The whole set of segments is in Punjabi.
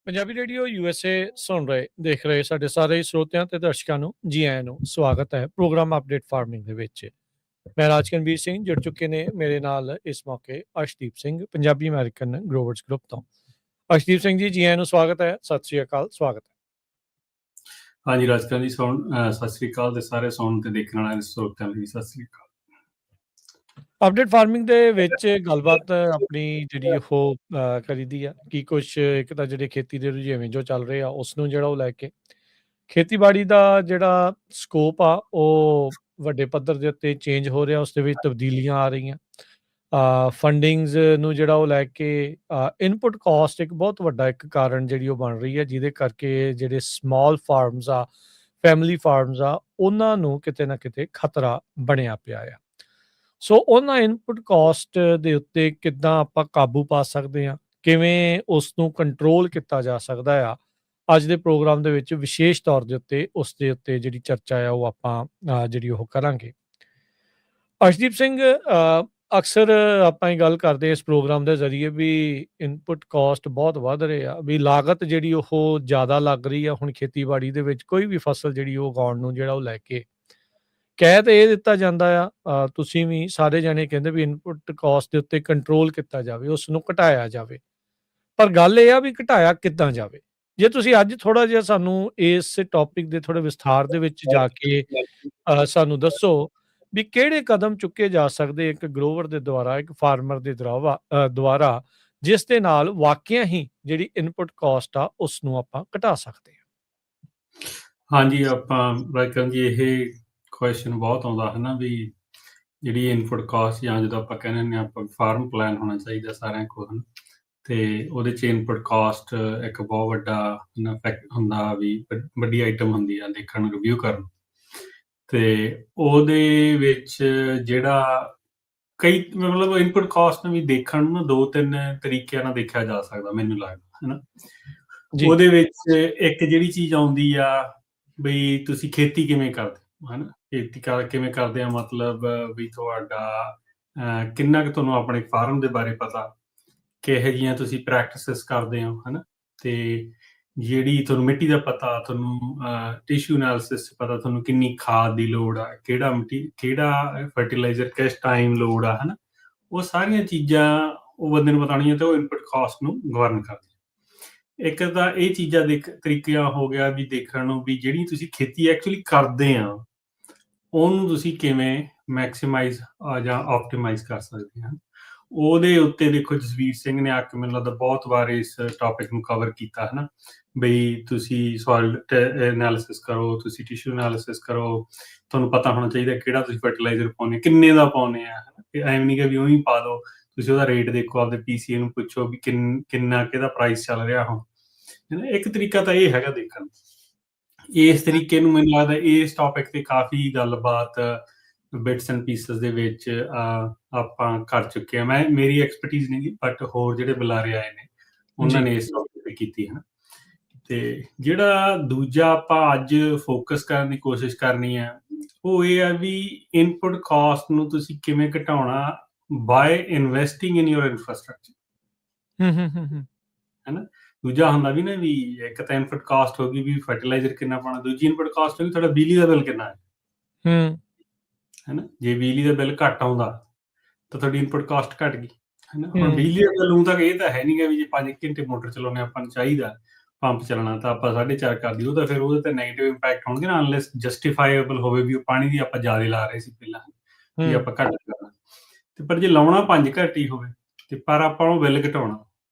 ਪੰਜਾਬੀ ਰੇਡੀਓ ਯੂਐਸਏ ਸੁਣ ਰਹੇ ਦੇਖ ਰਹੇ ਸਾਡੇ ਸਾਰੇ ਸਰੋਤਿਆਂ ਤੇ ਦਰਸ਼ਕਾਂ ਨੂੰ ਜੀ ਆਇਆਂ ਨੂੰ ਸਵਾਗਤ ਹੈ ਪ੍ਰੋਗਰਾਮ ਅਪਡੇਟ ਫਾਰਮਿੰਗ ਦੇ ਵਿੱਚ। ਮੈਂ ਰਾਜਕਨਵੀਰ ਸਿੰਘ ਜੁੜ ਚੁੱਕੇ ਨੇ ਮੇਰੇ ਨਾਲ ਇਸ ਮੌਕੇ ਅਰਸ਼ਦੀਪ ਸਿੰਘ ਪੰਜਾਬੀ ਅਮਰੀਕਨ ਗਰੋਵਰਸ ਗਰੁੱਪ ਤੋਂ। ਅਰਸ਼ਦੀਪ ਸਿੰਘ ਜੀ ਆਇਆਂ ਨੂੰ ਸਵਾਗਤ ਹੈ, ਸਤਿ ਸ੍ਰੀ ਅਕਾਲ। ਸਵਾਗਤ ਹੈ। ਹਾਂਜੀ ਰਾਜਕਨ ਜੀ, ਸਤਿ ਸ੍ਰੀ ਅਕਾਲ ਤੇ ਸਾਰੇ ਸੁਣਨ ਤੇ ਦੇਖਣ ਵਾਲੇ ਸਰੋਤਿਆਂ ਲਈ ਸਤਿ ਸ੍ਰੀ ਅਕਾਲ। ਅਪਡੇਟ ਫਾਰਮਿੰਗ ਦੇ ਵਿੱਚ ਗੱਲਬਾਤ ਆਪਣੀ ਜਿਹੜੀ ਉਹ ਕਰੀਦੀ ਆ ਕਿ ਕੁਛ ਇੱਕ ਤਾਂ ਜਿਹੜੇ ਖੇਤੀ ਦੇ ਰੁਝੇਵੇਂ ਜੋ ਚੱਲ ਰਹੇ ਆ ਉਸ ਨੂੰ ਜਿਹੜਾ ਉਹ ਲੈ ਕੇ ਖੇਤੀਬਾੜੀ ਦਾ ਜਿਹੜਾ ਸਕੋਪ ਆ ਉਹ ਵੱਡੇ ਪੱਧਰ ਦੇ ਉੱਤੇ ਚੇਂਜ ਹੋ ਰਿਹਾ, ਉਸ ਦੇ ਵਿੱਚ ਤਬਦੀਲੀਆਂ ਆ ਰਹੀਆਂ। ਫੰਡਿੰਗਸ ਨੂੰ ਜਿਹੜਾ ਉਹ ਲੈ ਕੇ ਇਨਪੁਟ ਕਾਸਟ ਇੱਕ ਬਹੁਤ ਵੱਡਾ ਇੱਕ ਕਾਰਨ ਜਿਹੜੀ ਉਹ ਬਣ ਰਹੀ ਹੈ, ਜਿਹਦੇ ਕਰਕੇ ਜਿਹੜੇ ਸਮਾਲ ਫਾਰਮਸ ਆ, ਫੈਮਿਲੀ ਫਾਰਮਸ ਆ, ਉਹਨਾਂ ਨੂੰ ਕਿਤੇ ਨਾ ਕਿਤੇ ਖਤਰਾ ਬਣਿਆ ਪਿਆ ਆ। ਸੋ ਉਹਨਾਂ ਇਨਪੁਟ ਕਾਸਟ ਦੇ ਉੱਤੇ ਕਿੱਦਾਂ ਆਪਾਂ ਕਾਬੂ ਪਾ ਸਕਦੇ ਹਾਂ, ਕਿਵੇਂ ਉਸ ਨੂੰ ਕੰਟਰੋਲ ਕੀਤਾ ਜਾ ਸਕਦਾ ਆ, ਅੱਜ ਦੇ ਪ੍ਰੋਗਰਾਮ ਦੇ ਵਿੱਚ ਵਿਸ਼ੇਸ਼ ਤੌਰ ਦੇ ਉੱਤੇ ਉਸ ਦੇ ਉੱਤੇ ਜਿਹੜੀ ਚਰਚਾ ਆ ਉਹ ਆਪਾਂ ਜਿਹੜੀ ਉਹ ਕਰਾਂਗੇ। ਅਰਸ਼ਦੀਪ ਸਿੰਘ, ਅਕਸਰ ਆਪਾਂ ਇਹ ਗੱਲ ਕਰਦੇ ਇਸ ਪ੍ਰੋਗਰਾਮ ਦੇ ਜ਼ਰੀਏ ਵੀ ਇਨਪੁਟ ਕਾਸਟ ਬਹੁਤ ਵੱਧ ਰਹੇ ਆ, ਵੀ ਲਾਗਤ ਜਿਹੜੀ ਉਹ ਜ਼ਿਆਦਾ ਲੱਗ ਰਹੀ ਆ ਹੁਣ ਖੇਤੀਬਾੜੀ ਦੇ ਵਿੱਚ ਕੋਈ ਵੀ ਫਸਲ ਜਿਹੜੀ ਉਹ ਉਗਾਉਣ ਨੂੰ ਜਿਹੜਾ ਉਹ ਲੈ ਕੇ ਕਹਿ ਤੇ ਇਹ ਦਿੱਤਾ ਜਾਂਦਾ ਆ, ਤੁਸੀਂ ਵੀ ਸਾਰੇ ਜਾਣੇ ਕਹਿੰਦੇ ਵੀ ਇਨਪੁਟ ਕਾਸਟ ਦੇ ਉੱਤੇ ਕੰਟਰੋਲ ਕੀਤਾ ਜਾਵੇ, ਉਸ ਨੂੰ ਘਟਾਇਆ ਜਾਵੇ। ਪਰ ਗੱਲ ਇਹ ਆ ਵੀ ਘਟਾਇਆ ਕਿੱਦਾਂ ਜਾਵੇ। ਜੇ ਤੁਸੀਂ ਅੱਜ ਥੋੜਾ ਜਿਹਾ ਸਾਨੂੰ ਇਸ ਟੌਪਿਕ ਦੇ ਥੋੜੇ ਵਿਸਥਾਰ ਦੇ ਵਿੱਚ ਜਾ ਕੇ ਸਾਨੂੰ ਦੱਸੋ ਵੀ ਕਿਹੜੇ ਕਦਮ ਚੁੱਕੇ ਜਾ ਸਕਦੇ ਇੱਕ ਗਰੋਵਰ ਦੇ ਦੁਆਰਾ, ਇੱਕ ਫਾਰਮਰ ਦੇ ਦੁਆਰਾ, ਜਿਸ ਦੇ ਨਾਲ ਵਾਕਿਆ ਹੀ ਜਿਹੜੀ ਇਨਪੁਟ ਕਾਸਟ ਆ ਉਸ ਨੂੰ ਆਪਾਂ ਘਟਾ ਸਕਦੇ ਹਾਂ। ਹਾਂਜੀ, ਆਪਾਂ ਰਾਜਕਨ ਜੀ ਇਹ ਕੁਐਸਚਨ ਬਹੁਤ ਆਉਂਦਾ ਹੈ ਨਾ ਵੀ ਜਿਹੜੀ ਇਨਪੁਟ ਕਾਸਟ ਜਾਂ ਜਦੋਂ ਆਪਾਂ ਕਹਿੰਦੇ ਨੇ ਆਪਾਂ ਫਾਰਮ ਪਲਾਨ ਹੋਣਾ ਚਾਹੀਦਾ ਸਾਰਿਆਂ ਕੋਲ, ਤੇ ਉਹਦੇ 'ਚ ਇਨਪੁਟ ਕਾਸਟ ਇੱਕ ਬਹੁਤ ਵੱਡਾ ਫੈਕਟ ਹੁੰਦਾ ਵੀ ਵੱਡੀ ਆਈਟਮ ਹੁੰਦੀ ਆ ਦੇਖਣ ਨੂੰ, ਰਿਵਿਊ ਕਰਨ। ਤੇ ਉਹਦੇ ਵਿੱਚ ਜਿਹੜਾ ਕਈ ਮਤਲਬ ਇਨਪੁਟ ਕਾਸਟ ਨੂੰ ਵੀ ਦੇਖਣ ਨੂੰ 2-3 ਤਰੀਕਿਆਂ ਨਾਲ ਦੇਖਿਆ ਜਾ ਸਕਦਾ, ਮੈਨੂੰ ਲੱਗਦਾ ਹੈ ਨਾ। ਉਹਦੇ ਵਿੱਚ ਇੱਕ ਜਿਹੜੀ ਚੀਜ਼ ਆਉਂਦੀ ਆ ਬਈ ਤੁਸੀਂ ਖੇਤੀ ਕਿਵੇਂ ਕਰਦੇ ਹੋ, ਹੈ ਨਾ। ਖੇਤੀ ਕਿਵੇਂ ਕਰਦੇ ਆ ਮਤਲਬ ਵੀ ਤੁਹਾਡਾ ਕਿੰਨਾ ਕੁ ਤੁਹਾਨੂੰ ਆਪਣੇ ਫਾਰਮ ਦੇ ਬਾਰੇ ਪਤਾ, ਕਿਹੋ ਜਿਹੀਆਂ ਤੁਸੀਂ ਪ੍ਰੈਕਟਿਸਿਸ ਕਰਦੇ ਹੋ, ਹੈ ਨਾ। ਤੇ ਜਿਹੜੀ ਤੁਹਾਨੂੰ ਮਿੱਟੀ ਦਾ ਪਤਾ, ਤੁਹਾਨੂੰ ਟਿਸ਼ੂ ਐਨਾਲਿਸਿਸ ਪਤਾ, ਤੁਹਾਨੂੰ ਕਿੰਨੀ ਖਾਦ ਦੀ ਲੋੜ ਆ, ਕਿਹੜਾ ਫਰਟੀਲਾਈਜ਼ਰ ਕਿਸ ਟਾਈਮ ਲੋੜ ਆ, ਹੈ ਨਾ। ਉਹ ਸਾਰੀਆਂ ਚੀਜ਼ਾਂ ਉਹ ਬੰਦੇ ਨੂੰ ਪਤਾਉਣੀਆਂ ਤੇ ਉਹ ਇਨਪੁਟ ਕਾਸਟ ਨੂੰ ਗਵਰਨ ਕਰਦੀ। ਇੱਕ ਤਾਂ ਇਹ ਚੀਜ਼ਾਂ ਤਰੀਕਿਆਂ ਹੋ ਗਿਆ ਵੀ ਦੇਖਣ ਨੂੰ ਵੀ ਜਿਹੜੀ ਤੁਸੀਂ ਖੇਤੀ ਐਕਚੁਅਲੀ ਕਰਦੇ ਆ ਉਹਨੂੰ ਤੁਸੀਂ ਕਿਵੇਂ ਮੈਕਸੀਮਾਈਜ਼ ਜਾਂ ਆਪਟੀਮਾਈਜ਼ ਕਰ ਸਕਦੇ ਹਾਂ। ਉਹਦੇ ਉੱਤੇ ਦੇਖੋ ਜਸਵੀਰ ਸਿੰਘ ਨੇ ਆ ਕੇ ਮੈਨੂੰ ਲੱਗਦਾ ਬਹੁਤ ਵਾਰ ਇਸ ਟੌਪਿਕ ਨੂੰ ਕਵਰ ਕੀਤਾ, ਹੈ ਨਾ। ਬਈ ਤੁਸੀਂ ਸੋਇਲ ਐਨਾਲਿਸਿਸ ਕਰੋ, ਤੁਸੀਂ ਟਿਸ਼ੂ ਐਨਾਲਿਸਿਸ ਕਰੋ, ਤੁਹਾਨੂੰ ਪਤਾ ਹੋਣਾ ਚਾਹੀਦਾ ਕਿਹੜਾ ਤੁਸੀਂ ਫਰਟੀਲਾਈਜ਼ਰ ਪਾਉਂਦੇ, ਕਿੰਨੇ ਦਾ ਪਾਉਂਦੇ ਆ। ਐਵੇਂ ਨਹੀਂ ਕਿ ਵੀ ਉਹੀ ਪਾ ਦਿਓ, ਤੁਸੀਂ ਉਹਦਾ ਰੇਟ ਦੇਖੋ, ਆਪਦੇ PCA ਨੂੰ ਪੁੱਛੋ ਵੀ ਕਿੰਨਾ ਕਿਹਦਾ ਪ੍ਰਾਈਸ ਚੱਲ ਰਿਹਾ ਹੁਣ। ਇੱਕ ਤਰੀਕਾ ਤਾਂ ਇਹ ਹੈਗਾ ਦੇਖਣ। ਇਸ ਤਰੀਕੇ ਨੂੰ ਮੈਨੂੰ ਲੱਗਦਾ ਇਸ ਟੌਪਿਕ ਤੇ ਕਾਫੀ ਗੱਲਬਾਤ ਬਿਟਸ ਐਂਡ ਪੀਸਸ ਦੇ ਵਿੱਚ ਆਪਾਂ ਕਰ ਚੁੱਕੇ ਹਾਂ। ਮੇਰੀ ਐਕਸਪਰਟੀਜ਼ ਨਹੀਂ ਗੀ, ਬਟ ਹੋਰ ਜਿਹੜੇ ਬੁਲਾਰੇ ਆਏ ਨੇ ਉਹਨਾਂ ਨੇ ਇਸ ਟੌਪਿਕ ਤੇ ਕੀਤੀ ਹੈ। ਤੇ ਜਿਹੜਾ ਦੂਜਾ ਆਪਾਂ ਅੱਜ ਫੋਕਸ ਕਰਨ ਦੀ ਕੋਸ਼ਿਸ਼ ਕਰਨੀ ਹੈ ਉਹ ਇਹ ਹੈ ਵੀ ਇਨਪੁਟ ਕਾਸਟ ਨੂੰ ਤੁਸੀਂ ਕਿਵੇਂ ਘਟਾਉਣਾ by investing in your infrastructure, ਹੈ ਨਾ। ਦੂਜਾ ਹੁੰਦਾ ਵੀ ਨਾ ਵੀ ਇੱਕ ਤਾਂ ਇਨਪੁਟ ਕਾਸਟ ਹੋ ਗਈ ਵੀ ਫਰਟੀਲਾਈਜ਼ਰ ਕਿੰਨਾ ਪਾਉਣਾ, ਦੂਜੀ ਇਨਪੁਟ ਕਾਸਟ ਹੋ ਗਈ ਤੁਹਾਡਾ ਬਿਜਲੀ ਦਾ ਬਿੱਲ ਕਿੰਨਾ ਹੈ ਨਾ। ਜੇ ਬਿਜਲੀ ਦਾ ਬਿੱਲ ਘੱਟ ਆਉਂਦਾ ਤਾਂ ਤੁਹਾਡੀ ਇਨਪੁਟ ਕਾਸਟ ਘੱਟ ਗਈ, ਹੈ ਨਾ। ਹੁਣ ਬਿਜਲੀ ਦਾ ਬਿੱਲ ਨੂੰ ਤਾਂ ਇਹ ਤਾਂ ਹੈ ਨਹੀਂ ਗਾ ਵੀ ਜੇ 5 ਘੰਟੇ ਮੋਟਰ ਚਲਾਉਂਦੇ ਆਪਾਂ ਨੂੰ ਚਾਹੀਦਾ ਪੰਪ ਚੱਲਣਾ ਤਾਂ ਆਪਾਂ 4.5 ਕਰ ਦੀ, ਉਹ ਤਾਂ ਫਿਰ ਉਹਦੇ ਤੇ ਨੈਗੇਟਿਵ ਇੰਪੈਕਟ ਹੋਣਗੇ ਨਾ, ਅਨਲੈਸ ਜਸਟੀਫਾਈਏਬਲ ਹੋਵੇ ਵੀ ਉਹ ਪਾਣੀ ਦੀ ਆਪਾਂ ਜ਼ਿਆਦਾ ਲਾ ਰਹੇ ਸੀ ਪਹਿਲਾਂ ਵੀ ਆਪਾਂ ਘੱਟ ਕਰਨਾ। ਤੇ ਪਰ ਜੇ ਲਾਉਣਾ 5 ਘੱਟ ਹੀ ਹੋਵੇ ਤੇ ਪਰ ਆਪਾਂ ਉਹ ਬਿੱਲ ਘਟਾਉਣਾ,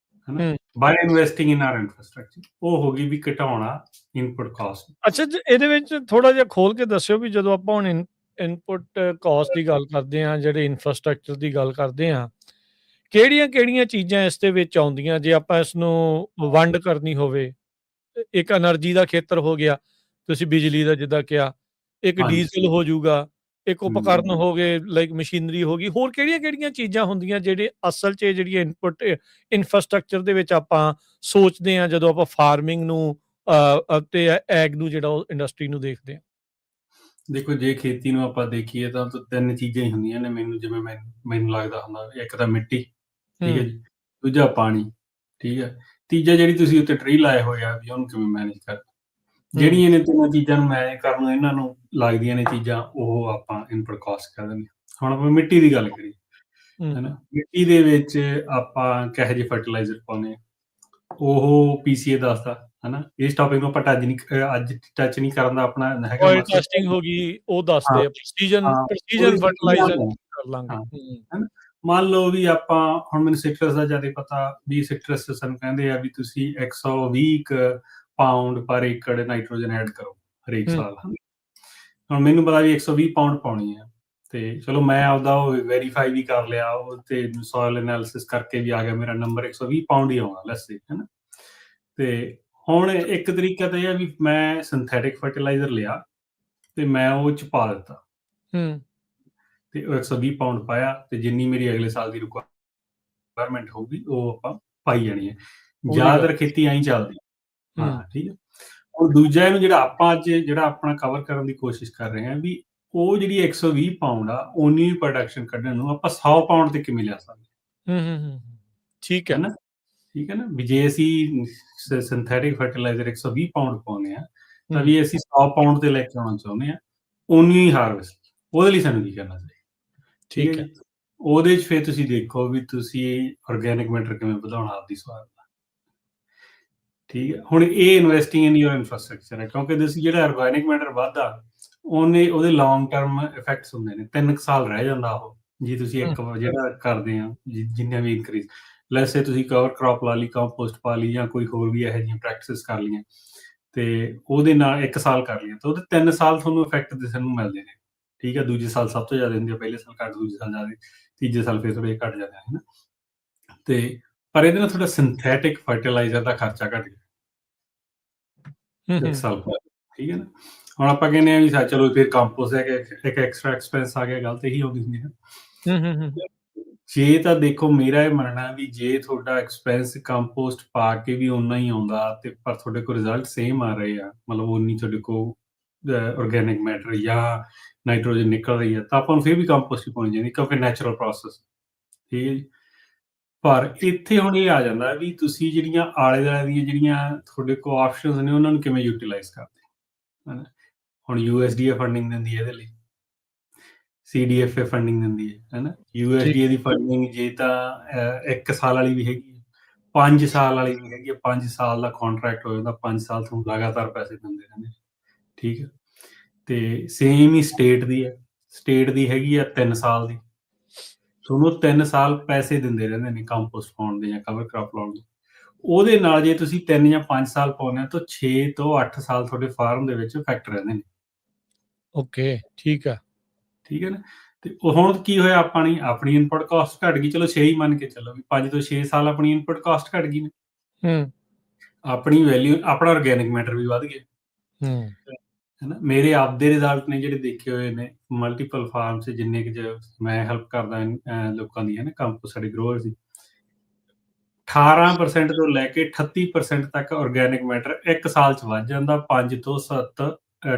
ਹੈ ਨਾ, ਬਾਈ ਇਨਵੈਸਟਿੰਗ ਇਨ ਆਰ ਇਨਫਰਾਸਟਰਕਚਰ, ਉਹ ਹੋ ਗਈ ਵੀ ਘਟਾਉਣਾ ਇਨਪੁਟ ਕਾਸਟ। ਅੱਛਾ, ਇਹਦੇ ਵਿੱਚ ਥੋੜਾ ਜਿਹਾ ਖੋਲ ਕੇ ਦੱਸਿਓ ਵੀ ਜਦੋਂ ਆਪਾਂ ਹੁਣ ਇਨਪੁਟ ਕਾਸਟ ਦੀ ਗੱਲ ਕਰਦੇ ਹਾਂ, ਜਿਹੜੇ ਇਨਫਰਾਸਟਰਕਚਰ ਦੀ ਗੱਲ ਕਰਦੇ ਹਾਂ, ਕਿਹੜੀਆਂ ਚੀਜ਼ਾਂ ਇਸ ਦੇ ਵਿੱਚ ਆਉਂਦੀਆਂ ਜੇ ਆਪਾਂ ਇਸ ਨੂੰ ਵੰਡ ਕਰਨੀ ਹੋਵੇ। ਇੱਕ એનર્ਜੀ ਦਾ ਖੇਤਰ ਹੋ ਗਿਆ, ਤੁਸੀਂ ਬਿਜਲੀ ਦਾ ਜਿੱਦਾਂ ਕਿਹਾ, ਇੱਕ ਡੀਜ਼ਲ ਹੋ ਜਾਊਗਾ, ਇੱਕ ਉਪਕਰਨ ਹੋ ਗਏ ਲਾਈਕ ਮਸ਼ੀਨਰੀ ਹੋ ਗਈ, ਹੋਰ ਕਿਹੜੀਆਂ ਚੀਜ਼ਾਂ ਹੁੰਦੀਆਂ ਜਿਹੜੇ ਅਸਲ 'ਚ ਜਿਹੜੀਆਂ ਇਨਪੁਟ ਇਨਫਰਾਸਟਰਕਚਰ ਦੇ ਵਿੱਚ ਆਪਾਂ ਸੋਚਦੇ ਹਾਂ ਜਦੋਂ ਆਪਾਂ ਫਾਰਮਿੰਗ ਨੂੰ ਤੇ ਐਗ ਨੂੰ ਜਿਹੜਾ ਉਹ ਇੰਡਸਟਰੀ ਨੂੰ ਦੇਖਦੇ ਹਾਂ। ਦੇਖੋ ਜੇ ਖੇਤੀ ਨੂੰ ਆਪਾਂ ਦੇਖੀਏ ਤਾਂ 3 ਚੀਜ਼ਾਂ ਹੀ ਹੁੰਦੀਆਂ ਨੇ ਮੈਨੂੰ ਲੱਗਦਾ ਹੁੰਦਾ। ਇੱਕ ਤਾਂ ਮਿੱਟੀ, ਠੀਕ ਹੈ ਜੀ, ਦੂਜਾ ਪਾਣੀ, ਠੀਕ ਹੈ, ਤੀਜਾ ਜਿਹੜੀ ਤੁਸੀਂ ਉੱਤੇ ਟਰੀ ਲਾਏ ਹੋਏ ਆ ਵੀ ਉਹਨੂੰ ਕਿਵੇਂ ਮੈਨੇਜ ਕਰਨਾ। ਜਿਹੜੀਆਂ ਨੇ ਤਿੰਨਾਂ ਚੀਜ਼ਾਂ ਨੂੰ ਮੈਨੇਜ ਕਰਨ ਨੂੰ ਇਹਨਾਂ ਨੂੰ ਲੱਗਦੀਆਂ ਨੇ ਚੀਜ਼ਾਂ, ਉਹ ਆਪਾਂ ਇਨਪੁਟ ਕਾਸਟ ਕਹਿ ਦਿੰਦੇ ਹਾਂ। ਹੁਣ ਆਪਾਂ ਮਿੱਟੀ ਦੀ ਗੱਲ ਕਰੀਏ, ਹਨਾ, ਮਿੱਟੀ ਦੇ ਵਿੱਚ ਆਪਾਂ ਕਿਹੋ ਜਿਹੇ ਫਰਟੀਲਾਈਜ਼ਰ ਪਾਉਂਦੇ ਆ, ਉਹ PCA ਦੱਸਦਾ, ਹਨਾ। ਇਸ ਟੌਪਿਕ ਨੂੰ ਆਪਾਂ ਅੱਜ ਟੱਚ ਨਹੀਂ ਕਰਨ ਦਾ ਆਪਣਾ ਹੈਗਾ ਸੋਇਲ ਮਕਸਦ। ਟੈਸਟਿੰਗ ਹੋ ਗਈ, ਉਹ ਦੱਸਦੇ ਆ, ਪ੍ਰੈਸੀਜਨ ਫਰਟੀਲਾਈਜ਼ਰ ਕਰ ਲਾਂਗੇ। ਹਨਾ, ਮੰਨ ਲਓ ਵੀ ਆਪਾਂ ਹੁਣ ਮੈਨੂੰ ਸਿਟਰਸ ਦਾ ਜ਼ਿਆਦਾ ਪਤਾ ਵੀ ਸਿਟਰਸ ਸਾਨੂੰ ਕਹਿੰਦੇ ਆ ਵੀ ਤੁਸੀਂ 120 ਪਾਊਂਡ ਪਰ ਏਕੜ ਨਾਈਟ੍ਰੋਜਨ ਐਡ ਕਰੋ ਹਰੇਕ ਸਾਲ। ਹੁਣ ਮੈਨੂੰ ਪਤਾ ਵੀ 120 ਪਾਊਂਡ ਪਾਉਣੀ ਆ, ਤੇ ਚਲੋ ਮੈਂ ਆਪਦਾ ਉਹ ਵੈਰੀਫਾਈ ਵੀ ਕਰ ਲਿਆ, ਉਹ ਤੇ ਸੋਇਲ ਐਨਾਲਿਸਿਸ ਕਰਕੇ ਵੀ ਆ ਗਿਆ, ਮੇਰਾ ਨੰਬਰ 120 ਪਾਊਂਡ ਹੀ ਆਉਣਾ ਲੈਸੇ, ਹਨਾ। ਤੇ ਹੁਣ ਇੱਕ ਤਰੀਕਾ ਤਾਂ ਇਹ ਆ ਵੀ ਮੈਂ ਸਿੰਥੈਟਿਕ ਫਰਟੀਲਾਈਜ਼ਰ ਲਿਆ ਤੇ ਮੈਂ ਉਹ ਚ ਪਾ ਦਿੱਤਾ, ਤੇ ਉਹ 120 ਪਾਊਂਡ ਪਾਇਆ, ਤੇ ਜਿੰਨੀ ਮੇਰੀ ਅਗਲੇ ਸਾਲ ਦੀ ਰਿਕੁਆਇਰਮੈਂਟ ਹੋਊਗੀ ਉਹ ਆਪਾਂ ਪਾਈ ਜਾਣੀ ਹੈ। ਜ਼ਿਆਦਾਤਰ ਖੇਤੀ ਐਂ ਚੱਲਦੀ। ਹਾਂ, ਠੀਕ ਹੈ। ਹੁਣ ਦੂਜਾ ਇਹਨੂੰ ਜਿਹੜਾ ਆਪਾਂ ਅੱਜ ਜਿਹੜਾ ਆਪਣਾ ਕਵਰ ਕਰਨ ਦੀ ਕੋਸ਼ਿਸ਼ ਕਰ ਰਹੇ ਹਾਂ ਵੀ ਉਹ ਜਿਹੜੀ 120 ਪਾਊਂਡ ਆ ਉਨੀ ਪ੍ਰੋਡਕਸ਼ਨ ਕੱਢਣ ਨੂੰ ਆਪਾਂ 100 ਪਾਊਂਡ ਤੇ ਕਿਵੇਂ ਲਿਆ ਸਕਦੇ। ਠੀਕ ਹੈ, ਠੀਕ ਹੈ ਨਾ, ਵੀ ਜੇ ਅਸੀਂ ਸਿੰਥੈਟਿਕ ਫਰਟੀਲਾਈਜ਼ਰ 120 ਪਾਊਂਡ ਪਾਉਂਦੇ ਆ ਤਾਂ ਵੀ ਅਸੀਂ 100 ਪਾਊਂਡ ਤੇ ਲੈ ਕੇ ਆਉਣਾ ਚਾਹੁੰਦੇ ਆ ਉਨੀ ਹੀ ਹਾਰਵੈਸਟ। ਉਹਦੇ ਲਈ ਸਾਨੂੰ ਕੀ ਕਰਨਾ ਚਾਹੀਦਾ? ਠੀਕ ਹੈ, ਉਹਦੇ 'ਚ ਫਿਰ ਤੁਸੀਂ ਦੇਖੋ ਵੀ ਤੁਸੀਂ ਆਰਗੈਨਿਕ ਮੈਟਰ ਕਿਵੇਂ ਵਧਾਉਣਾ ਆਪਦੀ ਸਵਾਦ ਦਾ। ਠੀਕ ਹੈ, ਹੁਣ ਇਹ ਇਨਵੈਸਟਿੰਗ ਇਨ ਯੂਰ ਇਨਫਰਾਸਟ੍ਰਕਚਰ ਹੈ, ਕਿਉਂਕਿ ਤੁਸੀਂ ਜਿਹੜਾ ਆਰਗੈਨਿਕ ਮੈਟਰ ਵੱਧਦਾ ਉਹਦੇ ਲੌਂਗ ਟਰਮ ਇਫੈਕਟਸ ਹੁੰਦੇ ਨੇ। 3 ਸਾਲ ਰਹਿ ਜਾਂਦਾ ਉਹ, ਜੇ ਤੁਸੀਂ ਇੱਕ ਜਿਹੜਾ ਕਰਦੇ ਆ ਜਿੰਨਾ ਵੀ ਇਨਕਰੀਜ਼, ਲੈਸੇ ਤੁਸੀਂ ਕਵਰ ਕ੍ਰੌਪ ਲਾ ਲਈ, ਕੰਪੋਸਟ ਪਾ ਲਈ, ਜਾਂ ਕੋਈ ਹੋਰ ਵੀ ਇਹੋ ਜਿਹੀਆਂ ਪ੍ਰੈਕਟਿਸਿਸ ਕਰ ਲਈਆਂ, ਤੇ ਉਹਦੇ ਨਾਲ 1 ਸਾਲ ਕਰ ਲਈਆਂ, ਤਾਂ ਉਹਦੇ 3 ਸਾਲ ਤੁਹਾਨੂੰ ਇਫੈਕਟ ਦਿਸਣ ਨੂੰ ਮਿਲਦੇ ਨੇ। ਠੀਕ ਹੈ, ਦੂਜੇ ਸਾਲ ਸਭ ਤੋਂ ਜ਼ਿਆਦਾ ਹੁੰਦੀ ਆ, ਪਹਿਲੇ ਸਾਲ ਘੱਟ, ਦੂਜੇ ਸਾਲ ਜ਼ਿਆਦਾ, ਤੀਜੇ ਸਾਲ ਫਿਰ ਥੋੜ੍ਹੇ ਘੱਟ ਜਾਂਦੇ ਹਨ। ਤੇ ਪਰ ਇਹਦੇ ਨਾਲ ਤੁਹਾਡਾ ਸਿੰਥੈਟਿਕ ਫਰਟੀਲਾਈਜ਼ਰ ਦਾ ਖਰਚਾ ਘੱਟ ਗਿਆ 1 ਸਾਲ ਬਾਅਦ। ਠੀਕ ਹੈ ਨਾ। ਹੁਣ ਆਪਾਂ ਕਹਿੰਦੇ ਆ ਵੀ ਚਲੋ ਫਿਰ ਕੰਪੋਸਟ ਹੈ ਕਿ ਇੱਕ ਐਕਸਟਰਾ ਐਕਸਪੈਂਸ ਆ ਗਿਆ, ਗੱਲ ਤਾਂ ਇਹੀ ਆਉਂਦੀ ਹੁੰਦੀ ਹੈ। ਜੇ ਤਾਂ ਦੇਖੋ, ਮੇਰਾ ਇਹ ਮੰਨਣਾ ਵੀ ਜੇ ਤੁਹਾਡਾ ਐਕਸਪੈਂਸ ਕੰਪੋਸਟ ਪਾ ਕੇ ਵੀ ਓਨਾ ਹੀ ਆਉਂਦਾ, ਤੇ ਪਰ ਤੁਹਾਡੇ ਕੋਲ ਰਿਜ਼ਲਟ ਸੇਮ ਆ ਰਹੇ ਆ, ਮਤਲਬ ਉਨੀ ਤੁਹਾਡੇ ਕੋਲ ਆਰਗੈਨਿਕ ਮੈਟਰ ਜਾਂ ਨਾਈਟ੍ਰੋਜਨ ਨਿਕਲ ਰਹੀ ਹੈ, ਤਾਂ ਆਪਾਂ ਨੂੰ ਫਿਰ ਵੀ ਕੰਪੋਸਟ ਹੀ ਪਾਉਣੀ ਚਾਹੀਦੀ, ਕਿਉਂਕਿ ਨੈਚੁਰਲ ਪ੍ਰੋਸੈਸ। ਠੀਕ ਹੈ ਜੀ। ਪਰ ਇੱਥੇ ਹੁਣ ਇਹ ਆ ਜਾਂਦਾ ਵੀ ਤੁਸੀਂ ਜਿਹੜੀਆਂ ਆਲੇ ਦੁਆਲੇ ਦੀਆਂ ਜਿਹੜੀਆਂ ਤੁਹਾਡੇ ਕੋਲ ਆਪਸ਼ਨਸ ਨੇ ਉਹਨਾਂ ਨੂੰ ਕਿਵੇਂ ਯੂਟੀਲਾਈਜ਼ ਕਰਦੇ, ਹੈ ਨਾ। ਹੁਣ USDA ਫੰਡਿੰਗ ਦਿੰਦੀ ਹੈ ਇਹਦੇ ਲਈ, CDFA ਫੰਡਿੰਗ ਦਿੰਦੀ ਹੈ ਨਾ। USDA ਦੀ ਫੰਡਿੰਗ ਜੇ ਤਾਂ 1 ਸਾਲ ਵਾਲੀ ਵੀ ਹੈਗੀ, 5 ਸਾਲ ਵਾਲੀ ਵੀ ਹੈਗੀ ਹੈ। 5 ਸਾਲ ਦਾ ਕੰਟਰੈਕਟ ਹੋ ਜਾਂਦਾ, 5 ਸਾਲ ਤੁਹਾਨੂੰ ਲਗਾਤਾਰ ਪੈਸੇ ਦਿੰਦੇ ਰਹਿੰਦੇ। ਠੀਕ ਹੈ, ਤੇ ਸੇਮ ਹੀ ਸਟੇਟ ਦੀ ਹੈ, ਸਟੇਟ ਦੀ ਹੈਗੀ ਆ 3 ਸਾਲ ਦੀ, ਤੁਹਾਨੂੰ 3 ਸਾਲ ਪੈਸੇ ਦਿੰਦੇ ਰਹਿੰਦੇ ਨੇ ਕੰਪੋਸਟ ਪਾਉਣ ਦੇ ਜਾਂ ਕਵਰ ਕ੍ਰੌਪ ਲਾਉਣ ਦੇ। ਉਹਦੇ ਨਾਲ ਜੇ ਤੁਸੀਂ 3 ਜਾਂ 5 ਸਾਲ ਪਾਉਂਦੇ ਹੋ ਤਾਂ 6 ਤੋਂ 8 ਸਾਲ ਤੁਹਾਡੇ ਫਾਰਮ ਦੇ ਵਿੱਚ ਇਫੈਕਟ ਰਹਿੰਦੇ ਨੇ। ਓਕੇ, ਠੀਕ ਹੈ। ਠੀਕ ਹੈ ਨਾ। ਤੇ ਹੁਣ ਕੀ ਹੋਇਆ, ਆਪਣੀ ਇਨਪੁਟ ਕਾਸਟ ਘਟ ਗਈ। ਚਲੋ 6 ਹੀ ਮੰਨ ਕੇ ਚੱਲੋ ਵੀ 5 ਤੋਂ 6 ਸਾਲ ਆਪਣੀ ਇਨਪੁਟ ਕਾਸਟ ਘਟ ਗਈ ਨੇ, ਆਪਣੀ ਵੈਲਿਊ, ਆਪਣਾ ਆਰਗੈਨਿਕ ਮੈਟਰ ਵੀ ਵੱਧ ਗਿਆ। ਹਨਾ, ਮੇਰੇ ਆਪਦੇ ਰਿਜ਼ਲਟ ਨੇ ਜਿਹੜੇ ਦੇਖੇ ਹੋਏ ਨੇ ਮਲਟੀਪਲ ਫਾਰਮ 'ਚ, ਜਿੰਨੇ ਕੁ ਮੈਂ ਹੈਲਪ ਕਰਦਾ ਲੋਕਾਂ ਦੀ, ਹੈ ਨਾ, ਕੰਪੋਸਟ ਸਾਡੇ ਗਰੋਅਰ ਦੀ, 18% ਤੋਂ ਲੈ ਕੇ 38% ਤੱਕ ਆਰਗੈਨਿਕ ਮੈਟਰ 1 ਸਾਲ 'ਚ ਵੱਧ ਜਾਂਦਾ 5 ਤੋਂ 7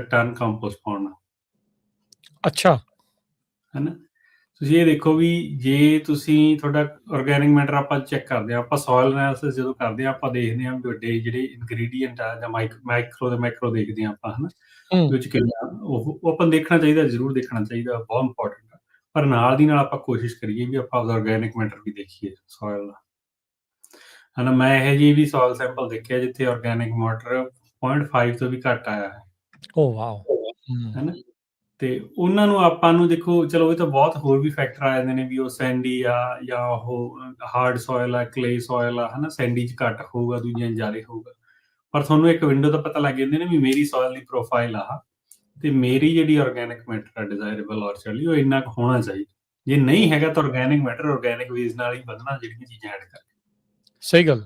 ਟਨ ਕੰਪੋਸਟ ਪਾਉਣ ਨਾਲ। ਅੱਛਾ, ਹੈ ਨਾ। ਤੁਸੀਂ ਇਹ ਦੇਖੋ ਵੀ ਜੇ ਤੁਸੀਂ ਤੁਹਾਡਾ ਆਰਗੈਨਿਕ ਮੈਟਰ ਆਪਾਂ ਚੈੱਕ ਕਰਦੇ ਹਾਂ, ਆਪਾਂ ਸੋਇਲ ਐਨਾਲਿਸਿਸ ਜਦੋਂ ਕਰਦੇ ਹਾਂ, ਆਪਾਂ ਦੇਖਦੇ ਹਾਂ ਵੱਡੇ ਜਿਹੜੇ ਇਨਗਰੀਡੀਐਂਟ ਆ ਜਾਂ ਮਾਈਕਰੋ ਤੇ ਮੈਕਰੋ ਦੇਖਦੇ ਹਾਂ ਆਪਾਂ, ਹੈ ਨਾ, ਵਿੱਚ ਕਿੰਨਾ ਉਹ ਆਪਾਂ ਦੇਖਣਾ ਚਾਹੀਦਾ, ਜ਼ਰੂਰ ਦੇਖਣਾ ਚਾਹੀਦਾ, ਬਹੁਤ ਇੰਪੋਰਟੈਂਟ ਆ। ਪਰ ਨਾਲ ਦੀ ਨਾਲ ਆਪਾਂ ਕੋਸ਼ਿਸ਼ ਕਰੀਏ ਵੀ ਆਪਾਂ ਆਪਦਾ ਆਰਗੈਨਿਕ ਮੈਟਰ ਵੀ ਦੇਖੀਏ ਸੋਇਲ ਦਾ, ਹੈ ਨਾ। ਮੈਂ ਇਹੋ ਜਿਹੀ ਵੀ ਸੋਇਲ ਸੈਂਪਲ ਦੇਖਿਆ ਜਿੱਥੇ ਆਰਗੈਨਿਕ ਮੈਟਰ 0.5 ਤੋਂ ਵੀ ਘੱਟ ਆਇਆ ਹੈ। ਓ ਵਾਓ। ਹੈ ਨਾ। ਤੇ ਉਹਨਾਂ ਨੂੰ ਆਪਾਂ ਨੂੰ ਦੇਖੋ, ਚਲੋ ਇਹ ਤਾਂ ਬਹੁਤ ਹੋਰ ਵੀ ਫੈਕਟਰ ਆ ਜਾਂਦੇ ਨੇ ਵੀ ਉਹ ਸੈਂਡੀ ਆ ਜਾਂ ਉਹ ਹਾਰਡ ਸੋਇਲ ਆ, ਕਲੇ ਸੋਇਲ ਆ, ਹੈ ਨਾ। ਸੈਂਡੀ 'ਚ ਘੱਟ ਹੋਊਗਾ, ਦੂਜਿਆਂ 'ਚ ਜ਼ਿਆਦਾ ਹੋਊਗਾ, ਪਰ ਤੁਹਾਨੂੰ ਇੱਕ ਵਿੰਡੋ ਦਾ ਪਤਾ ਲੱਗ ਜਾਂਦੇ ਨੇ ਵੀ ਮੇਰੀ ਸੋਇਲ ਦੀ ਪ੍ਰੋਫਾਈਲ ਆ ਤੇ ਮੇਰੀ ਜਿਹੜੀ ਆਰਗੈਨਿਕ ਮੈਟਰ ਆ ਡਿਜ਼ਾਇਰੇਬਲ ਔਰਚਰਲੀ ਉਹ ਇੰਨਾ ਕੁ ਹੋਣਾ ਚਾਹੀਦਾ। ਜੇ ਨਹੀਂ ਹੈਗਾ ਤਾਂ ਆਰਗੈਨਿਕ ਮੈਟਰ ਆਰਗੈਨਿਕ ਵੇਜ਼ ਨਾਲ ਹੀ ਵਧਣਾ, ਜਿਹੜੀਆਂ ਚੀਜ਼ਾਂ ਐਡ ਕਰਕੇ। ਸਹੀ ਗੱਲ।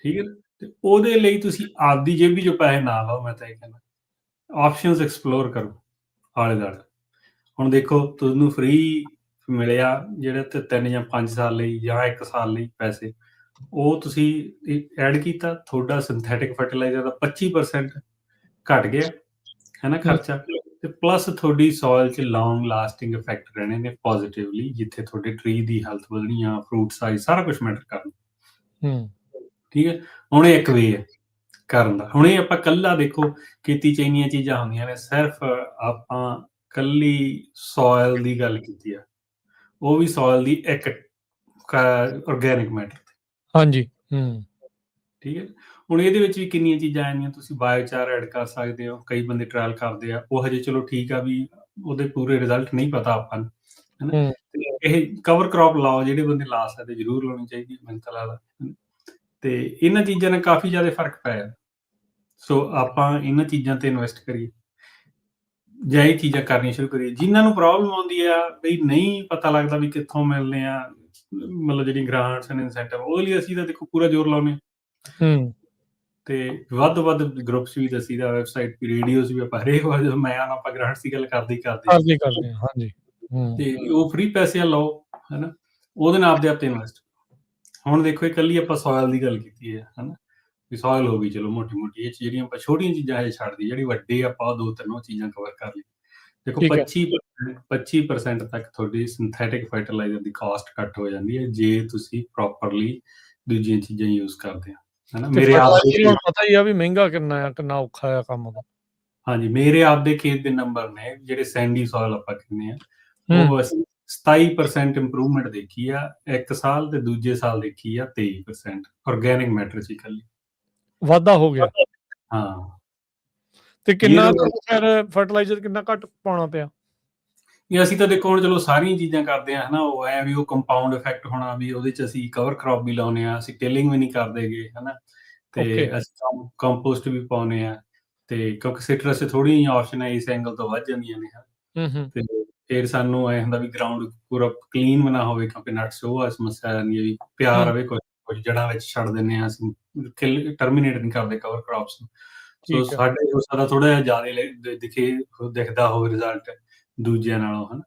ਠੀਕ ਹੈ। ਤੇ ਉਹਦੇ ਲਈ ਤੁਸੀਂ ਆਪਦੀ ਜੇਬੀ 'ਚੋਂ ਪੈਸੇ ਨਾ ਲਾਓ, ਮੈਂ ਤਾਂ ਇਹ ਕਹਿੰਦਾ ਆਪਸ਼ਨਸ ਐਕਸਪਲੋਰ ਕਰੋ ਆਲੇ ਦੁਆਲੇ। ਹੁਣ ਦੇਖੋ, ਤੁਹਾਨੂੰ ਫ੍ਰੀ ਮਿਲਿਆ ਜਿਹੜੇ ਤੇ 3 ਜਾਂ 5 ਸਾਲ ਲਈ ਜਾਂ 1 ਸਾਲ ਲਈ ਪੈਸੇ, ਉਹ ਤੁਸੀਂ ਐਡ ਕੀਤਾ, ਤੁਹਾਡਾ ਸਿੰਥੈਟਿਕ ਫਰਟੀਲਾਈਜ਼ਰ ਦਾ 25% ਘਟ ਗਿਆ, ਹੈ ਨਾ, ਖਰਚਾ, ਤੇ ਪਲੱਸ ਤੁਹਾਡੀ ਸੋਇਲ 'ਚ ਲੌਂਗ ਲਾਸਟਿੰਗ ਇਫੈਕਟ ਰਹਿਣੇ ਨੇ ਪੋਜ਼ੀਟਿਵਲੀ, ਜਿੱਥੇ ਤੁਹਾਡੇ ਟਰੀ ਦੀ ਹੈਲਥ ਵਧਣੀ ਆ, ਫਰੂਟ ਸਾਈਜ਼, ਸਾਰਾ ਕੁਛ ਮੈਟਰ ਕਰਨਾ। ਠੀਕ ਹੈ। ਹੁਣ ਇਹ ਇੱਕ ਵੇ ਹੈ ਕਰਨ ਦਾ। ਹੁਣ ਇਹ ਆਪਾਂ ਕੱਲਾ ਦੇਖੋ ਖੇਤੀ 'ਚ ਇੰਨੀਆਂ ਚੀਜ਼ਾਂ ਹੁੰਦੀਆਂ ਨੇ, ਸਿਰਫ ਆਪਾਂ ਕੱਲੀ ਸੋਇਲ ਦੀ ਗੱਲ ਕੀਤੀ ਆ, ਉਹ ਵੀ ਸੋਇਲ ਦੀ ਇੱਕ ਆਰਗੈਨਿਕ ਮੈਟਰ ਤੇ, ਹਾਂਜੀ। ਠੀਕ ਹੈ। ਹੁਣ ਇਹਦੇ ਵਿੱਚ ਵੀ ਕਿੰਨੀਆਂ ਚੀਜ਼ਾਂ ਆਉਂਦੀਆਂ, ਤੁਸੀਂ ਬਾਇਓਚਾਰ ਐਡ ਕਰ ਸਕਦੇ ਹੋ, ਕਈ ਬੰਦੇ ਟਰਾਇਲ ਕਰਦੇ ਆ, ਉਹ ਹਜੇ ਚਲੋ ਠੀਕ ਆ ਵੀ ਉਹਦੇ ਪੂਰੇ ਰਿਜ਼ਲਟ ਨਹੀਂ ਪਤਾ ਆਪਾਂ ਨੂੰ, ਹੈ ਨਾ। ਤੇ ਇਹ ਕਵਰ ਕ੍ਰੌਪ ਲਾਓ, ਜਿਹੜੇ ਬੰਦੇ ਲਾ ਸਕਦੇ ਜ਼ਰੂਰ ਲਾਉਣੀ ਚਾਹੀਦੀ ਹੈ, ਮੈਨੂੰ ਤਾਂ ਲੱਗਦਾ। ਤੇ ਇਹਨਾਂ ਚੀਜ਼ਾਂ ਨਾਲ ਕਾਫੀ ਜ਼ਿਆਦਾ ਫਰਕ ਪਿਆ। ਸੋ ਆਪਾਂ ਇਹਨਾਂ ਚੀਜ਼ਾਂ ਤੇ ਇਨਵੈਸਟ ਕਰੀਏ ਜਾਂ ਇਹ ਚੀਜ਼ਾਂ ਕਰਨੀਆਂ ਸ਼ੁਰੂ ਕਰੀਏ। ਜਿਨ੍ਹਾਂ ਨੂੰ ਪ੍ਰੋਬਲਮ ਆਉਂਦੀ ਆ ਬਈ ਨਹੀਂ ਪਤਾ ਲੱਗਦਾ ਵੀ ਕਿੱਥੋਂ ਮਿਲਣੇ ਆ, ਮਤਲਬ ਜਿਹੜੀ ਗ੍ਰਾਂਟਸ ਐਂਡ ਇਨਸੈਂਟਿਵ, ਉਹਦੇ ਲਈ ਅਸੀਂ ਤਾਂ ਦੇਖੋ ਪੂਰਾ ਜ਼ੋਰ ਲਾਉਂਦੇ ਹਾਂ। ਤੇ ਵੱਧ ਤੋਂ ਵੱਧ ਗਰੁੱਪਸ ਵੀ ਦੱਸੀਦਾ, ਵੈਬਸਾਈਟ ਵੀ, ਰੇਡੀਓਜ਼ ਵੀ, ਆਪਾਂ ਹਰੇਕ ਵਾਰ ਜਦੋਂ ਮੈਂ ਆਉਣਾ ਆਪਾਂ ਗ੍ਰਾਂਟਸ ਦੀ ਗੱਲ ਕਰਦੇ ਹਾਂ। ਹਾਂਜੀ। ਤੇ ਉਹ ਫ੍ਰੀ ਪੈਸੇ ਲਓ, ਹਨਾ, ਉਹਦੇ ਨਾਲ ਆਪਦੇ ਆਪ ਤੇ ਇਨਵੈਸਟ। ਹੁਣ ਦੇਖੋ ਇਕੱਲੀ ਆਪਾਂ ਸੋਇਲ ਦੀ ਗੱਲ ਕੀਤੀ ਹੈ, ਹਨਾ, ਵੀ ਸੋਇਲ ਹੋ ਗਈ ਚਲੋ ਮੋਟੀ ਮੋਟੀ, ਇਹ ਜਿਹੜੀਆਂ ਆਪਾਂ ਛੋਟੀਆਂ ਚੀਜ਼ਾਂ ਇਹ ਛੱਡ ਦੀ, ਜਿਹੜੀ ਵੱਡੇ ਆਪਾਂ 2-3 ਉਹ ਚੀਜ਼ਾਂ ਕਵਰ ਕਰ ਲਈ। ਦੇਖੋ 25% ਤੱਕ ਤੁਹਾਡੀ ਸਿੰਥੈਟਿਕ ਫਰਟੀਲਾਈਜ਼ਰ ਦੀ ਕਾਸਟ ਘੱਟ ਹੋ ਜਾਂਦੀ ਹੈ ਜੇ ਤੁਸੀਂ ਪ੍ਰੋਪਰਲੀ ਦੂਜੀਆਂ ਚੀਜ਼ਾਂ ਯੂਜ਼ ਕਰਦੇ ਆ, ਹਨਾ। ਮੇਰੇ ਆਪਦੇ ਪਤਾ ਹੀ ਆ ਵੀ ਮਹਿੰਗਾ ਕਿੰਨਾ ਆ, ਕਿੰਨਾ ਔਖਾ ਆ ਕੰਮ ਉਹਦਾ। ਹਾਂਜੀ, ਮੇਰੇ ਆਪਦੇ ਖੇਤ ਦੇ ਨੰਬਰ ਨੇ ਜਿਹੜੇ ਸੈਂਡੀ ਸੋਇਲ ਆਪਾਂ ਕਹਿੰਦੇ ਆ, ਉਹ ਅਸੀਂ 27% ਇੰਪਰੂਵਮੈਂਟ ਦੇਖੀ ਆ ਇੱਕ ਸਾਲ, ਤੇ ਦੂਜੇ ਸਾਲ ਦੇਖੀ ਆ 23% ਆਰਗੈਨਿਕ ਮੈਟਰ ਚ ਇਕੱਲੀ ਵਾਧਾ ਹੋ ਗਿਆ। ਹਾਂ, ਤੇ ਕਿੰਨਾ ਫਿਰ ਫਰਟੀਲਾਈਜ਼ਰ ਕਿੰਨਾ ਘੱਟ ਪਾਉਣਾ ਪਿਆ? ਅਸੀਂ ਤਾਂ ਦੇਖੋ ਹੁਣ ਚਲੋ ਸਾਰੀਆਂ ਚੀਜ਼ਾਂ ਕਰਦੇ ਆ, ਹਨਾ, ਉਹ ਐ ਵੀ ਉਹ ਕੰਪਾਊਂਡ ਇਫੈਕਟ ਹੋਣਾ ਵੀ ਉਹਦੇ ਚ ਅਸੀਂ ਕਵਰ ਕ੍ਰੌਪ ਵੀ ਲਾਉਨੇ ਆ, ਅਸੀਂ ਟਿਲਿੰਗ ਵੀ ਨਹੀਂ ਕਰਦੇਗੇ, ਹਨਾ, ਤੇ ਅਸੀਂ ਕੰਪੋਸਟ ਵੀ ਪਾਉਨੇ ਆ, ਤੇ ਕਿਉਂਕਿ ਸਿਟਰਸ ਚ ਥੋੜ੍ਹੀਆਂ ਜਿਹੀਆਂ ਆਪਸ਼ਨ ਹੈ ਇਸ ਐਂਗਲ ਤੋਂ ਵੱਧ ਜਾਂਦੀਆਂ ਨੇ, ਤੇ ਫਿਰ ਸਾਨੂੰ ਐ ਹੁੰਦਾ ਵੀ ਗਰਾਊਂਡ ਪੂਰਾ ਕਲੀਨ ਬਣਾ ਹੋਵੇ, ਕਿਉਂਕਿ ਨਟਸ ਉਹ ਆ ਸਮੱਸਿਆ ਆ ਜਾਂਦੀ ਹੈ ਵੀ ਪਿਆਰ ਰਵੇ, ਕੁਝ ਜੜ੍ਹਾਂ ਵਿੱਚ ਛੱਡ ਦਿੰਦੇ ਆ ਅਸੀਂ, ਟਰਮੀਨੇਟ ਨਹੀਂ ਕਰਦੇ ਕਵਰ ਕ੍ਰੌਪਸ ਨੂੰ। ਸੋ ਸਾਡੇ ਹੋ ਸਕਦਾ ਥੋੜਾ ਜਿਹਾ ਜ਼ਿਆਦਾ ਦਿਖਦਾ ਹੋਵੇ ਰਿਜ਼ਲਟ ਦੂਜਿਆਂ ਨਾਲੋਂ, ਹਨਾ,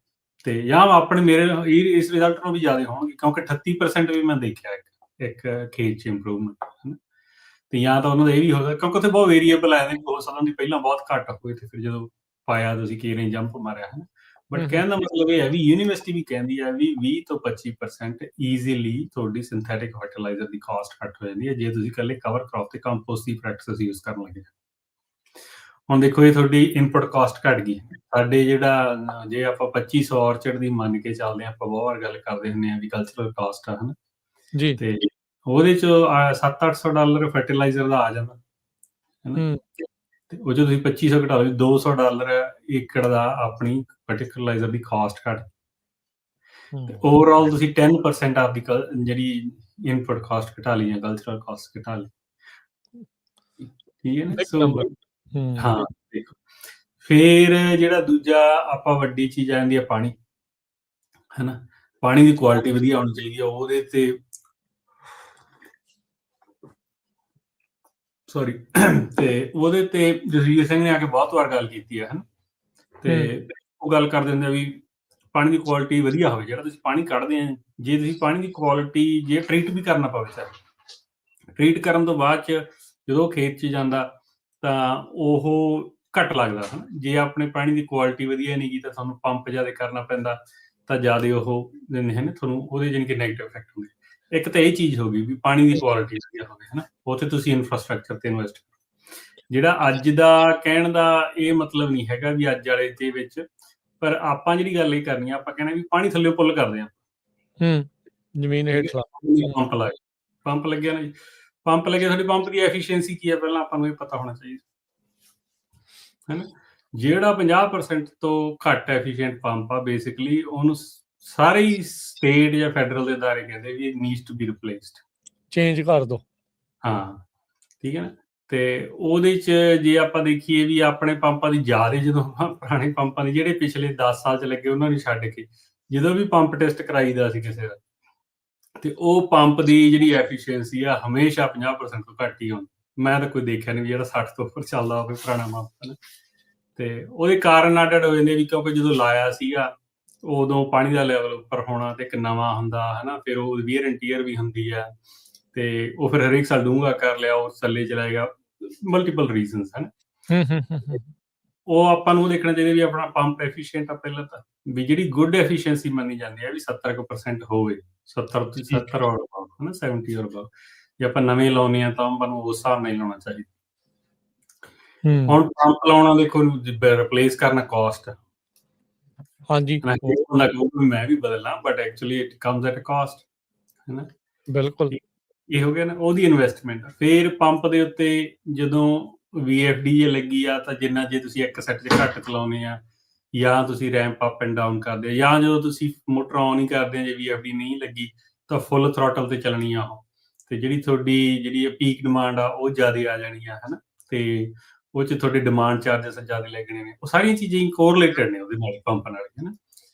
ਤੇ ਜਾਂ ਆਪਣੇ ਮੇਰੇ ਇਸ ਰਿਜ਼ਲਟ ਨੂੰ ਵੀ ਜ਼ਿਆਦਾ ਹੋਣਗੇ, ਕਿਉਂਕਿ 38% ਵੀ ਮੈਂ ਦੇਖਿਆ ਇੱਕ ਖੇਤ 'ਚ ਇੰਪਰੂਵਮੈਂਟ, ਹਨਾ। ਤੇ ਜਾਂ ਤਾਂ ਉਹਨਾਂ ਦਾ ਇਹ ਵੀ ਹੋ ਸਕਦਾ ਕਿਉਂਕਿ ਉੱਥੇ ਬਹੁਤ ਵੇਰੀਏਬਲ ਆਏ ਨੇ, ਹੋ ਸਕਦਾ ਵੀ ਪਹਿਲਾਂ ਬਹੁਤ ਘੱਟ ਹੋਏ ਤੇ ਫਿਰ ਜਦੋਂ ਪਾਇਆ ਤੁਸੀਂ ਕੀਰੇ ਜੰਪ ਮਾਰਿਆ, ਹਨਾ। ਬਟ ਕਹਿਣ ਦਾ ਮਤਲਬ ਇਹ ਹੈ ਵੀ ਯੂਨੀਵਰਸਿਟੀ ਵੀ ਕਹਿੰਦੀ ਹੈ ਵੀ 20 ਤੋਂ 25% ਈਜ਼ੀਲੀ ਤੁਹਾਡੀ ਸਿੰਥੈਟਿਕ ਫਰਟੀਲਾਈਜ਼ਰ ਦੀ ਕਾਸਟ ਘੱਟ ਹੋ ਜਾਂਦੀ ਹੈ ਜੇ ਤੁਸੀਂ ਇਕੱਲੇ ਕਵਰ ਕ੍ਰੌਪ ਤੇ ਕੰਪੋਸਟ ਦੀ ਪ੍ਰੈਕਟਿਸ ਯੂਜ਼ ਕਰਨ ਲੱਗੇ। ਹੁਣ ਦੇਖੋ ਇਹ ਤੁਹਾਡੀ ਇਨਪੁਟ ਕਾਸਟ ਘੱਟ ਗਈ। ਸਾਡੇ ਜਿਹੜਾ ਜੇ ਆਪਾਂ 2500 ਔਰਚਡ ਦੀ ਮੰਨ ਕੇ ਚੱਲਦੇ ਹਾਂ, ਆਪਾਂ ਬਹੁਤ ਵਾਰ ਗੱਲ ਕਰਦੇ ਹੁੰਦੇ ਹਾਂ ਵੀ ਕਲਚਰਲ ਕਾਸਟ ਆ, ਹਨਾ ਜੀ, ਤੇ ਉਹਦੇ ਚ $700-800 ਫਰਟੀਲਾਈਜ਼ਰ ਦਾ ਆ ਜਾਂਦਾ, ਹਨਾ, ਤੇ ਉਹ ਜੋ ਤੁਸੀਂ 2500 ਘਟਾ ਲਓ, $200 ਏਕੜ ਦਾ ਆਪਣੀ ਫਰਟੀਲਾਈਜ਼ਰ ਦੀ ਕਾਸਟ ਘੱਟ, ਓਵਰਆਲ ਤੁਸੀਂ 10% ਆਪਦੀ ਜਿਹੜੀ ਇਨਪੁਟ ਕਾਸਟ ਘਟਾ ਲਈ ਜਾਂ ਕਲਚਰਲ ਕਾਸਟ ਘਟਾ ਲਈ, ਠੀਕ ਹੈ ਨਾ। ਸੋ ਹਾਂ, ਦੇਖੋ ਫਿਰ ਜਿਹੜਾ ਦੂਜਾ ਆਪਾਂ ਵੱਡੀ ਚੀਜ਼ ਆ ਜਾਂਦੀ ਹੈ ਪਾਣੀ, ਹਨਾ। ਪਾਣੀ ਦੀ ਕੁਆਲਿਟੀ ਵਧੀਆ ਹੋਣੀ ਚਾਹੀਦੀ ਹੈ, ਉਹਦੇ ਤੇ ਸੌਰੀ ਤੇ ਉਹਦੇ ਤੇ ਜਸਵੀਰ ਸਿੰਘ ਨੇ ਆ ਕੇ ਬਹੁਤ ਵਾਰ ਗੱਲ ਕੀਤੀ ਹੈ, ਹਨਾ, ਤੇ ਉਹ ਗੱਲ ਕਰਦੇ ਹੁੰਦੇ ਵੀ ਪਾਣੀ ਦੀ ਕੁਆਲਿਟੀ ਵਧੀਆ ਹੋਵੇ, ਜਿਹੜਾ ਤੁਸੀਂ ਪਾਣੀ ਕੱਢਦੇ ਆ, ਜੇ ਤੁਸੀਂ ਪਾਣੀ ਦੀ ਕੁਆਲਿਟੀ ਜੇ ਟਰੀਟ ਵੀ ਕਰਨਾ ਪਵੇ, ਸਰ ਟਰੀਟ ਕਰਨ ਤੋਂ ਬਾਅਦ ਚ ਜਦੋਂ ਖੇਤ 'ਚ ਜਾਂਦਾ ਤਾਂ ਉਹ ਘੱਟ ਲੱਗਦਾ, ਹਨਾ। ਜੇ ਆਪਣੇ ਪਾਣੀ ਦੀ ਕੁਆਲਿਟੀ ਵਧੀਆ ਨਹੀਂ ਗੀ ਤਾਂ ਤੁਹਾਨੂੰ ਪੰਪ ਜ਼ਿਆਦਾ ਕਰਨਾ ਪੈਂਦਾ, ਤਾਂ ਜ਼ਿਆਦਾ ਉਹ ਦਿੰਦੇ ਹਨ ਤੁਹਾਨੂੰ ਉਹਦੇ ਜਾਣੀ ਕਿ ਨੈਗੇਟਿਵ ਇਫੈਕਟ ਹੁੰਦੇ। ਇੱਕ ਤਾਂ ਇਹ ਚੀਜ਼ ਹੋ ਗਈ ਵੀ ਪਾਣੀ ਦੀ ਕੁਆਲਿਟੀ ਵਧੀਆ ਹੋਵੇ, ਹਨਾ, ਉੱਥੇ ਤੁਸੀਂ ਇਨਫਰਾਸਟਰਕਚਰ ਤੇ ਇਨਵੈਸਟ ਕਰੋ। ਜਿਹੜਾ ਅੱਜ ਦਾ ਕਹਿਣ ਦਾ ਇਹ ਮਤਲਬ ਨਹੀਂ ਹੈਗਾ ਵੀ ਅੱਜ ਵਾਲੇ ਦੇ ਵਿੱਚ, ਪਰ ਆਪਾਂ ਜਿਹੜੀ ਗੱਲ ਇਹ ਕਰਨੀ ਆ, ਆਪਾਂ ਕਹਿਣਾ ਵੀ ਪਾਣੀ ਥੱਲੇ ਪੁੱਲ ਕਰਦੇ ਹਾਂ, ਜ਼ਮੀਨ ਹੇਠਲਾ ਪੰਪ ਲੱਗਿਆ ਨਾ ਜੀ, ਪੰਪ ਲੱਗਿਆ, ਤੁਹਾਡੀ ਪੰਪ ਦੀ ਐਫੀਸ਼ੀਐਂਸੀ ਕੀ ਹੈ ਪਹਿਲਾਂ ਆਪਾਂ ਨੂੰ ਇਹ ਪਤਾ ਹੋਣਾ ਚਾਹੀਦਾ, ਹਨਾ। ਜਿਹੜਾ 50% ਤੋਂ ਘੱਟ ਐਫੀਸ਼ੀਐਂਟ ਪੰਪ ਆ, ਬੇਸਿਕਲੀ ਉਹਨੂੰ ਸਾਰੇ ਹੀ ਸਟੇਟ ਜਾਂ ਫੈਡਰਲ ਦੇ ਅਦਾਰੇ ਕਹਿੰਦੇ ਵੀ ਨੀਡਸ ਟੂ ਬੀ ਰਿਪਲੇਸਡ, ਚੇਂਜ ਕਰ ਦੋ। ਹਾਂ, ਠੀਕ ਹੈ ਨਾ। ਤੇ ਉਹਦੇ 'ਚ ਜੇ ਆਪਾਂ ਦੇਖੀਏ ਵੀ ਆਪਣੇ ਪੰਪਾਂ ਦੀ ਜ਼ਿਆਦਾ, ਜਦੋਂ ਪੁਰਾਣੇ ਪੰਪਾਂ ਦੀ ਜਿਹੜੇ ਪਿਛਲੇ 10 ਸਾਲ 'ਚ ਲੱਗੇ ਉਹਨਾਂ ਨੂੰ ਛੱਡ ਕੇ ਜਦੋਂ ਵੀ ਪੰਪ ਟੈਸਟ ਕਰਾਈਦਾ ਸੀ ਕਿਸੇ ਦਾ, ਤੇ ਉਹ ਪੰਪ ਦੀ ਜਿਹੜੀ ਐਫੀਸ਼ੀਐਂਸੀ ਆ ਹਮੇਸ਼ਾ 50% ਤੋਂ ਘੱਟ ਹੀ ਆਉਂਦੀ। ਮੈਂ ਤਾਂ ਕੋਈ ਦੇਖਿਆ ਨਹੀਂ ਵੀ ਜਿਹੜਾ 60 ਤੋਂ ਉੱਪਰ ਚੱਲਦਾ ਹੋਵੇ ਪੁਰਾਣਾ ਪੰਪ, ਹਨਾ। ਤੇ ਉਹਦੇ ਕਾਰਨ ਅੱਡ ਹੋ ਜਾਂਦੇ ਵੀ ਕਿਉਂਕਿ ਜਦੋਂ ਲਾਇਆ ਸੀਗਾ ਉਦੋਂ ਪਾਣੀ ਦਾ ਲੈਵਲ ਉੱਪਰ ਹੋਣਾ ਤੇ ਇੱਕ ਨਵਾਂ ਹੁੰਦਾ, ਹਨਾ, ਫਿਰ ਉਹ ਵੀਅਰ ਐਂਡ ਟੀਅਰ ਵੀ ਹੁੰਦੀ ਆ, ਤੇ ਉਹ ਫਿਰ ਹਰੇਕ ਸਾਲ ਡੂੰਘਾ ਕਰ ਲਿਆ, ਉਹ ਥੱਲੇ ਚਲਾਏਗਾ, ਮਲਟੀਪਲ ਰੀਜ਼ਨਸ, ਹਨਾ। ਉਹ ਆਪਾਂ ਨੂੰ ਦੇਖਣਾ ਚਾਹੀਦਾ ਵੀ ਆਪਣਾ ਪੰਪ ਐਫੀਸ਼ੀਐਂਟ ਆ ਪਹਿਲਾਂ ਤਾਂ, ਵੀ ਜਿਹੜੀ ਗੁੱਡ ਐਫੀਸ਼ੀਐਂਸੀ ਮੰਨੀ ਜਾਂਦੀ ਹੈ ਵੀ 70% ਹੋਵੇ, 70 ਔਰ ਅਬਾਵ, ਹਨਾ, 70 ਔਰ ਅਬਾਵ। ਜੇ ਆਪਾਂ ਨਵੇਂ ਲਾਉਂਦੇ ਹਾਂ ਤਾਂ ਆਪਾਂ ਨੂੰ ਉਸ ਹਿਸਾਬ ਨਾਲ ਹੀ ਲਾਉਣਾ ਚਾਹੀਦਾ। ਹੂੰ, ਹੁਣ ਪੰਪ ਲਾਉਣਾ ਦੇਖੋ ਰਿਪਲੇਸ ਕਰਨਾ ਕਾਸਟ, ਹਾਂਜੀ, ਹਨਾ, ਉਹ ਬੰਦਾ ਕਹੂਗਾ ਮੈਂ ਵੀ ਬਦਲਾਂ, but actually it comes at cost, ਹਨਾ। ਬਿਲਕੁਲ। ਇਹ ਹੋ ਗਿਆ ਨਾ ਉਹਦੀ ਇਨਵੈਸਟਮੈਂਟ। ਫਿਰ ਪੰਪ ਦੇ ਉੱਤੇ ਜਦੋਂ VFD ਜੇ ਲੱਗੀ ਆ ਤਾਂ ਜਿੰਨਾ ਜੇ ਤੁਸੀਂ ਇੱਕ ਸੈੱਟ 'ਚ ਘੱਟ ਚਲਾਉਂਦੇ ਆ ਜਾਂ ਤੁਸੀਂ ਰੈਂਪ ਅਪ ਐਂਡ ਡਾਊਨ ਕਰਦੇ ਆ ਜਾਂ ਜਦੋਂ ਤੁਸੀਂ ਮੋਟਰ ਔਨ ਹੀ ਕਰਦੇ ਆ ਜੇ VFD ਨਹੀਂ ਲੱਗੀ ਤਾਂ ਫੁੱਲ ਥਰੋਟਲ ਤੇ ਚੱਲਣੀ ਆ ਉਹ, ਤੇ ਜਿਹੜੀ ਤੁਹਾਡੀ ਜਿਹੜੀ ਪੀਕ ਡਿਮਾਂਡ ਆ ਉਹ ਜ਼ਿਆਦਾ ਆ ਜਾਣੀ ਆ, ਹਨਾ, ਤੇ ਉਹ 'ਚ ਤੁਹਾਡੇ ਡਿਮਾਂਡ ਚਾਰਜਸ ਜ਼ਿਆਦਾ ਲੱਗਣੇ ਨੇ। ਉਹ ਸਾਰੀਆਂ ਚੀਜ਼ਾਂ ਹੀ ਕੋਰਿਲੇਟਡ ਨੇ ਉਹਦੇ ਨਾਲ, ਪੰਪ ਨਾਲ, ਹਨਾ।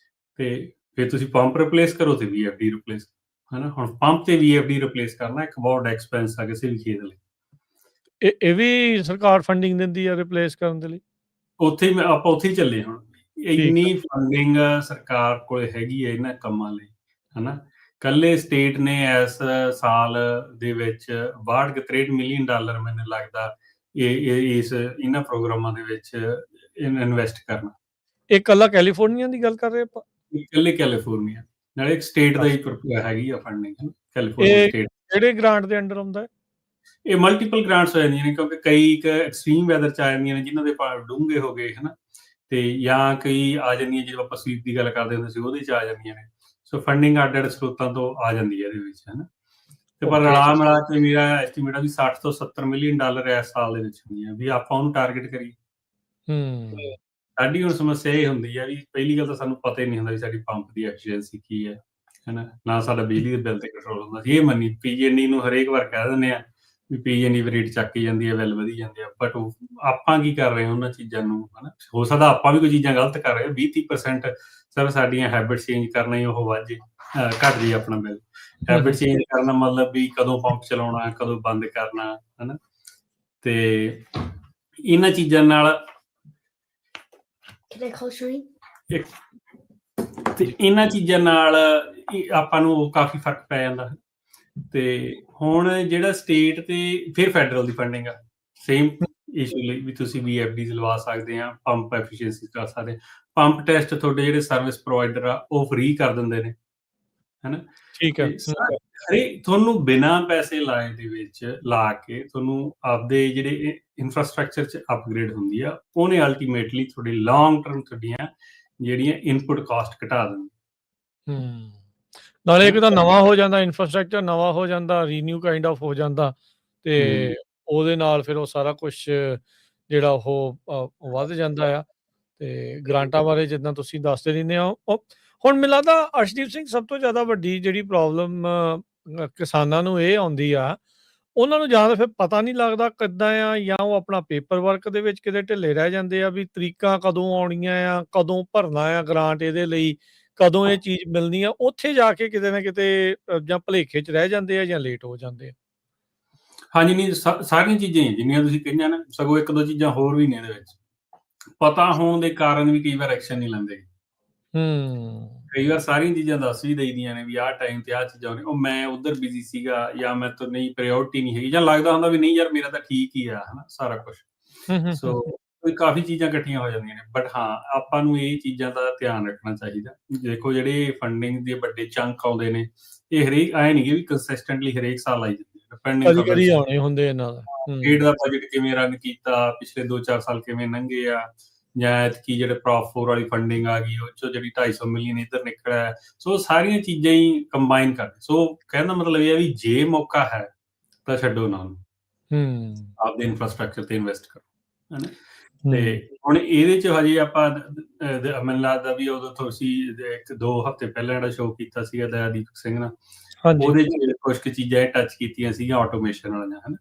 ਤੇ ਫਿਰ ਤੁਸੀਂ ਪੰਪ ਰਿਪਲੇਸ ਕਰੋ ਤੇ VFD ਰਿਪਲੇਸ, ਹਨਾ। ਹੁਣ ਪੰਪ ਤੇ VFD ਰਿਪਲੇਸ ਕਰਨਾ ਇੱਕ ਬਹੁਤ ਐਕਸਪੈਂਸ ਆ ਕਿਸੇ ਵੀ ਖੇਤ ਲਈ। ਇਹ ਵੀ ਸਰਕਾਰ ਫੰਡਿੰਗ ਦਿੰਦੀ ਆ ਰਿਪਲੇਸ ਕਰਨ ਦੇ ਲਈ? ਉੱਥੇ ਹੀ ਆਪਾਂ ਉੱਥੇ ਹੀ ਚੱਲੇ ਹੁਣ। ਠੀਕ ਆ। ਇੰਨੀ ਫੰਡਿੰਗ ਸਰਕਾਰ ਕੋਲ ਹੈਗੀ ਹੈ ਇਹਨਾਂ ਕੰਮਾਂ ਲਈ, ਹਨਾ। ਕੱਲੇ ਸਟੇਟ ਨੇ ਇਸ ਸਾਲ ਦੇ ਵਿੱਚ 62-63 ਮਿਲੀਅਨ ਡਾਲਰ ਮੈਨੂੰ ਲੱਗਦਾ ਇਹਨਾਂ ਪ੍ਰੋਗਰਾਮਾਂ ਦੇ ਵਿੱਚ ਇਨਵੈਸਟ ਕਰਨਾ। ਇਹ ਇਕੱਲਾ ਕੈਲੀਫੋਰਨੀਆ ਦੀ ਗੱਲ ਕਰ ਰਹੇ ਆਪਾਂ? ਇਕੱਲੇ ਕੈਲੀਫੋਰਨੀਆ, ਨਾਲੇ ਇੱਕ ਸਟੇਟ ਦਾ ਹੀ ਹੈਗੀ ਆ ਫੰਡਿੰਗ, ਕੈਲੀਫੋਰਨੀਆ ਇਹ ਸਟੇਟ। ਕਿਹੜੇ ਗ੍ਰਾਂਟ ਦੇ ਅੰਡਰ ਆਉਂਦਾ ਹੈ? ਇਹ ਮਲਟੀਪਲ ਗ੍ਰਾਂਟਸ ਹੋ ਜਾਂਦੀਆਂ ਨੇ ਕਿਉਂਕਿ ਕਈ ਇੱਕ ਐਕਸਟ੍ਰੀਮ ਵੈਦਰ 'ਚ ਆ ਜਾਂਦੀਆਂ ਨੇ ਜਿਨ੍ਹਾਂ ਦੇ ਡੂੰਘੇ ਹੋ ਗਏ, ਹਨਾ, ਤੇ ਜਾਂ ਕਈ ਆ ਜਾਂਦੀਆਂ ਜਦੋਂ ਆਪਾਂ ਸਵੀਪ ਦੀ ਗੱਲ ਕਰਦੇ ਹੁੰਦੇ ਸੀ ਉਹਦੇ 'ਚ ਆ ਜਾਂਦੀਆਂ ਨੇ। ਸੋ ਫੰਡਿੰਗ ਅੱਡ-ਅੱਡ ਸਰੋਤਾਂ ਤੋਂ ਆ ਜਾਂਦੀ ਹੈ ਇਹਦੇ ਵਿੱਚ, ਹਨਾ। ਤੇ ਪਰ ਰਲਾ ਮਿਲਾ ਕੇ ਮੇਰਾ ਐਸਟੀਮੇਟ ਆ ਵੀ 60 ਤੋਂ 70 ਮਿਲੀਅਨ ਡਾਲਰ ਇਸ ਸਾਲ ਦੇ ਵਿੱਚ ਹੋਣੀ ਆ ਵੀ ਆਪਾਂ ਉਹਨੂੰ ਟਾਰਗੇਟ ਕਰੀਏ। ਸਾਡੀ ਹੁਣ ਸਮੱਸਿਆ ਇਹ ਹੁੰਦੀ ਆ ਵੀ ਪਹਿਲੀ ਗੱਲ ਤਾਂ ਸਾਨੂੰ ਪਤਾ ਹੀ ਨਹੀਂ ਹੁੰਦਾ ਵੀ ਸਾਡੀ ਪੰਪ ਦੀ ਐਫੀਸ਼ੀਐਂਸੀ ਕੀ ਹੈ, ਹਨਾ। ਨਾ ਸਾਡਾ ਬਿਜਲੀ ਦੇ ਬਿੱਲ ਤੇ ਕੰਟਰੋਲ ਹੁੰਦਾ ਸੀ। ਇਹ ਮੰਨੀ PG&E ਨੂੰ ਹਰੇਕ ਵਾਰ ਕਹਿ ਦਿੰਦੇ ਆ ਵੀ PG&E ਰੇਟ ਚੱਕੀ ਜਾਂਦੀ ਹੈ, ਬਿੱਲ ਵਧੀ ਜਾਂਦੇ ਆ, ਬਟ ਆਪਾਂ ਕੀ ਕਰ ਰਹੇ ਹਾਂ ਉਹਨਾਂ ਚੀਜ਼ਾਂ ਨੂੰ, ਹਨਾ। ਹੋ ਸਕਦਾ ਆਪਾਂ ਵੀ ਕੋਈ ਚੀਜ਼ਾਂ ਗਲਤ ਕਰ ਰਹੇ ਹਾਂ। 20-30% ਸਰ ਸਾਡੀਆਂ ਹੈਬਿਟ ਚੇਂਜ ਕਰਨਾ ਹੀ ਉਹ ਵੱਧ ਜੇ ਘੱਟ ਜੇ ਆਪਣਾ ਬਿੱਲ। ਹੈਬਿਟ ਚੇਂਜ ਕਰਨਾ ਮਤਲਬ ਵੀ ਕਦੋਂ ਪੰਪ ਚਲਾਉਣਾ, ਕਦੋਂ ਬੰਦ ਕਰਨਾ, ਹਨਾ। ਤੇ ਇਹਨਾਂ ਚੀਜ਼ਾਂ ਨਾਲ ਤੇ ਇਹਨਾਂ ਚੀਜ਼ਾਂ ਨਾਲ ਆਪਾਂ ਨੂੰ ਕਾਫੀ ਫਰਕ ਪੈ ਜਾਂਦਾ। ਤੇ ਹੁਣ ਜਿਹੜਾ ਸਟੇਟ ਤੇ ਫਿਰ ਫੈਡਰਲ ਦੀ ਫੰਡਿੰਗ ਆ ਸੇਮ ਇਸ਼ੂ ਲਈ ਵੀ ਤੁਸੀਂ VFDs ਲਵਾ ਸਕਦੇ ਆ, ਪੰਪ ਐਫੀਸ਼ੀਐਂਸੀ ਕਰ ਸਕਦੇ। ਪੰਪ ਟੈਸਟ ਤੁਹਾਡੇ ਜਿਹੜੇ ਸਰਵਿਸ ਪ੍ਰੋਵਾਈਡਰ ਆ ਉਹ ਫ੍ਰੀ ਕਰ ਦਿੰਦੇ ਨੇ, ਹਨਾ। ਠੀਕ ਹੈ। ਤੁਹਾਨੂੰ ਬਿਨਾਂ ਪੈਸੇ ਲਾਏ ਦੇ ਵਿੱਚ ਲਾ ਕੇ ਤੁਹਾਨੂੰ ਆਪਦੇ ਜਿਹੜੇ ਇਨਫਰਾਸਟ੍ਰਕਚਰ 'ਚ ਅਪਗ੍ਰੇਡ ਹੁੰਦੀ ਆ ਉਹਨੇ ਅਲਟੀਮੇਟਲੀ ਤੁਹਾਡੀ ਲੌਂਗ ਟਰਮ ਤੁਹਾਡੀਆਂ ਜਿਹੜੀਆਂ ਇਨਪੁਟ ਕਾਸਟ ਘਟਾ ਦਿੰਦੀ। ਨਾਲੇ ਇੱਕ ਤਾਂ ਨਵਾਂ ਹੋ ਜਾਂਦਾ, ਇਨਫਰਾਸਟ੍ਰਕਚਰ ਨਵਾਂ ਹੋ ਜਾਂਦਾ, ਰੀਨਿਊ ਕਾਈਂਡ ਆਫ ਹੋ ਜਾਂਦਾ, ਤੇ ਉਹਦੇ ਨਾਲ ਫਿਰ ਉਹ ਸਾਰਾ ਕੁਛ ਜਿਹੜਾ ਉਹ ਵੱਧ ਜਾਂਦਾ ਆ। ਤੇ ਗ੍ਰਾਂਟਾਂ ਬਾਰੇ ਜਿੱਦਾਂ ਤੁਸੀਂ ਦੱਸਦੇ ਰਹਿੰਦੇ ਹੋ, ਹੁਣ ਮੈਨੂੰ ਲੱਗਦਾ ਅਰਸ਼ਦੀਪ ਸਿੰਘ ਸਭ ਤੋਂ ਜ਼ਿਆਦਾ ਵੱਡੀ ਜਿਹੜੀ ਪ੍ਰੋਬਲਮ ਕਿਸਾਨਾਂ ਨੂੰ ਇਹ ਆਉਂਦੀ ਆ, ਉਹਨਾਂ ਨੂੰ ਜਾਂ ਤਾਂ ਫਿਰ ਪਤਾ ਨਹੀਂ ਲੱਗਦਾ ਕਿੱਦਾਂ ਆ, ਜਾਂ ਉਹ ਆਪਣਾ ਪੇਪਰ ਵਰਕ ਦੇ ਵਿੱਚ ਕਿਤੇ ਢਿੱਲੇ ਰਹਿ ਜਾਂਦੇ ਆ ਵੀ ਤਰੀਕਾਂ ਕਦੋਂ ਆਉਣੀਆਂ ਆ, ਕਦੋਂ ਭਰਨਾ ਆ ਗ੍ਰਾਂਟ ਇਹਦੇ ਲਈ, ਕਦੋਂ ਇਹ ਚੀਜ਼ ਮਿਲਣੀ ਆ। ਉੱਥੇ ਜਾ ਕੇ ਕਿਤੇ ਨਾ ਕਿਤੇ ਜਾਂ ਭੁਲੇਖੇ 'ਚ ਰਹਿ ਜਾਂਦੇ ਆ ਜਾਂ ਲੇਟ ਹੋ ਜਾਂਦੇ ਆ। ਹਾਂਜੀ, ਨਹੀਂ ਸਾਰੀਆਂ ਚੀਜ਼ਾਂ ਹੀ ਜਿੰਨੀਆਂ ਤੁਸੀਂ ਕਹੀਆਂ ਨਾ, ਸਗੋਂ ਇੱਕ ਦੋ ਚੀਜ਼ਾਂ ਹੋਰ ਵੀ ਨੇ ਇਹਦੇ ਵਿੱਚ। ਪਤਾ ਹੋਣ ਦੇ ਕਾਰਨ ਵੀ ਕਈ ਵਾਰ ਐਕਸ਼ਨ ਨਹੀਂ ਲੈਂਦੇ। ਕਈ ਵਾਰ ਸਾਰੀਆਂ ਚੀਜ਼ਾਂ ਦੱਸ ਵੀ ਦੇਈਦੀਆਂ ਨੇ ਵੀ ਆਹ ਟਾਈਮ ਤੇ ਆਹ ਚੀਜ਼ਾਂ ਨੇ, ਉਹ ਮੈਂ ਉੱਧਰ ਬਿਜ਼ੀ ਸੀਗਾ ਜਾਂ ਮੈਂ ਤੋਂ ਨਹੀਂ ਪ੍ਰਾਇਓਰਟੀ ਨਹੀਂ ਹੈਗੀ, ਜਾਂ ਲੱਗਦਾ ਹੁੰਦਾ ਵੀ ਨਹੀਂ ਯਾਰ ਮੇਰਾ ਤਾਂ ਠੀਕ ਹੀ ਆ, ਹਨਾ, ਸਾਰਾ ਕੁਛ। ਸੋ ਕਾਫੀ ਚੀਜ਼ਾਂ ਇਕੱਠੀਆਂ ਹੋ ਜਾਂਦੀਆਂ ਨੇ, ਬਟ ਹਾਂ ਆਪਾਂ ਨੂੰ ਇਹ ਚੀਜ਼ਾਂ ਦਾ ਧਿਆਨ ਰੱਖਣਾ ਚਾਹੀਦਾ। ਦੇਖੋ ਜਿਹੜੇ ਫੰਡਿੰਗ ਦੇ ਵੱਡੇ ਚੰਕ ਆਉਂਦੇ ਨੇ ਇਹ ਹਰੇਕ ਐ ਨਹੀਂ ਵੀ ਕੰਸਿਸਟੈਂਟਲੀ ਹਰੇਕ ਸਾਲ ਆਈ ਜਾਂਦੇ, ਡਿਪੈਂਡਿੰਗ ਕਦੀ-ਕਦੀ ਆਉਣੇ ਹੁੰਦੇ ਇਹਨਾਂ ਦਾ। ਸਟੇਟ ਦਾ ਬਜਟ ਕਿਵੇਂ ਰਨ ਕੀਤਾ, ਪਿਛਲੇ 2-4 ਸਾਲ ਕਿਵੇਂ ਲੰਘੇ ਆ, ਜਾਂ ਐਤਕੀ ਜਿਹੜੇ ਪ੍ਰੌਪ 4 ਵਾਲੀ ਫੰਡਿੰਗ ਆ ਗਈ ਉਹ 'ਚੋਂ ਜਿਹੜੀ 250 ਮਿਲੀਅਨ ਇੱਧਰ ਨਿਕਲਿਆ। ਸੋ ਸਾਰੀਆਂ ਚੀਜ਼ਾਂ ਹੀ ਕੰਬਾਈਨ ਕਰਦੇ। ਸੋ ਕਹਿਣ ਦਾ ਮਤਲਬ ਇਹ ਹੈ ਵੀ ਜੇ ਮੌਕਾ ਹੈ ਤਾਂ ਛੱਡੋ ਨਾ ਉਹਨੂੰ, ਆਪਦੇ ਇਨਫਰਾਸਟ੍ਰਕਚਰ ਤੇ ਇਨਵੈਸਟ ਕਰੋ, ਹਨਾ। ਤੇ ਹੁਣ ਇਹਦੇ 'ਚ ਹਜੇ ਆਪਾਂ ਮੈਨੂੰ ਲੱਗਦਾ ਵੀ ਉਦੋਂ ਤੁਸੀਂ 1-2 ਹਫ਼ਤੇ ਪਹਿਲਾਂ ਜਿਹੜਾ ਸ਼ੋਅ ਕੀਤਾ ਸੀਗਾ ਦਯਾਦੀਪ ਸਿੰਘ ਨਾਲ, ਉਹਦੇ 'ਚ ਕੁਛ ਕੁ ਚੀਜ਼ਾਂ ਇਹ ਟੱਚ ਕੀਤੀਆਂ ਸੀਗੀਆਂ ਆਟੋਮੇਸ਼ਨ ਵਾਲੀਆਂ, ਹਨਾ।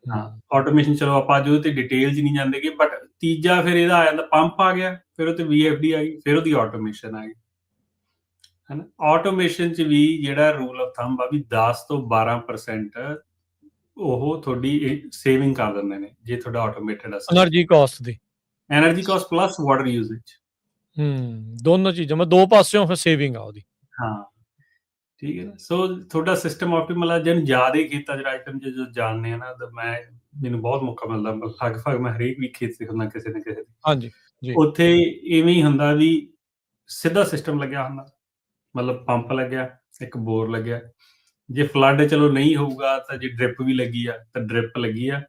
ਹਾਂ, ਆਟੋਮੇਸ਼ਨ ਚਲੋ ਆਪਾਂ ਅੱਜ ਉਹਦੇ ਤੇ ਡਿਟੇਲ 'ਚ ਨਹੀਂ ਜਾਂਦੇਗੇ, ਬਟ ਤੀਜਾ ਫਿਰ ਇਹਦਾ ਆ ਜਾਂਦਾ ਪੰਪ ਆ ਗਿਆ, ਫਿਰ ਉਹ ਤੇ VFD ਆ ਗਈ, ਫਿਰ ਉਹਦੀ ਆਟੋਮੇਸ਼ਨ ਆ ਗਈ, ਹਨਾ। ਆਟੋਮੇਸ਼ਨ 'ਚ ਵੀ ਜਿਹੜਾ ਰੂਲ ਆਫ ਥੰਬ ਆ ਵੀ 10 ਤੋਂ 12% ਉਹ ਤੁਹਾਡੀ ਸੇਵਿੰਗ ਕਰ ਦਿੰਦੇ ਨੇ ਜੇ ਤੁਹਾਡਾ ਆਟੋਮੇਟਡ ਆ। ਐਨਰਜੀ ਕਾਸਟ ਦੀ, ਐਨਰਜੀ ਕਾਸਟ ਪਲੱਸ ਵਾਟਰ ਯੂਜ਼ੇਜ, ਦੋਨੋਂ ਚੀਜ਼ਾਂ ਮੈਂ ਦੋ ਪਾਸਿਓਂ ਫਿਰ ਸੇਵਿੰਗ ਆ ਉਹਦੀ। ਹਾਂ, ਠੀਕ ਹੈ ਨਾ। ਸੋ ਤੁਹਾਡਾ ਸਿਸਟਮ ਆਪਟੀਮਲ ਆ। ਜਿਹਨੂੰ ਜ਼ਿਆਦਾ ਖੇਤਾਂ 'ਚ ਰਾਜਸਥਾਨ 'ਚ ਜੋ ਜਾਣਦੇ ਆ ਨਾ, ਤਾਂ ਮੈਨੂੰ ਬਹੁਤ ਮੌਕਾ ਮਿਲਦਾ, ਲਗਭਗ ਮੈਂ ਹਰੇਕ ਵੀ ਖੇਤ 'ਚ ਹੁੰਦਾ ਕਿਸੇ ਨਾ ਕਿਸੇ ਦੇ। ਹਾਂਜੀ ਜੀ। ਉੱਥੇ ਇਵੇਂ ਹੀ ਹੁੰਦਾ ਵੀ ਸਿੱਧਾ ਸਿਸਟਮ ਲੱਗਿਆ ਹੁੰਦਾ, ਮਤਲਬ ਪੰਪ ਲੱਗਿਆ, ਇੱਕ ਬੋਰ ਲੱਗਿਆ, ਜੇ ਫਲੱਡ ਚਲੋ ਨਹੀਂ ਹੋਊਗਾ ਤਾਂ ਜੇ ਡ੍ਰਿਪ ਵੀ ਲੱਗੀ ਆ ਤਾਂ ਡ੍ਰਿਪ ਲੱਗੀ ਆ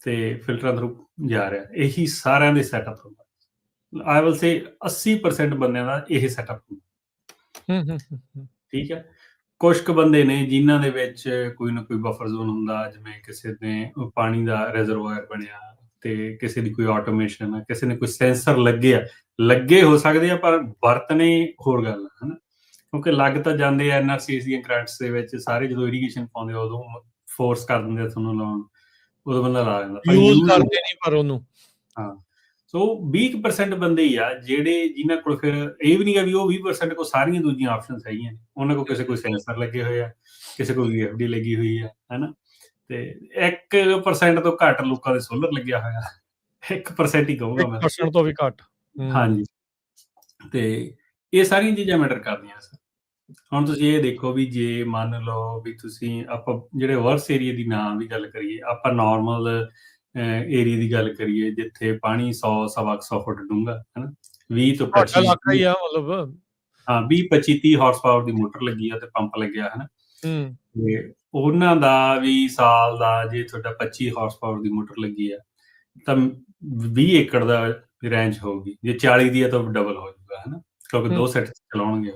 ਤੇ ਫਿਲਟਰਾਂ ਥਰੂ ਜਾ ਰਿਹਾ। ਇਹੀ ਸਾਰਿਆਂ ਦੇ ਸੈਟਅਪ ਹੁੰਦਾ। ਆਈ ਵਿਲ ਸੇ 80% ਬੰਦਿਆਂ ਦਾ ਇਹ ਸੈਟਅਪ ਹੁੰਦਾ। ਠੀਕ ਹੈ। ਕੁਛ ਕੁ ਬੰਦੇ ਨੇ ਜਿਨ੍ਹਾਂ ਦੇ ਵਿੱਚ ਕੋਈ ਨਾ ਕੋਈ ਬਫਰ ਜ਼ੋਨ ਹੁੰਦਾ, ਜਿਵੇਂ ਕਿਸੇ ਨੇ ਪਾਣੀ ਦਾ ਰਿਜ਼ਰਵਾਇਰ ਬਣਿਆ ਤੇ ਕਿਸੇ ਦੀ ਕੋਈ ਆਟੋਮੇਸ਼ਨ ਆ, ਕਿਸੇ ਨੇ ਕੋਈ ਸੈਂਸਰ ਲੱਗੇ ਹੋ ਸਕਦੇ ਆ, ਪਰ ਵਰਤਣੇ ਹੋਰ ਗੱਲ ਆ, ਹਨਾ। ਕਿਉਂਕਿ ਲੱਗ ਤਾਂ ਜਾਂਦੇ ਆ NRCS ਦੀਆਂ ਗ੍ਰਾਂਟਸ ਦੇ ਵਿੱਚ, ਸਾਰੇ ਜਦੋਂ ਇਰੀਗੇਸ਼ਨ ਪਾਉਂਦੇ ਉਦੋਂ ਫੋਰਸ ਕਰ ਦਿੰਦੇ ਆ ਤੁਹਾਨੂੰ ਲਾਉਣ, ਉਦੋਂ ਬੰਦਾ ਲਾ ਜਾਂਦਾ, ਪਰ ਯੂਜ਼ use ਕਰਦੇ ਨਹੀਂ ਪਰ ਉਹਨੂੰ। ਹਾਂ, ਸੋ 20% ਬੰਦੇ ਹੀ ਆ ਜਿਹੜੇ ਜਿਨ੍ਹਾਂ ਕੋਲ ਫਿਰ ਇਹ ਵੀ ਨਹੀਂ ਗਾ ਵੀ ਉਹ 20% ਕੋਲ ਸਾਰੀਆਂ ਦੂਜੀਆਂ ਆਪਸ਼ਨਸ ਹੈਗੀਆਂ ਨੇ। ਉਹਨਾਂ ਕੋਲ ਕਿਸੇ ਕੋਈ ਸੈਂਸਰ ਲੱਗੇ ਹੋਏ ਆ, ਕਿਸੇ ਕੋਲ VFD ਲੱਗੀ ਹੋਈ ਆ, ਹਨਾ। ਤੇ 1% ਤੋਂ ਘੱਟ ਲੋਕਾਂ ਦੇ ਸੋਲਰ ਲੱਗਿਆ ਹੋਇਆ, 1% ਹੀ ਕਹੂੰਗਾ ਮੈਂ। 1% ਤੋਂ ਵੀ ਘੱਟ। ਹਾਂਜੀ, ਤੇ ਇਹ ਸਾਰੀਆਂ ਚੀਜ਼ਾਂ ਮੈਟਰ ਕਰਦੀਆਂ ਸਰ। ਹੁਣ ਤੁਸੀਂ ਇਹ ਦੇਖੋ ਵੀ ਜੇ ਮੰਨ ਲਓ ਵੀ ਤੁਸੀਂ ਆਪਾਂ ਜਿਹੜੇ ਵਰਸ ਏਰੀਆ ਦੀ ਨਾਂ ਦੀ ਗੱਲ ਕਰੀਏ, ਆਪਾਂ ਨਾਰਮਲ ਏਰੀਆ ਦੀ ਗੱਲ ਕਰੀਏ ਜਿੱਥੇ ਪਾਣੀ 100 ਸਵਾ 100 ਫੁੱਟ ਡੂੰਘਾ, ਹਨਾ, 20 ਤੋਂ ਤੁਹਾਡਾ 25 ਇਲਾਕਾ ਹੀ ਆ ਮਤਲਬ। ਹਾਂ 20-25 30 ਹਾਰਸ ਪਾਵਰ ਦੀ ਮੋਟਰ ਲੱਗੀ ਆ ਤੇ ਪੰਪ ਲੱਗਿਆ, ਹਨਾ। ਤੇ ਉਹਨਾਂ ਦਾ ਵੀ ਸਾਲ ਦਾ ਜੇ ਤੁਹਾਡਾ 25 ਹਾਰਸ ਪਾਵਰ ਦੀ ਮੋਟਰ ਲੱਗੀ ਆ ਤਾਂ 20 ਏਕੜ ਦਾ ਰੇਂਜ ਹੋਊਗੀ। ਜੇ 40 ਦੀ ਆ ਤਾਂ ਡਬਲ ਹੋ ਜਾਊਗਾ, ਹਨਾ, ਕਿਉਂਕਿ 2 ਸੈਟ ਚਲਾਉਣਗੇ।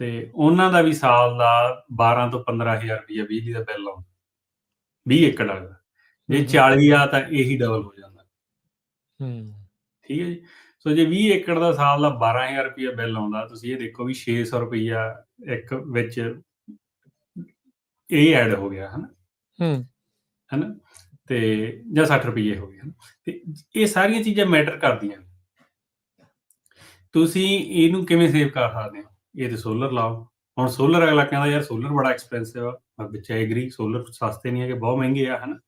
ਤੇ ਉਹਨਾਂ ਦਾ ਵੀ ਸਾਲ ਦਾ 12 ਤੋਂ 15,000 ਰੁਪਇਆ ਬਿਜਲੀ ਦਾ ਬਿੱਲ ਆਉਂਦਾ 20 ਏਕੜ ਵਾਲਾ। ਜੇ 40 ਆ ਤਾਂ ਇਹੀ ਡਬਲ ਹੋ ਜਾਂਦਾ। ਠੀਕ ਹੈ ਜੀ। ਸੋ ਜੇ 20 ਏਕੜ ਦਾ ਸਾਲ ਦਾ 12,000 ਰੁਪਇਆ ਬਿੱਲ ਆਉਂਦਾ, ਤੁਸੀਂ ਇਹ ਦੇਖੋ ਵੀ 600 ਰੁਪਇਆ ਇੱਕ ਵਿੱਚ ਇਹ ਐਡ ਹੋ ਗਿਆ, ਹਨਾ, ਤੇ ਜਾਂ 60 ਰੁਪਏ ਹੋ ਗਏ, ਹਨਾ। ਤੇ ਇਹ ਸਾਰੀਆਂ ਚੀਜ਼ਾਂ ਮੈਟਰ ਕਰਦੀਆਂ। ਤੁਸੀਂ ਇਹਨੂੰ ਕਿਵੇਂ ਸੇਵ ਕਰ ਸਕਦੇ ਹੋ? ਇਹ ਤੇ ਸੋਲਰ ਲਾਓ। ਹੁਣ ਸੋਲਰ ਅਗਲਾ ਕਹਿੰਦਾ ਯਾਰ ਸੋਲਰ ਬੜਾ ਐਕਸਪੈਂਸਿਵ ਆ, ਵਿੱਚ ਐਗਰੀ ਸੋਲਰ ਸਸਤੇ ਨਹੀਂ ਹੈਗੇ, ਬਹੁਤ ਮਹਿੰਗੇ ਆ, ਹਨਾ।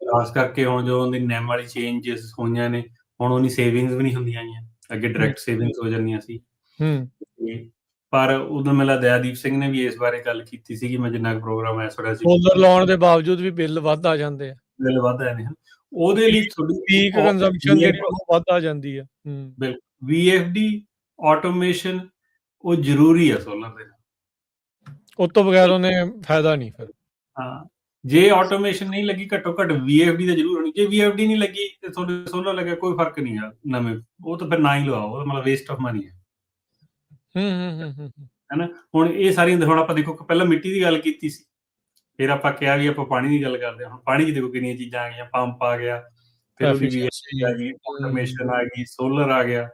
ਖਾਸ ਕਰਕੇ ਹੁਣ ਜੋ ਉਹਦੀ ਨੈਮ ਵਾਲੀ ਚੇਂਜਸ ਹੋਈਆਂ ਨੇ, ਹੁਣ ਉਹਨੀ ਸੇਵਿੰਗਸ ਵੀ ਨਹੀਂ ਹੁੰਦੀਆਂ ਆਈਆਂ, ਅੱਗੇ ਡਾਇਰੈਕਟ ਸੇਵਿੰਗਸ ਹੋ ਜਾਂਦੀਆਂ ਸੀ। ਪਰ ਉਦੋਂ ਮੈਨੂੰ ਲੱਗਦਾ ਦਇਆਦੀਪ ਸਿੰਘ ਨੇ ਵੀ ਇਸ ਬਾਰੇ ਗੱਲ ਕੀਤੀ ਸੀਗੀ, ਮੈਂ ਜਿੰਨਾ ਕੁ ਪ੍ਰੋਗਰਾਮ ਆਇਆ ਥੋੜਾ ਸੀ। ਸੋਲਰ ਲਾਉਣ ਦੇ ਬਾਵਜੂਦ ਵੀ ਬਿੱਲ ਵੱਧ ਆ ਜਾਂਦੇ ਆ। ਬਿੱਲ ਵੱਧ ਆਏ ਨੇ, ਉਹਦੇ ਲਈ ਪੀਕ ਕੰਜ਼ੰਪਸ਼ਨ ਜਿਹੜੀ ਉਹ ਵੱਧ ਆ ਜਾਂਦੀ ਆ। ਬਿਲਕੁਲ, VFD ਆਟੋਮੇਸ਼ਨ ਉਹ ਜ਼ਰੂਰੀ ਆ ਸੋਲਰ ਦੇ ਨਾਲ। ਉਸ ਤੋਂ ਬਗੈਰ ਉਹਨੇ ਫਾਇਦਾ ਨਹੀਂ ਫਿਰ। ਹਾਂ, ਜੇ ਆਟੋਮੇਸ਼ਨ ਨਹੀਂ ਲੱਗੀ ਘੱਟੋ ਘੱਟ VFD ਤਾਂ ਜ਼ਰੂਰ ਹੋਣੀ। ਜੇ VFD ਨਹੀਂ ਲੱਗੀ ਤੇ ਤੁਹਾਡੇ ਸੋਲਰ ਲੱਗਿਆ ਕੋਈ ਫਰਕ ਨਹੀਂ ਆ ਨਵੇਂ, ਉਹ ਤਾਂ ਫਿਰ ਨਾ ਹੀ ਲਵਾਓ, ਉਹ ਮਤਲਬ ਵੇਸਟ ਆਫ ਮਨੀ ਹੈ। ਹਨਾ। ਹੁਣ ਇਹ ਸਾਰੀਆਂ ਹੁਣ ਆਪਾਂ ਦੇਖੋ ਪਹਿਲਾਂ ਮਿੱਟੀ ਦੀ ਗੱਲ ਕੀਤੀ ਸੀ, ਫਿਰ ਆਪਾਂ ਕਿਹਾ ਵੀ ਆਪਾਂ ਪਾਣੀ ਦੀ ਗੱਲ ਕਰਦੇ ਹਾਂ। ਹੁਣ ਪਾਣੀ 'ਚ ਦੇਖੋ ਕਿੰਨੀਆਂ ਚੀਜ਼ਾਂ ਆ ਗਈਆਂ, ਪੰਪ ਆ ਗਿਆ, ਫਿਰ ਉਹਦੀ VFD ਆ ਗਈ, ਆਟੋਮੇਸ਼ਨ ਆ ਗਈ, ਸੋਲਰ ਆ ਗਿਆ।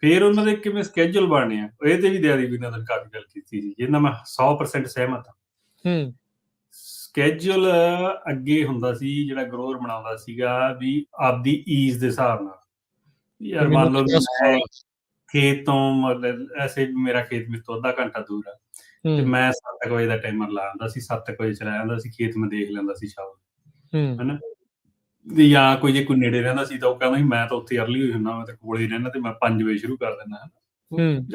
ਫਿਰ ਉਹਨਾਂ ਦੇ ਕਿਵੇਂ ਸਕੇਜੂਲ ਬਣਨੇ ਆ, ਇਹ ਤੇ ਵੀ ਦਇਆਦੀਪ ਨਾਲ ਕਾਫੀ ਗੱਲ ਕੀਤੀ ਸੀ, ਜਿਹਦੇ ਨਾਲ ਮੈਂ 100% ਸਹਿਮਤ ਹਾਂ। ਸਕੇਜੂਲ ਅੱਗੇ ਹੁੰਦਾ ਸੀ ਜਿਹੜਾ ਗਰੋਅਰ ਬਣਾਉਂਦਾ ਸੀਗਾ ਵੀ ਆਪਦੀ ਈਜ਼ ਦੇ ਹਿਸਾਬ ਨਾਲ। ਯਾਰ ਮੰਨ ਲਓ ਮੈਂ ਖੇਤ ਤੋਂ ਮਤਲਬ ਐਸੇ ਮੇਰਾ ਖੇਤ ਮੇਰੇ ਤੋਂ ਅੱਧਾ ਘੰਟਾ ਦੂਰ ਆ ਤੇ ਮੈਂ 7 ਵਜੇ ਦਾ ਟਾਈਮਰ ਲਾ ਆਉਂਦਾ ਸੀ, 7 ਵਜੇ ਚਲਾ ਜਾਂਦਾ ਸੀ ਖੇਤ, ਮੈਂ ਦੇਖ ਲੈਂਦਾ ਸੀ ਸ਼ਾਮ, ਹਨਾ। ਜਾਂ ਕੋਈ ਜੇ ਕੋਈ ਨੇੜੇ ਰਹਿੰਦਾ ਸੀ ਤਾਂ ਉਹ ਕਹਿੰਦਾ ਸੀ ਮੈਂ ਤਾਂ ਉੱਥੇ ਅਰਲੀ ਹੋਈ ਹੁੰਦਾ, ਮੈਂ ਤਾਂ ਕੋਲੇ ਹੀ ਰਹਿੰਦਾ ਤੇ ਮੈਂ 5 ਵਜੇ ਸ਼ੁਰੂ ਕਰ ਦਿੰਦਾ,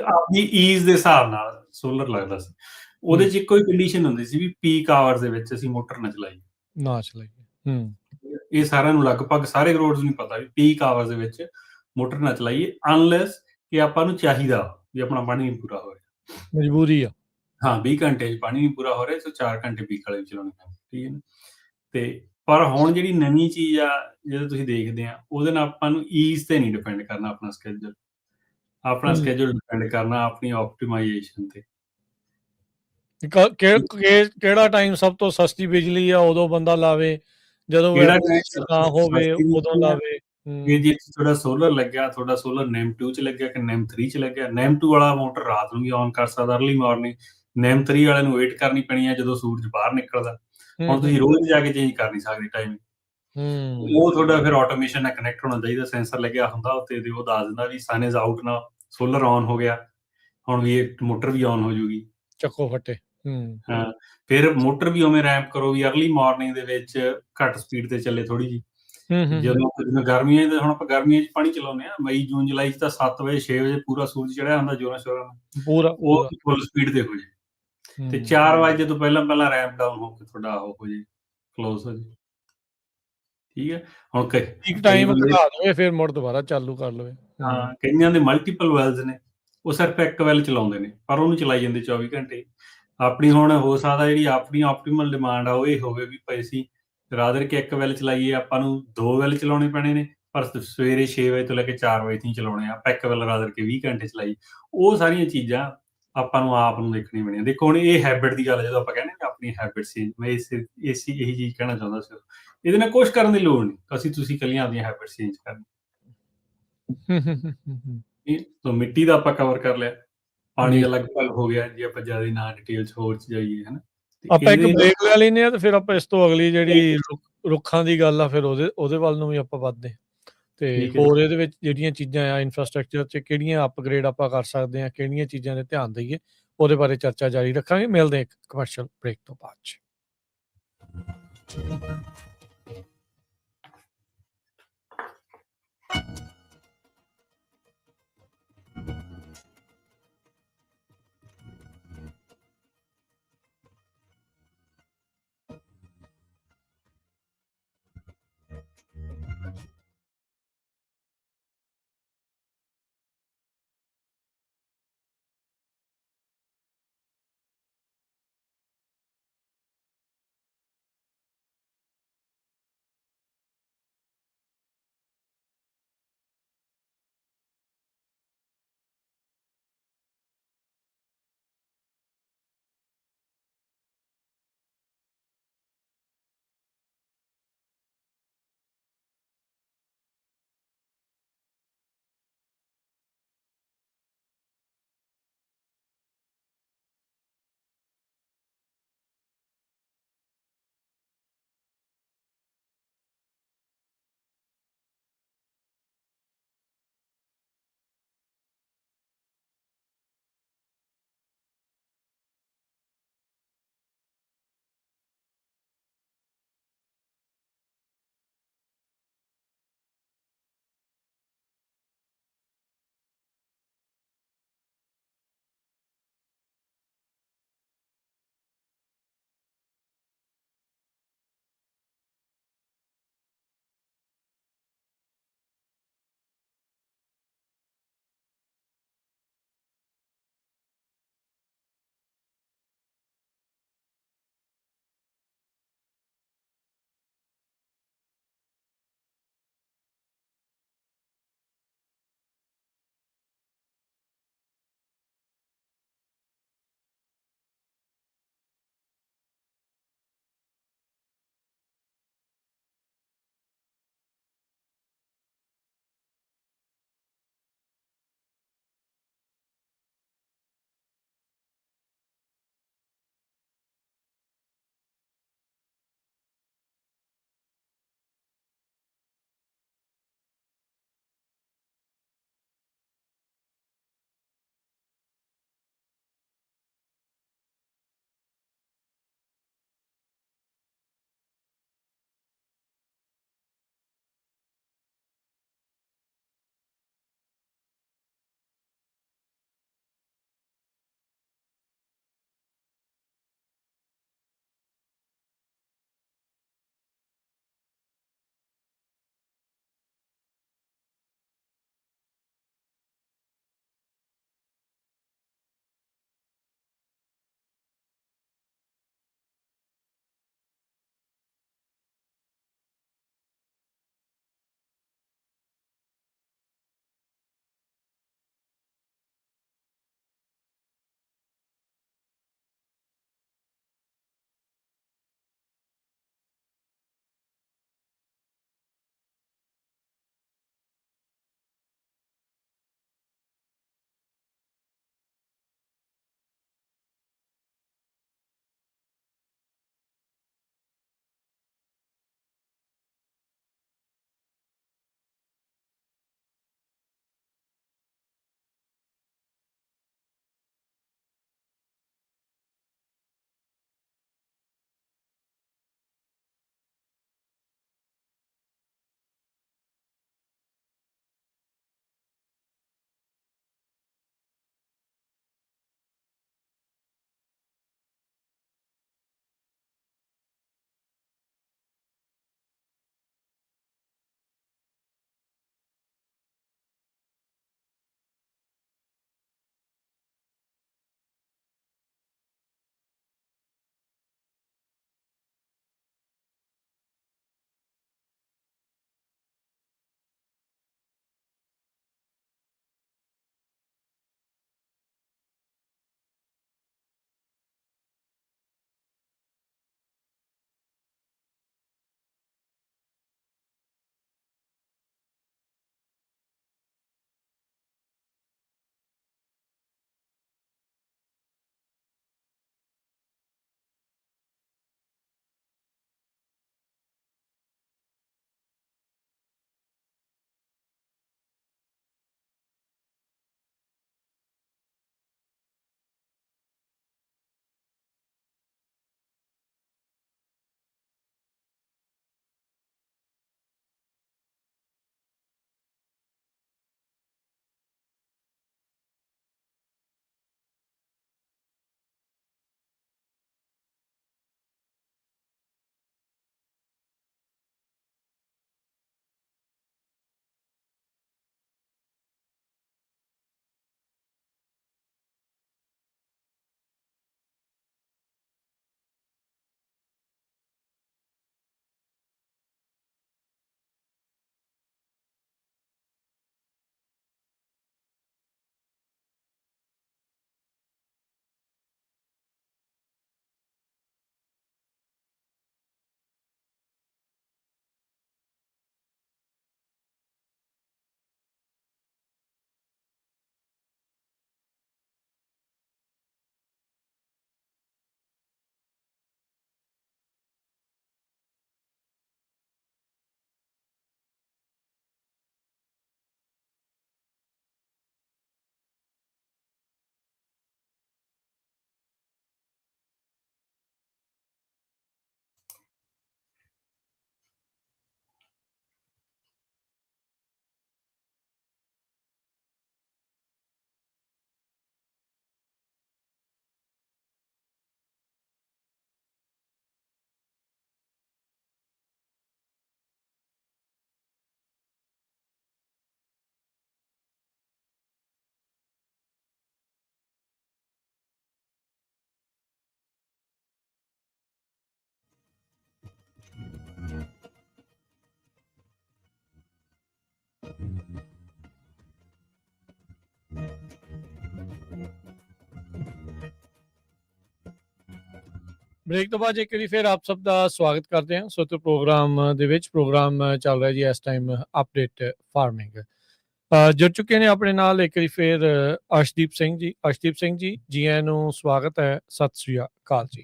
ਆਪਣੀ ਈਜ਼ ਦੇ ਹਿਸਾਬ ਨਾਲ ਸੋਲਰ ਲੱਗਦਾ ਸੀ। ਉਹਦੇ 'ਚ ਇੱਕੋ ਹੀ ਕੰਡੀਸ਼ਨ ਹੁੰਦੀ ਸੀ ਵੀ ਪੀਕ ਆਵਰਸ ਦੇ ਵਿੱਚ ਅਸੀਂ ਮੋਟਰ ਨਾ ਚਲਾਈਏ। ਇਹ ਸਾਰਿਆਂ ਨੂੰ ਲਗਭਗ ਸਾਰੇ ਰੋਡਸ ਨੂੰ ਪਤਾ ਵੀ ਪੀਕ ਆਵਰਸ ਦੇ ਵਿੱਚ ਮੋਟਰ ਨਾ ਚਲਾਈਏ, ਅਨਲੈਸ ਕਿ ਆਪਾਂ ਨੂੰ ਚਾਹੀਦਾ ਵੀ ਆਪਣਾ ਪਾਣੀ ਨਹੀਂ ਪੂਰਾ ਹੋ ਰਿਹਾ, ਮਜਬੂਰੀ ਆ। ਹਾਂ 20 ਘੰਟੇ 'ਚ ਪਾਣੀ ਨਹੀਂ ਪੂਰਾ ਹੋ ਰਿਹਾ, ਸੋ 4 ਘੰਟੇ ਪੀਕ ਵਾਲੇ ਚਲਾਉਣੇ ਪੈਂਦੇ, ਠੀਕ ਹੈ ਨਾ। ਤੇ ਪਰ ਹੁਣ ਜਿਹੜੀ ਨਵੀਂ ਚੀਜ਼ ਆ ਜਦੋਂ ਤੁਸੀਂ ਦੇਖਦੇ ਆ, ਉਹਦੇ ਨਾਲ ਆਪਾਂ ਨੂੰ ਈਜ਼ ਤੇ ਨਹੀਂ ਡਿਪੈਂਡ ਕਰਨਾ ਆਪਣਾ ਸਕੇਜੂਲ, ਆਪਣਾ ਸਕੇਜੂਲ ਡਿਪੈਂਡ ਕਰਨਾ ਆਪਣੀ ਆਪਟੀਮਾਈਜੇਸ਼ਨ ਤੇ। ਕਿਹੜਾ ਟਾਈਮ ਸਭ ਤੋਂ ਸਸਤੀ ਬਿਜਲੀ ਆ ਉਦੋਂ ਬੰਦਾ ਲਾਵੇ, ਜਦੋਂ ਨਾ ਹੋਵੇ ਉਦੋਂ ਲਾਵੇ। ਜੇ ਤੁਹਾਡਾ ਸੋਲਰ ਲੱਗਿਆ, ਤੁਹਾਡਾ ਸੋਲਰ NEM 2 'ਚ ਲੱਗਿਆ ਕਿ NEM 3 'ਚ ਲੱਗਿਆ, NEM 2 ਵਾਲਾ ਮੋਟਰ ਰਾਤ ਨੂੰ ਵੀ ਔਨ ਕਰ ਸਕਦਾ ਅਰਲੀ ਮਾਰਨਿੰਗ, NEM 3 ਵਾਲੇ ਨੂੰ ਵੇਟ ਕਰਨੀ ਪੈਣੀ ਹੈ ਜਦੋਂ ਸੂਰਜ ਬਾਹਰ ਨਿਕਲਦਾ। ਹੁਣ ਤੁਸੀਂ ਰੋਜ਼ ਜਾ ਕੇ ਚੇਂਜ ਕਰ ਨਹੀਂ ਸਕਦੇ ਟਾਈਮ, ਉਹ ਤੁਹਾਡਾ ਫਿਰ ਆਟੋਮੇਸ਼ਨ ਨਾਲ ਕਨੈਕਟ ਹੋਣਾ ਚਾਹੀਦਾ, ਸੈਂਸਰ ਲੱਗਿਆ ਹੁੰਦਾ ਉੱਤੇ ਤੇ ਉਹ ਦੱਸ ਦਿੰਦਾ ਵੀ ਸਨ ਇਜ਼ ਆਊਟ ਨਾ, ਸੋਲਰ ਔਨ ਹੋ ਗਿਆ, ਹੁਣ ਵੀ ਇਹ ਮੋਟਰ ਵੀ ਔਨ ਹੋ ਜੂਗੀ, ਚੱਕੋ ਫੱਟੇ। ਹਾਂ, ਫਿਰ ਮੋਟਰ ਵੀ ਉਵੇਂ ਰੈਂਪ ਕਰੋ ਵੀ ਅਰਲੀ ਮਾਰਨਿੰਗ ਦੇ ਵਿੱਚ ਘੱਟ ਸਪੀਡ ਤੇ ਚੱਲੇ ਥੋੜੀ ਜਿਹੀ। ਜਦੋਂ ਗਰਮੀਆਂ ਦੇ, ਹੁਣ ਆਪਾਂ ਗਰਮੀਆਂ 'ਚ ਪਾਣੀ ਚਲਾਉਂਦੇ ਆ, ਮਈ ਜੂਨ ਜੁਲਾਈ 'ਚ ਤਾਂ 7 ਵਜੇ 6 ਵਜੇ ਪੂਰਾ ਸੂਰਜ ਚੜਿਆ ਹੁੰਦਾ ਜ਼ੋਰਾਂ ਸ਼ੋਰਾਂ ਨਾਲ, ਉਹ ਫੁੱਲ ਸਪੀਡ ਤੇ ਹੋ ਜੇ, ਤੇ 4 ਵਜੇ ਤੋਂ ਪਹਿਲਾਂ ਰੈਂਪ ਡਾਊਨ ਹੋ ਕੇ ਤੁਹਾਡਾ ਉਹ ਹੋ ਜੇ, ਕਲੋਜ਼ ਹੋ ਜੇ, ਠੀਕ ਹੈ। ਹੁਣ ਇੱਕ ਟਾਈਮ ਘਟਾ ਦੇਵੇ ਫਿਰ ਮੁੜ ਦੁਬਾਰਾ ਚਾਲੂ ਕਰ ਲਵੇ। ਹਾਂ, ਕਈਆਂ ਦੇ ਮਲਟੀਪਲ ਵੈਲਸ ਨੇ, ਉਹ ਸਿਰਫ ਇੱਕ ਵੈਲ ਚਲਾਉਂਦੇ ਨੇ ਪਰ ਉਹਨੂੰ ਚਲਾਈ ਜਾਂਦੇ 24 ਘੰਟੇ। ਆਪਣੀ ਹੁਣ ਹੋ ਸਕਦਾ ਜਿਹੜੀ ਆਪਣੀ ਆਪਟੀਮਲ ਡਿਮਾਂਡ ਆ ਉਹ ਇਹ ਹੋਵੇ ਵੀ ਭਾਈ ਅਸੀਂ ਰਾਦਰ ਕਿ 1 ਵੈਲ ਚਲਾਈਏ, ਆਪਾਂ ਨੂੰ 2 ਵੈਲ ਚਲਾਉਣੇ ਪੈਣੇ ਨੇ, ਪਰ ਸਵੇਰੇ 6 ਵਜੇ ਤੋਂ ਲੈ ਕੇ 4 ਵਜੇ ਤੱਕ ਚਲਾਉਣੇ ਆ, ਆਪਾਂ 1 ਵੈਲ ਰਾਦਰ ਕਿ 20 ਘੰਟੇ ਚਲਾਈਏ। ਉਹ ਸਾਰੀਆਂ ਚੀਜ਼ਾਂ ਆਪਾਂ ਨੂੰ ਆਪ ਨੂੰ ਦੇਖਣੀਆਂ ਪੈਣੀਆਂ। ਦੇਖੋ ਹੁਣ ਇਹ ਹੈਬਿਟ ਦੀ ਗੱਲ ਜਦੋਂ ਆਪਾਂ ਕਹਿੰਦੇ ਹਾਂ ਆਪਣੀ ਹੈਬਿਟ ਚੇਂਜ, ਮੈਂ ਇਹੀ ਚੀਜ਼ ਕਹਿਣਾ ਚਾਹੁੰਦਾ ਸੀ। ਇਹਦੇ ਨਾਲ ਕੁਛ ਕਰਨ ਦੀ ਲੋੜ ਨਹੀਂ, ਤੁਸੀਂ ਇਕੱਲੀਆਂ ਆਪਣੀਆਂ ਹੈਬਿਟਸ ਚੇਂਜ ਕਰਨੀਆਂ। ਤਾਂ ਮਿੱਟੀ ਦਾ ਆਪਾਂ ਕਵਰ ਕਰ ਲਿਆ, ਪਾਣੀ ਜੀ। ਦਾ ਲਗਭਗ ਹੋ ਗਿਆ, ਜੇ ਆਪਾਂ ਜ਼ਿਆਦਾ ਨਾ ਡਿਟੇਲ 'ਚ ਹੋਰ 'ਚ ਜਾਈਏ, ਹੈ ਨਾ? ਤੇ ਆਪਾਂ ਇੱਕ ਇਹਦੇ ਬ੍ਰੇਕ ਲੈ ਲੈਂਦੇ ਹਾਂ ਤੇ ਫਿਰ ਆਪਾਂ ਇਸ ਤੋਂ ਅਗਲੀ ਜਿਹੜੀ ਰੁੱਖਾਂ ਦੀ ਗੱਲ ਆ ਫਿਰ ਉਹਦੇ ਵੱਲ ਨੂੰ ਵੀ ਆਪਾਂ ਵੱਧਦੇ ਹਾਂ। ਤੇ ਠੀਕ ਹੈ ਜੀ। ਹੋਰ ਇਹਦੇ ਵਿੱਚ ਜਿਹੜੀਆਂ ਚੀਜ਼ਾਂ ਆ ਇਨਫਰਾਸਟ੍ਰਕਚਰ 'ਚ ਕਿਹੜੀਆਂ ਅਪਗ੍ਰੇਡ ਆਪਾਂ ਕਰ ਸਕਦੇ ਹਾਂ, ਕਿਹੜੀਆਂ ਚੀਜ਼ਾਂ 'ਤੇ ਧਿਆਨ ਦੇਈਏ, ਉਹਦੇ ਬਾਰੇ ਚਰਚਾ ਜਾਰੀ ਰੱਖਾਂਗੇ। ਮਿਲਦੇ ਹਾਂ ਇੱਕ ਕਮਰਸ਼ੀਅਲ ਬ੍ਰੇਕ ਤੋਂ ਬਾਅਦ 'ਚ। ਬ੍ਰੇਕ ਤੋਂ ਬਾਅਦ ਇੱਕ ਵਾਰੀ ਫਿਰ ਆਪ ਸਭ ਦਾ ਸਵਾਗਤ ਕਰਦੇ ਹਾਂ। ਸੋ ਪ੍ਰੋਗਰਾਮ ਦੇ ਵਿੱਚ ਪ੍ਰੋਗਰਾਮ ਚੱਲ ਰਿਹਾ ਜੀ ਇਸ ਟਾਈਮ ਅਪਡੇਟ ਫਾਰਮਿੰਗ। ਜੁੜ ਚੁੱਕੇ ਨੇ ਆਪਣੇ ਨਾਲ ਇੱਕ ਵਾਰੀ ਫਿਰ ਅਰਸ਼ਦੀਪ ਸਿੰਘ ਜੀ। ਅਰਸ਼ਦੀਪ ਸਿੰਘ ਜੀ ਆਇਆਂ ਨੂੰ ਸਵਾਗਤ ਹੈ। ਸਤਿ ਸ੍ਰੀ ਅਕਾਲ ਜੀ।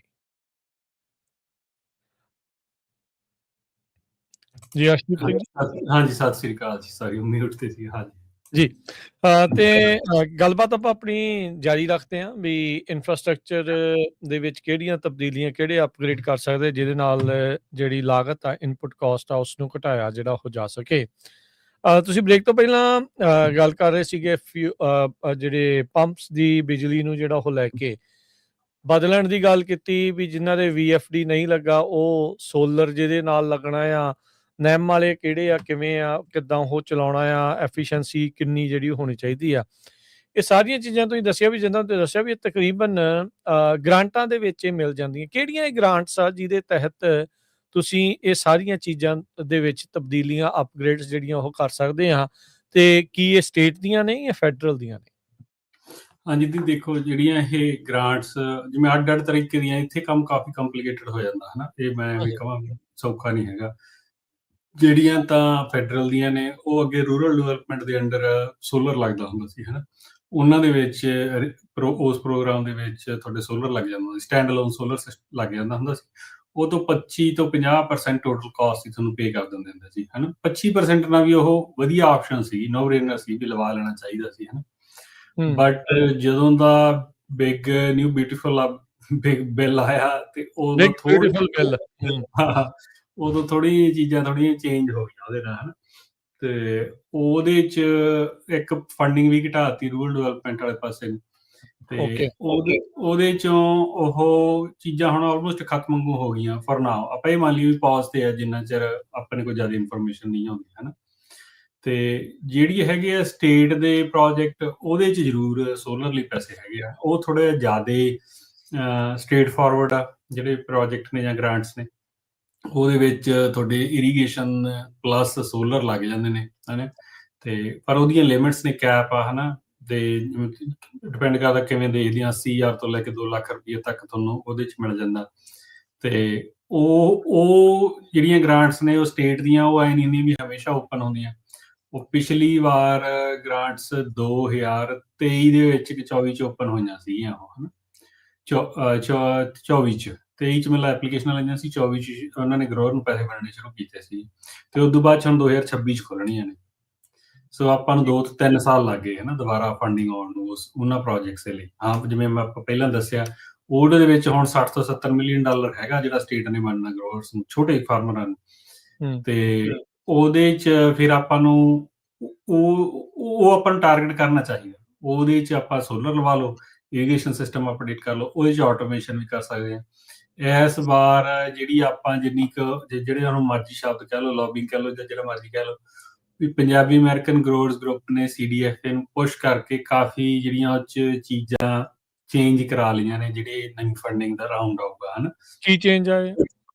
ਜੀ ਅਰਸ਼ਦੀਪ ਸਿੰਘ ਜੀ। ਹਾਂਜੀ, ਸਤਿ ਸ੍ਰੀ ਅਕਾਲ ਜੀ। ਸੌਰੀ ਮਿਊਟ ਤੇ ਸੀ। ਹਾਂਜੀ ਜੀ ਤੇ ਗੱਲਬਾਤ ਆਪਾਂ ਆਪਣੀ ਜਾਰੀ ਰੱਖਦੇ ਹਾਂ ਵੀ ਇਨਫਰਾਸਟ੍ਰਕਚਰ ਦੇ ਵਿੱਚ ਕਿਹੜੀਆਂ ਤਬਦੀਲੀਆਂ, ਕਿਹੜੇ ਅਪਗ੍ਰੇਡ ਕਰ ਸਕਦੇ ਜਿਹਦੇ ਨਾਲ ਜਿਹੜੀ ਲਾਗਤ ਆ, ਇਨਪੁਟ ਕਾਸਟ ਆ, ਉਸ ਨੂੰ ਘਟਾਇਆ ਜਿਹੜਾ ਹੋ ਜਾ ਸਕੇ। ਤੁਸੀਂ ਬ੍ਰੇਕ ਤੋਂ ਪਹਿਲਾਂ ਗੱਲ ਕਰ ਰਹੇ ਸੀਗੇ ਜਿਹੜੇ ਪੰਪਸ ਦੀ ਬਿਜਲੀ ਨੂੰ ਜਿਹੜਾ ਉਹ ਲੈ ਕੇ ਬਦਲਣ ਦੀ ਗੱਲ ਕੀਤੀ ਵੀ ਜਿਨ੍ਹਾਂ ਦੇ VFD ਨਹੀਂ ਲੱਗਾ ਉਹ ਸੋਲਰ ਜਿਹਦੇ ਨਾਲ ਲੱਗਣਾ ਆ। ਨੈਮ ਵਾਲੇ ਕਿਹੜੇ ਆ, ਕਿਵੇਂ ਆ, ਕਿੱਦਾਂ ਉਹ ਚਲਾਉਣਾ ਆ, ਐਫੀਸ਼ੀਐਂਸੀ ਕਿੰਨੀ ਜਿਹੜੀ ਹੋਣੀ ਚਾਹੀਦੀ ਆ। ਇਹ ਸਾਰੀਆਂ ਚੀਜ਼ਾਂ ਤੁਸੀਂ ਦੱਸਿਆ ਵੀ ਜਿੱਦਾਂ ਤੁਸੀਂ ਦੱਸਿਆ ਵੀ ਤਕਰੀਬਨ ਗ੍ਰਾਂਟਾਂ ਦੇ ਵਿੱਚ ਇਹ ਮਿਲ ਜਾਂਦੀਆਂ। ਕਿਹੜੀਆਂ ਇਹ ਗ੍ਰਾਂਟਸ ਆ ਜਿਹਦੇ ਤਹਿਤ ਤੁਸੀਂ ਇਹ ਸਾਰੀਆਂ ਚੀਜ਼ਾਂ ਦੇ ਵਿੱਚ ਤਬਦੀਲੀਆਂ, ਅਪਗ੍ਰੇਡਸ ਜਿਹੜੀਆਂ ਉਹ ਕਰ ਸਕਦੇ ਆ ਤੇ ਕੀ ਇਹ ਸਟੇਟ ਦੀਆਂ ਨੇ ਜਾਂ ਫੈਡਰਲ ਦੀਆਂ ਨੇ? ਹਾਂਜੀ ਦੀ ਦੇਖੋ, ਜਿਹੜੀਆਂ ਇਹ ਗ੍ਰਾਂਟਸ ਜਿਵੇਂ ਅੱਡ-ਅੱਡ ਤਰੀਕੇ ਦੀਆਂ, ਇੱਥੇ ਕੰਮ ਕਾਫੀ ਕੰਪਲੀਕੇਟਡ ਹੋ ਜਾਂਦਾ ਹਨਾ। ਇਹ ਮੈਂ ਵੀ ਕਹਾਂ ਸੌਖਾ ਨਹੀਂ ਹੈਗਾ। ਜਿਹੜੀਆਂ ਤਾਂ ਫੈਡਰਲ ਦੀਆਂ ਨੇ ਉਹ ਅੱਗੇ ਰੂਰਲ ਡਿਵੈਲਪਮੈਂਟ ਦੇ ਅੰਡਰ ਸੋਲਰ ਲੱਗਦਾ ਹੁੰਦਾ ਸੀ ਹਨਾ। ਉਹਨਾਂ ਦੇ ਵਿੱਚ ਉਸ ਪ੍ਰੋਗਰਾਮ ਦੇ ਵਿੱਚ ਤੁਹਾਡੇ ਸੋਲਰ ਲੱਗ ਜਾਂਦਾ ਸੀ, ਸਟੈਂਡ ਅਲੋਨ ਸੋਲਰ ਲੱਗ ਜਾਂਦਾ ਹੁੰਦਾ ਸੀ। ਉਹ ਤੋਂ 25 ਤੋਂ 50% ਟੋਟਲ ਕਾਸਟ ਹੀ ਤੁਹਾਨੂੰ ਪੇ ਕਰ ਦਿੰਦੇ ਹੁੰਦੇ ਸੀ ਹਨਾ। 25% ਨਾਲ ਵੀ ਉਹ ਵਧੀਆ ਆਪਸ਼ਨ ਸੀ, ਨੋ ਬ੍ਰੇਨਰ ਸੀ ਵੀ ਲਵਾ ਲੈਣਾ ਚਾਹੀਦਾ ਸੀ ਹਨਾ। ਬਟ ਜਦੋਂ ਦਾ big new beautiful big bill ਆਇਆ ਤੇ ਉਦੋਂ ਥੋੜੀ ਚੀਜ਼ਾਂ ਥੋੜੀਆਂ ਚੇਂਜ ਹੋ ਗਈਆਂ ਉਹਦੇ ਨਾਲ ਹਨਾ। ਤੇ ਉਹਦੇ ਚ ਇੱਕ ਫੰਡਿੰਗ ਵੀ ਘਟਾਤੀ ਰੂਰਲ ਡਿਵੈਲਪਮੈਂਟ ਵਾਲੇ ਪਾਸੇ ਨੂੰ। ਤੇ ਉਹਦੇ ਚੋਂ ਉਹ ਚੀਜ਼ਾਂ ਹੁਣ ਆਲਮੋਸਟ ਖਤਮ ਵਾਂਗੂ ਹੋ ਗਈਆਂ ਫॉर ਨਾਓ। ਆਪਾਂ ਇਹ ਮੰਨ ਲਈ ਵੀ ਪੌਜ਼ ਤੇ ਆ ਜਿੰਨਾ ਚਿਰ ਆਪਣੇ ਕੋਲ ਜ਼ਿਆਦਾ ਇਨਫੋਰਮੇਸ਼ਨ ਨਹੀਂ ਆਉਂਦੀ ਹਨਾ। ਤੇ ਜਿਹੜੀ ਹੈਗੇ ਆ ਸਟੇਟ ਦੇ ਪ੍ਰੋਜੈਕਟ, ਉਹਦੇ 'ਚ ਜ਼ਰੂਰ ਸੋਲਰ ਲਈ ਪੈਸੇ ਹੈਗੇ ਆ। ਉਹ ਥੋੜ੍ਹੇ ਜ਼ਿਆਦਾ ਸਟੇਟ ਫਾਰਵਰਡ ਆ ਜਿਹੜੇ ਪ੍ਰੋਜੈਕਟ ਨੇ ਜਾਂ ਗ੍ਰਾਂਟਸ ਨੇ। ਉਹਦੇ ਵਿੱਚ ਤੁਹਾਡੇ ਇਰੀਗੇਸ਼ਨ ਪਲੱਸ ਸੋਲਰ ਲੱਗ ਜਾਂਦੇ ਨੇ ਹਨਾ। ਤੇ ਪਰ ਉਹਦੀਆਂ ਲਿਮਿਟਸ ਨੇ, ਕੈਪ ਆ ਹਨਾ। ਤੇ ਡਿਪੈਂਡ ਕਰਦਾ ਕਿਵੇਂ ਦੇਖਦੇ ਆ। 80,000 ਤੋਂ ਲੈ ਕੇ 2 ਲੱਖ ਰੁਪਏ ਤੱਕ ਤੁਹਾਨੂੰ ਉਹਦੇ 'ਚ ਮਿਲ ਜਾਂਦਾ। ਤੇ ਉਹ ਜਿਹੜੀਆਂ ਗ੍ਰਾਂਟਸ ਨੇ ਉਹ ਸਟੇਟ ਦੀਆਂ, ਉਹ ਐ ਨਹੀਂ ਵੀ ਹਮੇਸ਼ਾ ਓਪਨ ਹੁੰਦੀਆਂ। ਉਹ ਪਿਛਲੀ ਵਾਰ ਗ੍ਰਾਂਟਸ 2023 ਦੇ ਵਿੱਚ 24 ਚ ਓਪਨ ਹੋਈਆਂ ਸੀਗੀਆਂ ਉਹ ਹਨਾ। 24 ਚ 23 ਚ ਮਤਲਬ ਐਪਲੀਕੇਸ਼ਨਾਂ ਲਾਈਆਂ ਸੀ, 24 ਚ ਉਹਨਾਂ ਨੇ ਗਰੋਰ ਨੂੰ ਪੈਸੇ ਮਿਲਣੇ ਸ਼ੁਰੂ ਕੀਤੇ ਸੀ। ਤੇ ਉਸ ਤੋਂ ਬਾਅਦ ਹੁਣ 2026 ਚ ਖੋਲਣੀਆਂ ਨੇ। ਸੋ ਆਪਾਂ ਨੂੰ 2 ਤੋਂ 3 ਸਾਲ ਲੱਗ ਗਏ ਹਨਾ ਦੁਬਾਰਾ ਫੰਡਿੰਗ ਆਉਣ ਨੂੰ ਉਹਨਾਂ ਪ੍ਰੋਜੈਕਟਸ ਦੇ ਲਈ। ਹਾਂ, ਜਿਵੇਂ ਮੈਂ ਪਹਿਲਾਂ ਦੱਸਿਆ ਉਹਦੇ ਦੇ ਵਿੱਚ ਹੁਣ 60 ਤੋਂ 70 ਮਿਲੀਅਨ ਡਾਲਰ ਹੈਗਾ ਜਿਹੜਾ ਸਟੇਟ ਨੇ ਬਣਨਾ ਗਰੋਅਰਸ ਨੂੰ, ਛੋਟੇ ਫਾਰਮਰਾਂ ਨੂੰ। ਤੇ ਉਹਦੇ 'ਚ ਫਿਰ ਆਪਾਂ ਨੂੰ ਉਹ ਆਪਾਂ ਨੂੰ ਟਾਰਗੇਟ ਕਰਨਾ ਚਾਹੀਦਾ। ਉਹਦੇ 'ਚ ਆਪਾਂ ਸੋਲਰ ਲਵਾ ਲਓ, ਇਰੀਗੇਸ਼ਨ ਸਿਸਟਮ ਅਪਡੇਟ ਕਰ ਲਓ, ਉਹਦੇ 'ਚ ਆਟੋਮੇਸ਼ਨ ਵੀ ਕਰ ਸਕਦੇ ਹਾਂ। ਇਸ ਵਾਰ ਜਿਹੜੀ ਆਪਾਂ ਜਿੰਨੀ ਕੁ ਜਿਹੜੇ ਉਹਨੂੰ ਮਰਜ਼ੀ ਸ਼ਬਦ ਕਹਿ ਲਓ, ਲੌਬਿੰਗ ਕਹਿ ਲਓ ਜਾਂ ਜਿਹੜਾ ਮਰਜ਼ੀ ਕਹਿ ਲਓ, ਵੀ ਪੰਜਾਬੀ ਅਮਰੀਕਨ ਗਰੋਅਰਸ ਗਰੁੱਪ ਨੇ CDFA ਨੂੰ ਪੁਸ਼ ਕਰਕੇ ਕਾਫੀ ਜਿਹੜੀਆਂ ਉਹ 'ਚ ਚੀਜ਼ਾਂ ਚੇਂਜ ਕਰਾ ਲਈਆਂ ਨੇ ਜਿਹੜੇ ਨਵੀਂ ਫੰਡਿੰਗ ਦਾ ਰਾਊਂਡ ਆਊਗਾ ਹਨਾ। ਕੀ ਚੇਂਜ ਆਏ?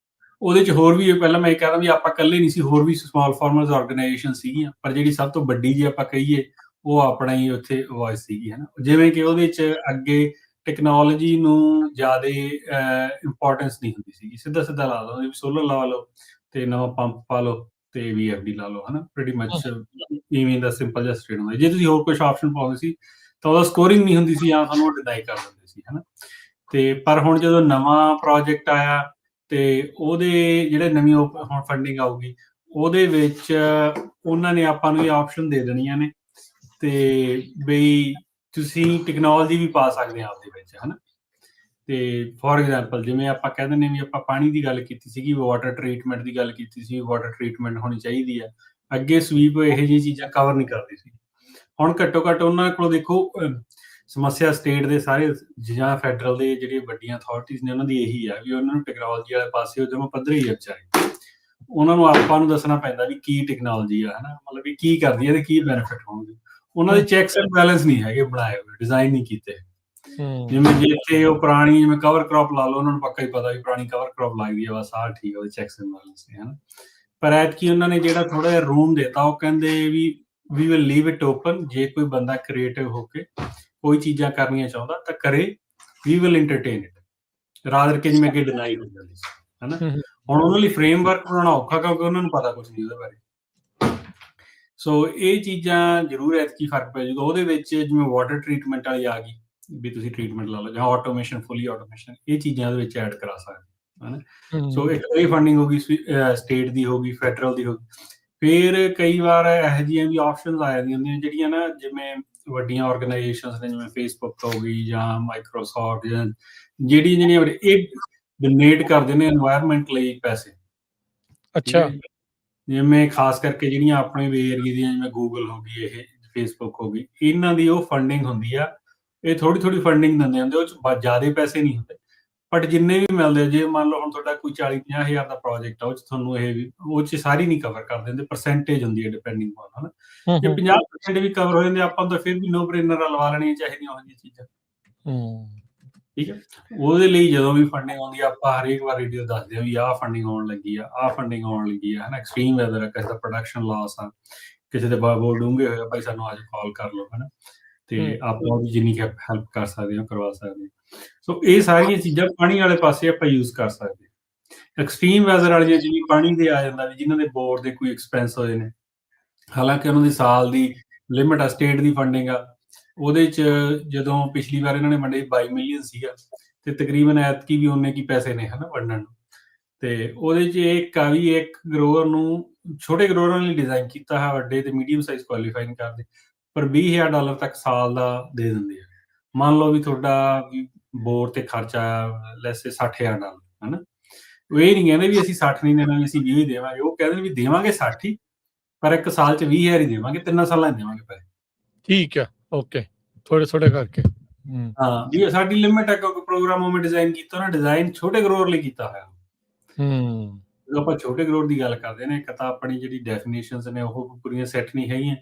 ਉਹਦੇ 'ਚ ਹੋਰ ਵੀ ਪਹਿਲਾਂ ਮੈਂ ਇਹ ਕਹਿ ਦਾਂ ਵੀ ਆਪਾਂ ਇਕੱਲੇ ਨਹੀਂ ਸੀ, ਹੋਰ ਵੀ ਸਮਾਲ ਫਾਰਮਰਸ ਆਰਗੇਨਾਈਜੇਸ਼ਨ ਸੀਗੀਆਂ। ਪਰ ਜਿਹੜੀ ਸਭ ਤੋਂ ਵੱਡੀ ਜੇ ਆਪਾਂ ਕਹੀਏ ਉਹ ਆਪਣਾ ਹੀ ਉੱਥੇ ਵੌਇਸ ਸੀਗੀ ਹਨਾ। ਜਿਵੇਂ ਕਿ ਉਹਦੇ 'ਚ ਅੱਗੇ ਟੈਕਨੋਲੋਜੀ ਨੂੰ ਜ਼ਿਆਦਾ ਇੰਪੋਰਟੈਂਸ ਨਹੀਂ ਹੁੰਦੀ ਸੀਗੀ। ਸਿੱਧਾ ਲਾ ਲਓ ਵੀ ਸੋਲਰ ਲਾ ਲਓ ਤੇ ਨਵਾਂ ਪੰਪ ਪਾ ਲਓ ਤੇ VFD ਲਾ ਲਓ ਹਨਾ। ਪ੍ਰੀਟੀ ਮੱਚ ਇਵੇਂ ਦਾ ਸਿੰਪਲ ਜਿਹਾ ਸਟੇਟ ਹੁੰਦਾ। ਜੇ ਤੁਸੀਂ ਹੋਰ ਕੁਝ ਆਪਸ਼ਨ ਪਾਉਂਦੇ ਸੀ ਤਾਂ ਉਹਦਾ ਸਕੋਰਿੰਗ ਨਹੀਂ ਹੁੰਦੀ ਸੀ ਜਾਂ ਤੁਹਾਨੂੰ ਡਿਨਾਈ ਕਰ ਦਿੰਦੇ ਸੀ ਹਨਾ। ਤੇ ਪਰ ਹੁਣ ਜਦੋਂ ਨਵਾਂ ਪ੍ਰੋਜੈਕਟ ਆਇਆ ਤੇ ਉਹਦੇ ਜਿਹੜੇ ਨਵੀਂ ਹੁਣ ਫੰਡਿੰਗ ਆਊਗੀ ਉਹਦੇ ਵਿੱਚ ਉਹਨਾਂ ਨੇ ਆਪਾਂ ਨੂੰ ਇਹ ਆਪਸ਼ਨ ਦੇ ਦੇਣੀਆਂ ਨੇ ਤੇ ਬਈ ਤੁਸੀਂ ਟੈਕਨੋਲੋਜੀ ਵੀ ਪਾ ਸਕਦੇ ਆ ਆਪਦੇ ਵਿੱਚ ਹਨਾ। ਤੇ ਫੋਰ ਐਗਜ਼ਾਮਪਲ ਜਿਵੇਂ ਆਪਾਂ ਕਹਿ ਦਿੰਦੇ ਵੀ ਆਪਾਂ ਪਾਣੀ ਦੀ ਗੱਲ ਕੀਤੀ ਸੀਗੀ, ਵਾਟਰ ਟਰੀਟਮੈਂਟ ਦੀ ਗੱਲ ਕੀਤੀ ਸੀ, ਵਾਟਰ ਟਰੀਟਮੈਂਟ ਹੋਣੀ ਚਾਹੀਦੀ ਹੈ। ਅੱਗੇ ਸਵੀਪ ਇਹੋ ਜਿਹੀਆਂ ਚੀਜ਼ਾਂ ਕਵਰ ਨਹੀਂ ਕਰਦੀ ਸੀ। ਹੁਣ ਘੱਟੋ ਘੱਟ ਉਹਨਾਂ ਕੋਲ ਦੇਖੋ ਸਮੱਸਿਆ ਸਟੇਟ ਦੇ ਸਾਰੇ ਜਾਂ ਫੈਡਰਲ ਦੇ ਜਿਹੜੇ ਵੱਡੀਆਂ ਅਥਾਰਟੀਜ਼ ਨੇ ਉਹਨਾਂ ਦੀ ਇਹੀ ਆ ਵੀ ਉਹਨਾਂ ਨੂੰ ਟੈਕਨੋਲੋਜੀ ਵਾਲੇ ਪਾਸੇ ਉਹ ਜਮਾਂ ਪੱਧਰੇ ਹੀ ਵਿਚਾਰੇ। ਉਹਨਾਂ ਨੂੰ ਆਪਾਂ ਨੂੰ ਦੱਸਣਾ ਪੈਂਦਾ ਵੀ ਕੀ ਟੈਕਨੋਲੋਜੀ ਆ ਹਨਾ, ਮਤਲਬ ਵੀ ਕੀ ਕਰਦੀ ਹੈ ਤੇ ਕੀ ਬੈਨੀਫਿਟ ਹੋਣਗੇ। ਉਹਨਾਂ ਦੇ ਚੈਕਸ ਐਂਡ ਬੈਲੈਂਸ ਨਹੀਂ ਹੈਗੇ ਬਣਾਏ ਹੋਏ, ਡਿਜ਼ਾਈਨ ਨਹੀਂ ਕੀਤੇ। ਜਿਵੇਂ ਜਿੱਥੇ ਉਹ ਪੁਰਾਣੀ ਜਿਵੇਂ ਕਵਰ ਕ੍ਰੌਪ ਲਾ ਲਓ, ਉਹਨਾਂ ਨੂੰ ਪੱਕਾ ਹੀ ਪਤਾ ਵੀ ਪੁਰਾਣੀ ਕਵਰ ਕ੍ਰੌਪ ਲੱਗਦੀ ਹੈ, ਬਸ ਆਹ ਠੀਕ ਹੈ, ਉਹਦੇ ਚੈਕਸ ਐਂਡ ਬੈਲੈਂਸ ਨੇ ਹਨਾ। ਪਰ ਐਤਕੀ ਉਹਨਾਂ ਨੇ ਜਿਹੜਾ ਥੋੜਾ ਜਿਹਾ ਰੂਮ ਦਿੱਤਾ, ਉਹ ਕਹਿੰਦੇ ਵੀ we will leave it open. ਜੇ ਕੋਈ ਬੰਦਾ ਕ੍ਰੀਏਟਿਵ ਹੋ ਕੇ ਕੋਈ ਚੀਜ਼ਾਂ ਕਰਨੀਆਂ ਚਾਹੁੰਦਾ ਤਾਂ ਕਰੇ, we will entertain it. Rather ਕੇ ਜਿਵੇਂ ਅੱਗੇ ਡਿਨਾਈ ਹੋ ਜਾਂਦੀ ਸੀ, ਹਨਾ। ਹੁਣ ਉਹਨਾਂ ਲਈ ਫਰੇਮਵਰਕ ਬਣਾਉਣਾ ਔਖਾ, ਕਿਉਂਕਿ ਉਹਨਾਂ ਨੂੰ ਪਤਾ ਕੁਛ ਨਹੀਂ ਉਹਦੇ ਬਾਰੇ। ਸੋ ਇਹ ਚੀਜ਼ਾਂ ਜ਼ਰੂਰ ਐਤਕੀ ਫਰਕ ਪੈ ਜਾਊਗਾ। ਉਹਦੇ ਵਿੱਚ ਜਿਵੇਂ ਵਾਟਰ ਟਰੀਟਮੈਂਟ ਵਾਲੀ ਆ ਗਈ, ਵੀ ਤੁਸੀਂ ਟਰੀਟਮੈਂਟ ਲਾ ਲਓ, ਜਾਂ ਆਟੋਮੇਸ਼ਨ, ਫੁੱਲੀ ਆਟੋਮੇਸ਼ਨ, ਇਹ ਚੀਜ਼ਾਂ ਉਹਦੇ ਵਿੱਚ ਐਡ ਕਰਾ ਸਕਦੇ, ਹਨਾ। ਸੋ ਇੱਕ ਇਹ ਫੰਡਿੰਗ ਹੋ ਗਈ, ਸਟੇਟ ਦੀ ਹੋ ਗਈ, ਫੈਡਰਲ ਦੀ ਹੋ ਗਈ। ਫਿਰ ਕਈ ਵਾਰ ਇਹੋ ਜਿਹੀਆਂ ਵੀ ਆਪਸ਼ਨਸ ਆ ਜਾਂਦੀਆਂ ਹੁੰਦੀਆਂ ਜਿਹੜੀਆਂ ਨਾ, ਜਿਵੇਂ ਵੱਡੀਆਂ ਆਰਗੇਨਾਈਜੇਸ਼ਨਸ ਨੇ, ਜਿਵੇਂ ਫੇਸਬੁੱਕ ਹੋ ਗਈ ਜਾਂ ਮਾਈਕਰੋਸੌਫਟ, ਜਾਂ ਜਿਹੜੀਆਂ ਇਹ ਡੋਨੇਟ ਕਰਦੇ ਨੇ এনवायरमेंट ਲਈ ਪੈਸੇ। ਅੱਛਾ। ਜਿਵੇਂ ਖਾਸ ਕਰਕੇ ਜਿਹੜੀਆਂ ਆਪਣੇ ਏਰੀਏ ਦੀਆਂ, ਜਿਵੇਂ ਗੂਗਲ ਹੋ ਗਈ, ਇਹ ਫੇਸਬੁੱਕ ਹੋ ਗਈ, ਇਹਨਾਂ ਦੀ ਉਹ ਫੰਡਿੰਗ ਹੁੰਦੀ ਆ। ਇਹ ਥੋੜੀ ਥੋੜੀ ਫੰਡਿੰਗ ਦਿੰਦੇ ਹੁੰਦੇ, ਉਹ 'ਚ ਜ਼ਿਆਦਾ ਪੈਸੇ ਨਹੀਂ ਹੁੰਦੇ, ਬਟ ਜਿੰਨੇ ਵੀ ਮਿਲਦੇ, ਜੇ ਮੰਨ ਲਓ ਹੁਣ ਤੁਹਾਡਾ ਕੋਈ 40-50 ਹਜ਼ਾਰ ਦਾ ਪ੍ਰੋਜੈਕਟ ਆ, ਉਹ 'ਚ ਤੁਹਾਨੂੰ ਇਹ ਵੀ, ਉਹ 'ਚ ਸਾਰੀ ਨਹੀਂ ਕਵਰ ਕਰ ਦਿੰਦੇ, ਪਰਸੈਂਟੇਜ ਹੁੰਦੀ ਹੈ ਡਿਪੈਂਡਿੰਗ ਔਨ, ਹਨਾ। ਜੇ 50% ਵੀ ਕਵਰ ਹੋ ਜਾਂਦੇ, ਆਪਾਂ ਨੂੰ ਤਾਂ ਫਿਰ ਵੀ ਨੋ ਬ੍ਰੇਨਰ ਲਵਾ ਲੈਣੀਆਂ ਚਾਹੀਦੀਆਂ ਉਹ ਜਿਹੀਆਂ ਚੀਜ਼ਾਂ। ਠੀਕ ਹੈ। ਉਹਦੇ ਲਈ ਜਦੋਂ ਵੀ ਫੰਡਿੰਗ ਆਉਂਦੀ ਆ, ਆਪਾਂ ਹਰੇਕ ਵਾਰ ਵੀਡੀਓ ਦੱਸਦੇ ਹਾਂ ਵੀ ਆਹ ਫੰਡਿੰਗ ਆਉਣ ਲੱਗੀ ਆ, ਆਹ ਫੰਡਿੰਗ ਆਉਣ ਲੱਗੀ ਆ, ਹਨਾ। ਐਕਸਟ੍ਰੀਮ ਵੈਦਰ ਆ, ਕਿਸੇ ਦਾ ਪ੍ਰੋਡਕਸ਼ਨ ਲਾਸ ਆ, ਕਿਸੇ ਦੇ ਬੋਰ ਡੂੰਘੇ ਹੋਏ ਆ, ਭਾਈ ਸਾਨੂੰ ਅੱਜ ਕਾਲ ਕਰ ਲਓ, ਹਨਾ। ਤੇ ਆਪਾਂ ਉਹਦੀ ਜਿੰਨੀ ਹੈਲਪ ਕਰ ਸਕਦੇ ਹਾਂ ਕਰਵਾ ਸਕਦੇ ਹਾਂ। ਸੋ ਇਹ ਸਾਰੀਆਂ ਚੀਜ਼ਾਂ ਪਾਣੀ ਵਾਲੇ ਪਾਸੇ ਆਪਾਂ ਯੂਜ਼ ਕਰ ਸਕਦੇ ਹਾਂ। ਐਕਸਟ੍ਰੀਮ ਵੈਦਰ ਵਾਲੀਆਂ ਜਿਵੇਂ ਪਾਣੀ ਦੇ ਆ ਜਾਂਦਾ, ਵੀ ਜਿਨ੍ਹਾਂ ਦੇ ਬੋਰ ਦੇ ਕੋਈ ਐਕਸਪੈਂਸ ਹੋਏ ਨੇ, ਹਾਲਾਂਕਿ ਉਹਨਾਂ ਦੀ ਸਾਲ ਦੀ ਲਿਮਿਟ ਆ, ਸਟੇਟ ਦੀ ਫੰਡਿੰਗ ਆ, ਉਹਦੇ 'ਚ ਜਦੋਂ ਪਿਛਲੀ ਵਾਰ ਇਹਨਾਂ ਨੇ ਵੰਡੇ 22 ਮਿਲੀਅਨ ਸੀਗਾ, ਤੇ ਤਕਰੀਬਨ ਐਤਕੀ ਵੀ ਉਨੇ ਕੀ ਪੈਸੇ ਨੇ, ਹਨਾ, ਵੰਡਣ ਨੂੰ। ਤੇ ਉਹਦੇ 'ਚ ਇੱਕ ਆ ਵੀ, ਇੱਕ ਗਰੋਅਰ ਨੂੰ, ਛੋਟੇ ਗਰੋਅਰਾਂ ਲਈ ਡਿਜ਼ਾਈਨ ਕੀਤਾ ਹੈ, ਵੱਡੇ ਤੇ ਮੀਡੀਅਮ ਸਾਈਜ਼ ਕੁਆਲੀਫਾਈ ਨਹੀਂ ਕਰਦੇ, ਪਰ $20,000 ਤੱਕ ਸਾਲ ਦਾ ਦੇ ਦਿੰਦੇ ਆ। ਮੰਨ ਲਓ ਵੀ ਤੁਹਾਡਾ ਬੋਰ ਤੇ ਖਰਚਾ ਲੈਸ ਸੇ $60,000, ਹਨਾ। ਉਹ ਇਹ ਨਹੀਂ ਕਹਿੰਦੇ ਵੀ ਅਸੀਂ 60 ਨਹੀਂ ਦੇਣਾ, ਵੀ ਅਸੀਂ 20 ਹੀ ਦੇਵਾਂਗੇ। ਉਹ ਕਹਿੰਦੇ ਵੀ ਦੇਵਾਂਗੇ 60 ਹੀ, ਪਰ ਇੱਕ ਸਾਲ 'ਚ 20,000 ਹੀ ਦੇਵਾਂਗੇ, 3 ਸਾਲਾਂ 'ਚ ਦੇਵਾਂਗੇ ਪੈਸੇ। ਠੀਕ ਹੈ, ਓਕੇ, ਥੋੜੇ ਥੋੜੇ ਕਰਕੇ। ਹਾਂ, ਵੀ ਸਾਡੀ ਲਿਮਿਟ ਹੈ, ਕਿਉਂਕਿ ਪ੍ਰੋਗਰਾਮ ਉਵੇਂ ਡਿਜ਼ਾਈਨ ਕੀਤਾ ਨਾ, ਡਿਜ਼ਾਈਨ ਛੋਟੇ ਗਰੋਅਰ ਲਈ ਕੀਤਾ ਹੋਇਆ। ਜਦੋਂ ਆਪਾਂ ਛੋਟੇ ਗਰੋਅਰ ਦੀ ਗੱਲ ਕਰਦੇ ਨੇ, ਇੱਕ ਤਾਂ ਆਪਣੀ ਜਿਹੜੀ ਡੈਫੀਨੇਸ਼ਨਸ ਨੇ ਉਹ ਪੂਰੀਆਂ ਸੈੱਟ ਨਹੀਂ ਹੈਗੀਆਂ।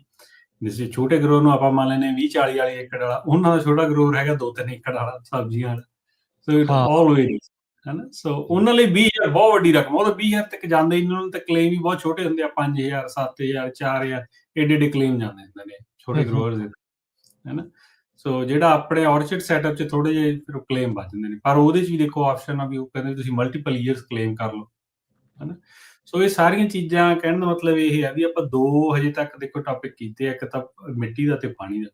ਜਿਵੇਂ ਛੋਟੇ ਗਰੋਅਰ ਨੂੰ ਆਪਾਂ ਮੰਨ ਲੈਂਦੇ 20-40 ਵਾਲੇ ਏਕੜ ਵਾਲਾ, ਉਹਨਾਂ ਦਾ ਛੋਟਾ ਗਰੋਅਰ ਹੈਗਾ 2-3 ਏਕੜ ਵਾਲਾ ਸਬਜ਼ੀਆਂ ਵਾਲਾ। ਸੋ ਇਟ ਆਲਵੇਜ਼, ਹਨਾ। ਸੋ ਉਹਨਾਂ ਲਈ 20,000 ਬਹੁਤ ਵੱਡੀ ਰਕਮ, ਉਹ ਤਾਂ 20,000 ਤੱਕ ਜਾਂਦੇ ਹੀ, ਉਹਨਾਂ ਨੂੰ ਤਾਂ ਕਲੇਮ ਵੀ ਬਹੁਤ ਛੋਟੇ ਹੁੰਦੇ ਆ, 5,000, 7,000, 4,000, ਏਡੇ ਕਲੇਮ ਜਾਂਦੇ ਹੁੰਦੇ ਨੇ ਛੋਟੇ ਗਰੋਅਰ ਦੇ, ਹਨਾ। ਸੋ ਜਿਹੜਾ ਆਪਣੇ ਆਰਚਰਡ ਸੈਟਅਪ 'ਚ ਥੋੜੇ ਜਿਹੇ ਫਿਰ ਕਲੇਮ ਵੱਧ ਜਾਂਦੇ ਨੇ, ਪਰ ਉਹਦੇ 'ਚ ਵੀ ਦੇਖੋ ਆਪਸ਼ਨ ਆ, ਵੀ ਉਹ ਕਹਿੰਦੇ ਤੁਸੀਂ ਮਲਟੀਪਲ ਈਅਰਸ ਕਲੇਮ ਕਰ ਲਓ, ਹਨਾ। ਸੋ ਇਹ ਸਾਰੀਆਂ ਚੀਜ਼ਾਂ, ਕਹਿਣ ਦਾ ਮਤਲਬ ਇਹ ਹੈ ਵੀ ਆਪਾਂ 2 ਹਜੇ ਤੱਕ ਦੇਖੋ ਟੌਪਿਕ ਕੀਤੇ ਆ, ਇੱਕ ਤਾਂ ਮਿੱਟੀ ਦਾ ਤੇ ਪਾਣੀ ਦਾ।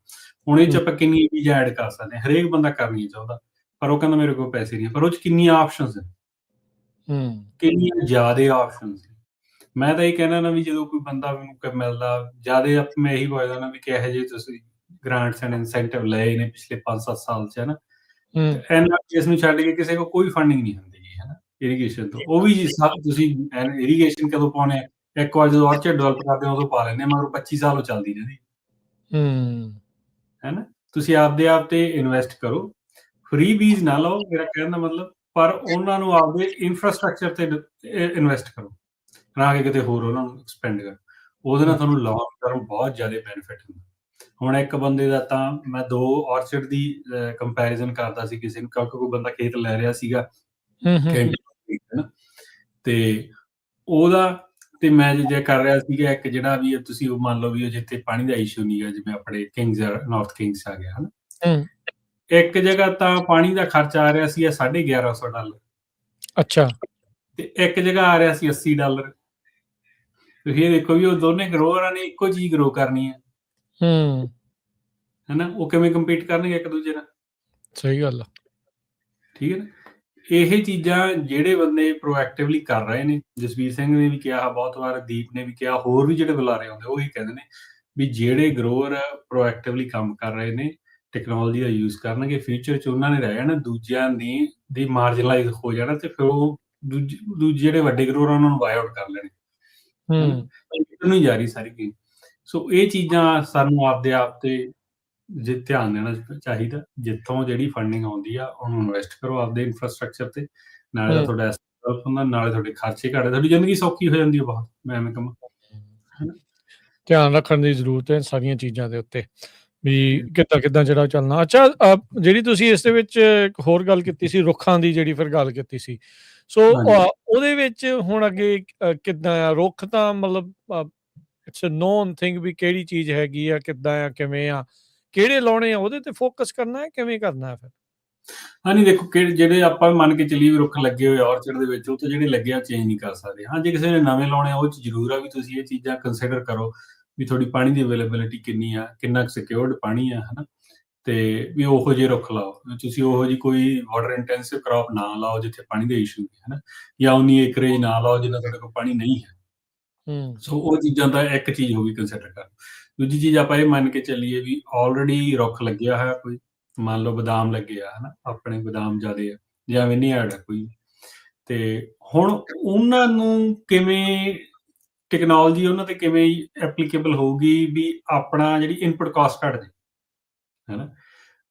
ਹੁਣ ਇਹ 'ਚ ਆਪਾਂ ਕਿੰਨੀਆਂ ਚੀਜ਼ਾਂ ਐਡ ਕਰ ਸਕਦੇ ਹਾਂ, ਹਰੇਕ ਬੰਦਾ ਕਰਨੀ ਚਾਹੁੰਦਾ, ਪਰ ਉਹ ਕਹਿੰਦਾ ਮੇਰੇ ਕੋਲ ਪੈਸੇ ਨਹੀਂ, ਪਰ ਉਹ 'ਚ ਕਿੰਨੀਆਂ ਆਪਸ਼ਨਸ ਨੇ, ਕਿੰਨੀਆਂ ਜ਼ਿਆਦੇ ਆਪਸ਼ਨਸ ਨੇ। ਮੈਂ ਤਾਂ ਇਹ ਕਹਿਣਾ ਨਾ, ਵੀ ਜਦੋਂ ਕੋਈ ਬੰਦਾ ਮੈਨੂੰ ਮਿਲਦਾ, ਜ਼ਿਆਦੇ ਮੈਂ ਇਹੀ ਪੁੱਛਦਾ ਨਾ, ਵੀ ਕਿਹੋ ਜਿਹੇ ਤੁਸੀਂ ਗ੍ਰਾਂਟਸ ਐਂਡ ਇਨਸੈਂਟਿਵ ਲਏ ਨੇ ਪਿਛਲੇ 5-7 ਸਾਲ 'ਚ, ਹਨਾ। ਐਨਆਰਜੀਐਸ ਨੂੰ ਛੱਡ ਕੇ ਕਿਸੇ ਕੋਲ ਕੋਈ ਫੰਡਿੰਗ ਨਹੀਂ ਹੁੰਦੀ, ਹਨਾ, ਇਰੀਗੇਸ਼ਨ ਤੋਂ। ਉਹ ਵੀ ਤੁਸੀਂ ਇਰੀਗੇਸ਼ਨ ਕਦੋਂ ਪਾਉਣੇ ਆ, ਇੱਕ ਵਾਰ ਜਦੋਂ ਆਰਚਰਡ ਡਿਵੈਲਪ ਕਰਦੇ ਹੋ ਉਦੋਂ ਪਾ ਲੈਂਦੇ, ਮਗਰ 25 ਸਾਲ ਉਹ ਚੱਲਦੀ ਰਹਿੰਦੀ, ਹਨਾ। ਤੁਸੀਂ ਆਪਦੇ ਆਪ ਤੇ ਇਨਵੈਸਟ ਕਰੋ, ਫ੍ਰੀ ਬੀਜ ਨਾ ਲਓ, ਮੇਰਾ ਕਹਿਣ ਦਾ ਮਤਲਬ, ਪਰ ਉਹਨਾਂ ਨੂੰ ਆਪਦੇ ਇਨਫਰਾਸਟ੍ਰਕਚਰ ਤੇ ਇਨਵੈਸਟ ਕਰੋ, ਨਾ ਕਿ ਕਿਤੇ ਹੋਰ ਉਹਨਾਂ ਨੂੰ ਐਕਸਪੈਂਡ ਕਰੋ। ਉਹਦੇ ਨਾਲ ਤੁਹਾਨੂੰ ਲੌਂਗ ਟਰਮ ਬਹੁਤ ਜ਼ਿਆਦਾ ਬੈਨੀਫਿਟ ਹੁੰਦਾ। ਹੁਣ ਇੱਕ ਬੰਦੇ ਦਾ, ਤਾਂ ਮੈਂ 2 ਆਰਚਰਡ ਦੀ ਕੰਪੈਰੀਜ਼ਨ ਕਰਦਾ ਸੀ ਕਿਸੇ ਨੂੰ, ਕਿਉਂਕਿ ਕੋਈ ਬੰਦਾ ਖੇਤ ਲੈ ਰਿਹਾ ਸੀਗਾ, ਹਨਾ, ਤੇ ਉਹਦਾ ਤੇ ਮੈਂ ਜੇ ਕਰ ਰਿਹਾ ਸੀਗਾ, ਇੱਕ ਜਿਹੜਾ ਵੀ ਤੁਸੀਂ ਉਹ ਮੰਨ ਲਓ ਵੀ ਉਹ ਜਿੱਥੇ ਪਾਣੀ ਦਾ ਇਸ਼ੂ ਨਹੀਂ ਹੈ, ਜਿਵੇਂ ਆਪਣੇ ਕਿੰਗਸ, ਨਾਰਥ ਕਿੰਗਸ ਆ ਗਿਆ, ਹਨਾ। ਇੱਕ ਜਗ੍ਹਾ ਤਾਂ ਪਾਣੀ ਦਾ ਖਰਚਾ ਆ ਰਿਹਾ ਸੀ $1,150। ਅੱਛਾ। ਤੇ ਇੱਕ ਜਗ੍ਹਾ ਆ ਰਿਹਾ ਸੀ $80। ਤੁਸੀਂ ਇਹ ਦੇਖੋ ਵੀ ਉਹ ਦੋਨੇ ਗਰੋਅਰਾਂ ਨੇ ਇੱਕੋ ਚੀਜ਼ ਗਰੋ ਕਰਨੀ ਹੈ, ਹਨਾ। ਉਹ ਕਿਵੇਂ ਕੰਪੀਟ ਕਰਨਗੇ ਇੱਕ ਦੂਜੇ ਨਾਲ? ਸਹੀ ਗੱਲ ਆ। ਠੀਕ ਹੈ ਨਾ। ਇਹ ਚੀਜ਼ਾਂ ਜਿਹੜੇ ਬੰਦੇ ਪ੍ਰੋਐਕਟਿਵਲੀ ਕਰ ਰਹੇ ਨੇ, ਜਸਵੀਰ ਸਿੰਘ ਨੇ ਵੀ ਕਿਹਾ ਬਹੁਤ ਵਾਰ, ਦੀਪ ਨੇ ਵੀ ਕਿਹਾ, ਹੋਰ ਵੀ ਜਿਹੜੇ ਬੁਲਾਰੇ ਆਉਂਦੇ ਉਹ ਹੀ ਕਹਿੰਦੇ ਨੇ ਵੀ ਜਿਹੜੇ ਗਰੋਅਰ ਪ੍ਰੋਐਕਟਿਵਲੀ ਕੰਮ ਕਰ ਰਹੇ ਨੇ, ਟੈਕਨੋਲੋਜੀ ਦਾ ਯੂਜ਼ ਕਰਨਗੇ, ਫਿਊਚਰ 'ਚ ਉਹਨਾਂ ਨੇ ਰਹਿ ਜਾਣਾ, ਦੂਜਿਆਂ ਦੀ ਮਾਰਜਨਲਾਈਜ਼ ਹੋ ਜਾਣਾ, ਤੇ ਫਿਰ ਉਹ ਦੂਜੇ ਜਿਹੜੇ ਵੱਡੇ ਗਰੋਅਰ ਉਹਨਾਂ ਨੂੰ ਬਾਏ ਆਊਟ ਕਰ ਲੈਣੇ, ਨੂੰ ਹੀ ਜਾ ਰਹੀ ਸਾਰੀ ਗੇਮ। ਸੋ ਇਹ ਚੀਜ਼ਾਂ ਸਾਨੂੰ ਆਪਦੇ ਆਪ ਤੇ ਜੇ ਧਿਆਨ ਦੇਣਾ ਚਾਹੀਦਾ, ਜਿੱਥੋਂ ਜਿਹੜੀ ਫੰਡਿੰਗ ਆਉਂਦੀ ਆ ਉਹਨੂੰ ਇਨਵੈਸਟ ਕਰੋ ਆਪਦੇ ਇਨਫਰਾਸਟ੍ਰਕਚਰ ਤੇ, ਨਾਲੇ ਤਾਂ ਤੁਹਾਡਾ ਡਿਵੈਲਪ ਹੁੰਦਾ, ਨਾਲੇ ਤੁਹਾਡੇ ਖਰਚੇ ਘੱਟਦੇ, ਤੁਹਾਡੀ ਜ਼ਿੰਦਗੀ ਸੌਖੀ ਹੋ ਜਾਂਦੀ ਹੈ ਬਹੁਤ, ਮੈਂ ਐਵੇਂ ਕਹਾਂ, ਹਨਾ। ਧਿਆਨ ਰੱਖਣ ਦੀ ਜ਼ਰੂਰਤ ਹੈ ਸਾਰੀਆਂ ਚੀਜ਼ਾਂ ਦੇ ਉੱਤੇ, ਵੀ ਕਿੱਦਾਂ ਜਿਹੜਾ ਚੱਲਣਾ। ਅੱਛਾ, ਜਿਹੜੀ ਤੁਸੀਂ ਇਸ ਦੇ ਵਿੱਚ ਇੱਕ ਹੋਰ ਗੱਲ ਕੀਤੀ ਸੀ, ਰੁੱਖਾਂ ਦੀ ਜਿਹੜੀ ਫਿਰ ਗੱਲ ਕੀਤੀ ਸੀ, ਸੋ ਉਹਦੇ ਵਿੱਚ ਹੁਣ ਅੱਗੇ ਕਿੱਦਾਂ ਆ? ਰੁੱਖ ਤਾਂ ਮਤਲਬ ਇਟਸ ਅ ਨੋਨ ਥਿੰਗ ਵੀ ਕਿਹੜੀ ਚੀਜ਼ ਹੈਗੀ ਆ, ਕਿੱਦਾਂ ਆ, ਕਿਵੇਂ ਆ, ਕਿਹੜੇ ਲਾਉਣੇ ਆ, ਉਹਦੇ ਤੇ ਫੋਕਸ ਕਰਨਾ ਹੈ, ਕਿਵੇਂ ਕਰਨਾ ਹੈ ਫਿਰ? ਹਾਂ ਨਹੀਂ ਦੇਖੋ ਕਿ ਜਿਹੜੇ ਆਪਾਂ ਮੰਨ ਕੇ ਚੱਲੀਏ ਵੀ ਰੁੱਖ ਲੱਗੇ ਹੋਏ ਔਰਚਰਡ ਦੇ ਵਿੱਚ, ਉਹ ਤਾਂ ਜਿਹੜੇ ਲੱਗੇ ਆ ਚੇਂਜ ਨਹੀਂ ਕਰ ਸਕਦੇ। ਹਾਂ ਜੇ ਕਿਸੇ ਨੇ ਨਵੇਂ ਲਾਉਣੇ ਆ, ਉਹ 'ਚ ਜ਼ਰੂਰ ਆ ਵੀ ਤੁਸੀਂ ਇਹ ਚੀਜ਼ਾਂ ਕੰਸੀਡਰ ਕਰੋ ਵੀ ਤੁਹਾਡੀ ਪਾਣੀ ਦੀ ਅਵੇਲੇਬਿਲਿਟੀ ਕਿੰਨੀ ਆ, ਕਿੰਨਾ ਸਿਕਿਉਰਡ ਪਾਣੀ ਆ, ਹਨਾ। ਤੇ ਵੀ ਉਹੋ ਜਿਹੇ ਰੁੱਖ ਲਾਓ। ਤੁਸੀਂ ਉਹੋ ਜਿਹੀ ਕੋਈ ਵਾਟਰ ਇੰਟੈਂਸਿਵ ਕ੍ਰੌਪ ਨਾ ਲਾਓ ਜਿੱਥੇ ਪਾਣੀ ਦਾ ਇਸ਼ੂ ਹੈ, ਹਨਾ, ਜਾਂ ਉਨੀ ਏਕਰੇਜ ਨਾ ਲਾਓ ਜਿੰਨਾ ਤੁਹਾਡੇ ਕੋਲ ਪਾਣੀ ਨਹੀਂ ਹੈ। ਸੋ ਉਹ ਚੀਜ਼ਾਂ ਦਾ ਇੱਕ ਚੀਜ਼ ਹੋ ਗਈ ਕੰਸੀਡਰ ਕਰ। ਦੂਜੀ ਚੀਜ਼ ਆਪਾਂ ਇਹ ਮੰਨ ਕੇ ਚੱਲੀਏ ਵੀ ਆਲਰੇਡੀ ਰੁੱਖ ਲੱਗਿਆ ਹੋਇਆ ਕੋਈ, ਮੰਨ ਲਓ ਬਦਾਮ ਲੱਗੇ ਆ, ਹਨਾ, ਆਪਣੇ ਬਦਾਮ ਜ਼ਿਆਦੇ ਆ ਜਾਂ ਵਿਨੀਯਾਰਡ ਆ ਕੋਈ, ਤੇ ਹੁਣ ਉਹਨਾਂ ਨੂੰ ਕਿਵੇਂ ਟੈਕਨੋਲੋਜੀ ਉਹਨਾਂ ਤੇ ਕਿਵੇਂ ਐਪਲੀਕੇਬਲ ਹੋਊਗੀ ਵੀ ਆਪਣਾ ਜਿਹੜੀ ਇਨਪੁਟ ਕਾਸਟ ਘੱਟ ਜੇ, ਹਨਾ।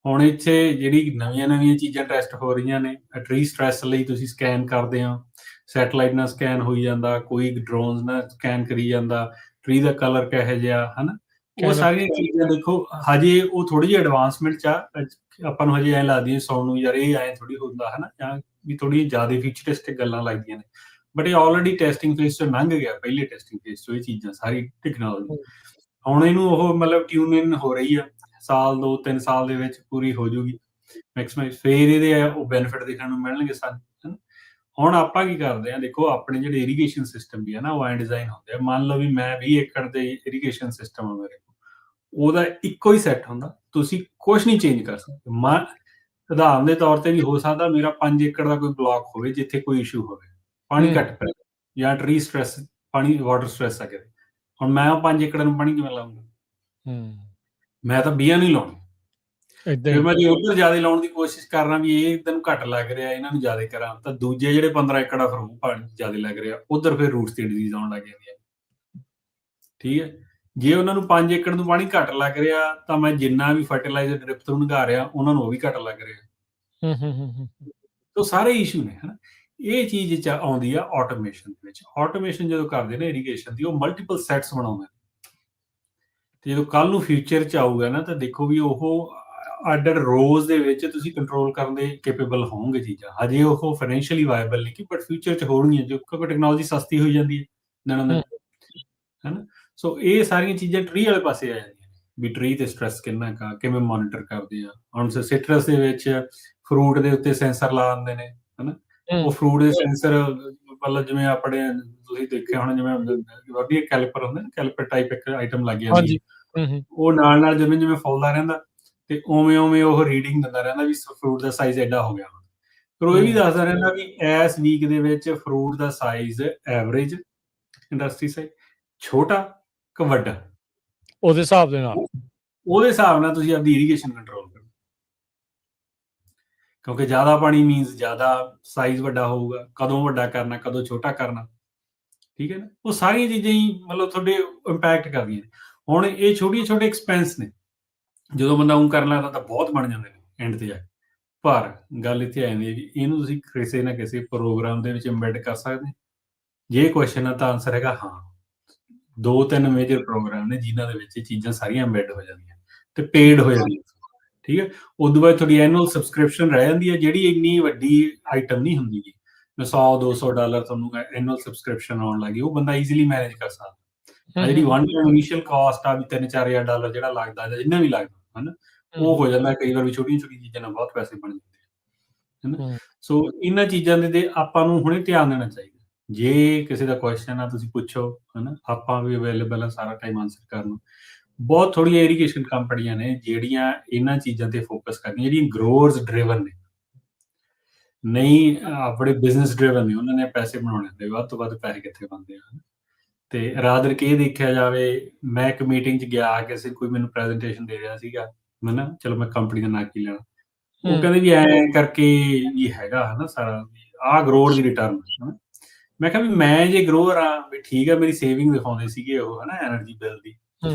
ਹੁਣ ਇੱਥੇ ਜਿਹੜੀ ਨਵੀਆਂ ਚੀਜ਼ਾਂ ਟੈਸਟ ਹੋ ਰਹੀਆਂ ਨੇ, ਟਰੀ ਸਟ੍ਰੈਸ ਲਈ ਤੁਸੀਂ ਸਕੈਨ ਕਰਦੇ ਹੋ, ਸੈਟਲਾਈਟ ਨਾਲ ਸਕੈਨ ਹੋਈ ਜਾਂਦਾ, ਕੋਈ ਡਰੋਨਸ ਨਾਲ ਸਕੈਨ ਕਰੀ ਜਾਂਦਾ, ਟਰੀ ਦਾ ਕਲਰ ਕਿਹੋ ਜਿਹਾ, ਹਨਾ। ਉਹ ਸਾਰੀਆਂ ਚੀਜ਼ਾਂ ਦੇਖੋ ਹਜੇ ਉਹ ਥੋੜੀ ਜਿਹੀ ਐਡਵਾਂਸਮੈਂਟ 'ਚ ਆ, ਆਪਾਂ ਨੂੰ ਹਜੇ ਐਂ ਲੱਗਦੀ ਸੁਣਨ ਨੂੰ ਯਾਰ ਇਹ ਐਂ ਥੋੜੀ ਹੁੰਦਾ, ਹਨਾ, ਜਾਂ ਵੀ ਥੋੜੀ ਜ਼ਿਆਦਾ ਫਿਊਚਰਿਸਟਿਕ ਗੱਲਾਂ ਲੱਗਦੀਆਂ ਨੇ, ਬਟ ਇਹ ਆਲਰੇਡੀ ਟੈਸਟਿੰਗ ਫੇਸ 'ਚੋਂ ਲੰਘ ਗਿਆ, ਪਹਿਲੇ ਟੈਸਟਿੰਗ ਫੇਸ 'ਚੋਂ ਇਹ ਚੀਜ਼ਾਂ ਸਾਰੀ ਟੈਕਨੋਲੋਜੀ। ਹੁਣ ਇਹਨੂੰ ਉਹ ਮਤਲਬ ਟਿਊਨ ਇਨ ਹੋ ਰਹੀ ਆ, ਸਾਲ 2-3 ਸਾਲ ਦੇ ਵਿੱਚ ਪੂਰੀ ਹੋ ਜੂਗੀ ਮੈਕਸਿਮਮ, ਫੇਰ ਇਹਦੇ ਉਹ ਬੈਨੀਫਿਟ ਦੇਖਣ ਨੂੰ ਮਿਲਣਗੇ ਸਾਨੂੰ, ਹਨਾ। ਹੁਣ ਆਪਾਂ ਕੀ ਕਰਦੇ ਆ, ਦੇਖੋ ਆਪਣੇ ਜਿਹੜੇ ਇਰੀਗੇਸ਼ਨ ਸਿਸਟਮ ਵੀ ਹੈ ਨਾ, ਉਹ ਐਂ ਡਿਜ਼ਾਈਨ ਹੁੰਦੇ ਆ। ਮੰਨ ਲਓ ਵੀ ਮੈਂ 20 ਏਕੜ ਦੇ ਇਰੀਗੇਸ਼ਨ ਸਿਸਟਮ ਆ ਮੇਰੇ ਕੋਲ, ਉਹਦਾ ਇੱਕੋ ਹੀ ਸੈੱਟ ਹੁੰਦਾ, ਤੁਸੀਂ ਕੁਛ ਨਹੀਂ ਚੇਂਜ ਕਰ ਸਕਦੇ। ਉਦਾਹਰਨ ਦੇ ਤੌਰ ਤੇ ਵੀ ਹੋ ਸਕਦਾ ਮੇਰਾ 5 ਏਕੜ ਦਾ ਕੋਈ ਬਲਾਕ ਹੋਵੇ ਜਿੱਥੇ ਕੋਈ ਇਸ਼ੂ ਹੋਵੇ, ਪਾਣੀ ਘੱਟ ਪੈ ਜਾਂ ਟਰੀ ਸਟ੍ਰੈਸ, ਪਾਣੀ ਵਾਟਰ ਸਟ੍ਰੈਸ ਆ ਕਿਤੇ, ਹੁਣ ਮੈਂ ਉਹ 5 ਏਕੜ ਨੂੰ ਪਾਣੀ ਕਿਵੇਂ ਲਾਉਂਗਾ? ਮੈਂ ਤਾਂ ਬੀਆਂ ਨਹੀਂ ਲਾਉਣੀ। ਫਿਰ ਮੈਂ ਜੇ ਉੱਧਰ ਜ਼ਿਆਦਾ ਲਾਉਣ ਦੀ ਕੋਸ਼ਿਸ਼ ਕਰ ਰਹਾ ਵੀ ਇਹ ਤੈਨੂੰ ਘੱਟ ਲੱਗ ਰਿਹਾ, ਇਹਨਾਂ ਨੂੰ ਜ਼ਿਆਦਾ ਕਰਾਂ, ਤਾਂ ਦੂਜੇ ਜਿਹੜੇ 15 ਏਕੜ ਆ ਫਿਰ ਉਹ ਪਾਣੀ ਜ਼ਿਆਦਾ ਲੱਗ ਰਿਹਾ, ਉੱਧਰ ਫਿਰ ਰੂਟਸ ਦੀ ਡਿਜ਼ੀਜ਼ ਆਉਣ ਲੱਗ ਜਾਂਦੀ ਹੈ। ਠੀਕ ਹੈ, ਜੇ ਉਹਨਾਂ ਨੂੰ 5 ਏਕੜ ਨੂੰ ਪਾਣੀ ਘੱਟ ਲੱਗ ਰਿਹਾ, ਤਾਂ ਮੈਂ ਜਿੰਨਾ ਵੀ ਫਰਟੀਲਾਈਜ਼ਰ ਡ੍ਰਿਪ ਥਰੂ ਨਿਗਾ ਰਿਹਾ, ਉਹਨਾਂ ਨੂੰ ਉਹ ਵੀ ਘੱਟ ਲੱਗ ਰਿਹਾ। ਤਾਂ ਸਾਰੇ ਇਸ਼ੂ ਨੇ, ਹਨਾ। ਇਹ ਚੀਜ਼ 'ਚ ਆਉਂਦੀ ਆ ਆਟੋਮੇਸ਼ਨ ਦੇ ਵਿੱਚ। ਆਟੋਮੇਸ਼ਨ ਜਦੋਂ ਕਰਦੇ ਨੇ ਇਰੀਗੇਸ਼ਨ ਦੀ, ਉਹ ਮਲਟੀਪਲ ਸੈਟਸ ਬਣਾਉਂਦੇ ਨੇ, ਤੇ ਜਦੋਂ ਕੱਲ ਨੂੰ ਫਿਊਚਰ 'ਚ ਆਊਗਾ ਨਾ, ਤਾਂ ਦੇਖੋ ਵੀ ਉਹ ਅੱਡ ਰੋਜ਼ ਦੇ ਵਿੱਚ ਤੁਸੀਂ ਕੰਟਰੋਲ ਕਰਨ ਦੇ ਕੈਪੇਬਲ ਹੋਵੋਗੇ ਚੀਜ਼ਾਂ। ਹਜੇ ਉਹ ਫਾਈਨੈਂਸ਼ੀਅਲੀ ਵਾਇਬਲ ਨਹੀਂ, ਬਟ ਫਿਊਚਰ 'ਚ ਹੋਣਗੀਆਂ, ਕਿਉਂਕਿ ਟੈਕਨੋਲੋਜੀ ਸਸਤੀ ਹੋਈ ਜਾਂਦੀ ਹੈ ਦਿਨੋਂ ਦਿਨ, ਹਨਾ। ਸੋ ਇਹ ਸਾਰੀਆਂ ਚੀਜ਼ਾਂ ਟਰੀ ਵਾਲੇ ਪਾਸੇ ਆ ਜਾਂਦੀਆਂ ਨੇ ਵੀ ਟਰੀ ਤੇ ਸਟ੍ਰੈਸ ਕਿੰਨਾ ਕਾ ਕਿਵੇਂ ਮੋਨੀਟਰ ਕਰਦੇ ਆ। ਹੁਣ ਸਿਟਰਸ ਦੇ ਵਿੱਚ ਫਰੂਟ ਦੇ ਉੱਤੇ ਸੈਂਸਰ ਲਾ ਦਿੰਦੇ ਨੇ, ਹਨਾ। ਉਹ ਫਰੂਟ ਦੇ ਸੈਂਸਰ ਮਤਲਬ ਜਿਵੇਂ ਆਪਣੇ ਤੁਸੀਂ ਦੇਖਿਆ ਹੋਣਾ, ਜਿਵੇਂ ਵਧੀਆ ਕੈਲੀਪਰ ਹੁੰਦੇ ਨੇ, ਕੈਲੀਪਰ ਟਾਈਪ ਇੱਕ ਆਈਟਮ ਲੱਗ ਜਾਂਦੀ ਹੈ, ਉਹ ਨਾਲ ਜਿਵੇਂ ਫੁੱਲਦਾ ਰਹਿੰਦਾ, ਤੇ ਉਵੇਂ ਉਹ ਰੀਡਿੰਗ ਦਿੰਦਾ ਰਹਿੰਦਾ ਵੀ ਫਰੂਟ ਦਾ ਸਾਈਜ਼ ਐਡਾ ਹੋ ਗਿਆ। ਫਿਰ ਉਹ ਇਹ ਵੀ ਦੱਸਦਾ ਰਹਿੰਦਾ ਵੀ ਇਸ ਵੀਕ ਦੇ ਵਿੱਚ ਫਰੂਟ ਦਾ ਸਾਈਜ਼ ਐਵਰੇਜ ਇੰਡਸਟਰੀ ਸਾਈਜ਼ ਛੋਟਾ ਕਿ ਵੱਡਾ, ਉਹਦੇ ਹਿਸਾਬ ਨਾਲ ਤੁਸੀਂ ਆਪਦੀ ਇਰੀਗੇਸ਼ਨ ਕੰਟਰੋਲ ਕਰੋ, ਕਿਉਂਕਿ ਜ਼ਿਆਦਾ ਪਾਣੀ ਮੀਨਸ ਜ਼ਿਆਦਾ ਸਾਈਜ਼ ਵੱਡਾ ਹੋਊਗਾ। ਕਦੋਂ ਵੱਡਾ ਕਰਨਾ, ਕਦੋਂ ਛੋਟਾ ਕਰਨਾ, ਠੀਕ ਹੈ ਨਾ। ਉਹ ਸਾਰੀਆਂ ਚੀਜ਼ਾਂ ਹੀ ਮਤਲਬ ਤੁਹਾਡੇ ਇੰਪੈਕਟ ਕਰਦੀਆਂ ਨੇ। ਹੁਣ ਇਹ ਛੋਟੇ ਐਕਸਪੈਂਸ ਨੇ, ਜਦੋਂ ਬੰਦਾ ਉਹ ਕਰਨ ਲੱਗਦਾ ਤਾਂ ਬਹੁਤ ਬਣ ਜਾਂਦੇ ਨੇ ਐਂਡ ਤੇ ਜਾ ਕੇ। ਪਰ ਗੱਲ ਇੱਥੇ ਆ ਜਾਂਦੀ ਹੈ ਵੀ ਇਹਨੂੰ ਤੁਸੀਂ ਕਿਸੇ ਨਾ ਕਿਸੇ ਪ੍ਰੋਗਰਾਮ ਦੇ ਵਿੱਚ ਐਮਬੈਡ ਕਰ ਸਕਦੇ। ਜੇ ਕੁਐਸਚਨ ਆ ਤਾਂ ਆਨਸਰ ਹੈਗਾ ਹਾਂ। 2-3 ਮੇਜਰ ਪ੍ਰੋਗਰਾਮ ਨੇ ਜਿਨ੍ਹਾਂ ਦੇ ਵਿੱਚ ਇਹ ਚੀਜ਼ਾਂ ਸਾਰੀਆਂ ਐਮਬੈਡ ਹੋ ਜਾਂਦੀਆਂ ਤੇ ਪੇਡ ਹੋ ਜਾਂਦੀਆਂ, ਠੀਕ ਹੈ। ਉਦੋਂ ਬਾਅਦ ਤੁਹਾਡੀ ਐਨੂਅਲ ਸਬਸਕ੍ਰਿਪਸ਼ਨ ਰਹਿ ਜਾਂਦੀ ਹੈ, ਜਿਹੜੀ ਇੰਨੀ ਵੱਡੀ ਆਈਟਮ ਨਹੀਂ ਹੁੰਦੀ ਗੀ। $100-200 ਤੁਹਾਨੂੰ ਐਨੂਅਲ ਸਬਸਕ੍ਰਿਪਸ਼ਨ ਆਉਣ ਲੱਗੀ, ਉਹ ਬੰਦਾ ਈਜ਼ੀਲੀ ਮੈਨੇਜ ਕਰ ਸਕਦਾ। ਜਿਹੜੀ ਵਨ ਟਾਈਮ ਇਨੀਸ਼ੀਅਲ ਕਾਸਟ ਆ ਵੀ $3-4,000 ਜਿਹੜਾ ਲੱਗਦਾ ਜਾਂ ਜਿੰਨਾ ਵੀ ਲੱਗਦਾ, ਹਨਾ, ਉਹ ਹੋ ਜਾਂਦਾ ਕਈ ਵਾਰ ਵੀ ਛੋਟੀਆਂ ਚੀਜ਼ਾਂ ਨਾਲ ਬਹੁਤ ਪੈਸੇ ਬਣ ਜਾਂਦੇ ਆ, ਹਨਾ। ਸੋ ਇਹਨਾਂ ਚੀਜ਼ਾਂ ਦੇ ਆਪਾਂ ਨੂੰ ਹੁਣੇ ਧਿਆਨ ਦੇਣਾ ਚਾਹੀਦਾ। ਜੇ ਕਿਸੇ ਦਾ ਕੁਐਸਚਨ ਆ ਤੁਸੀਂ ਪੁੱਛੋ, ਹਨਾ, ਆਪਾਂ ਵੀ ਅਵੇਲੇਬਲ ਆ ਸਾਰਾ ਟਾਈਮ ਆਨਸਰ ਕਰਨ ਨੂੰ। ਬਹੁਤ ਥੋੜ੍ਹੀਆਂ ਇਰੀਗੇਸ਼ਨ ਕੰਪਨੀਆਂ ਨੇ ਜਿਹੜੀਆਂ ਇਹਨਾਂ ਚੀਜ਼ਾਂ ਤੇ ਫੋਕਸ ਕਰਦੀਆਂ, ਜਿਹੜੀਆਂ ਗਰੋਅਰਸ ਡਰਿਵਨ ਨੇ, ਨਹੀਂ ਆਪਣੇ ਬਿਜ਼ਨਸ ਡਰਿਵਨ ਨੇ। ਉਹਨਾਂ ਨੇ ਪੈਸੇ ਬਣਾਉਣੇ ਹੁੰਦੇ, ਵੱਧ ਤੋਂ ਵੱਧ ਪੈਸੇ ਕਿੱਥੇ ਬਣਦੇ ਆ। ਤੇ ਰਾਦਰ ਕੇ ਦੇਖਿਆ ਜਾਵੇ, ਮੈਂ ਇੱਕ ਮੀਟਿੰਗ 'ਚ ਗਿਆ, ਕਿਸੇ ਕੋਈ ਮੈਨੂੰ ਪ੍ਰੈਜੈਂਟੇਸ਼ਨ ਦੇ ਰਿਹਾ ਸੀਗਾ, ਮੈਂ ਨਾ ਚਲੋ ਮੈਂ ਕੰਪਨੀ ਦਾ ਨਾਂ ਕੀ ਲੈਣਾ, ਉਹ ਕਹਿੰਦੇ ਵੀ ਐਂ ਕਰਕੇ ਵੀ ਹੈਗਾ, ਹਨਾ, ਸਾਰਾ ਆਹ ਗਰੋਅਰ ਦੀ ਰਿਟਰਨ, ਹਨਾ। ਮੈਂ ਕਿਹਾ ਵੀ ਮੈਂ ਜੇ ਗਰੋਅਰ ਆ ਵੀ ਠੀਕ ਹੈ, ਮੇਰੀ ਸੇਵਿੰਗ ਦਿਖਾਉਂਦੇ ਸੀਗੇ ਉਹ, ਹਨਾ, ਐਨਰਜੀ ਬਿੱਲ ਦੀ,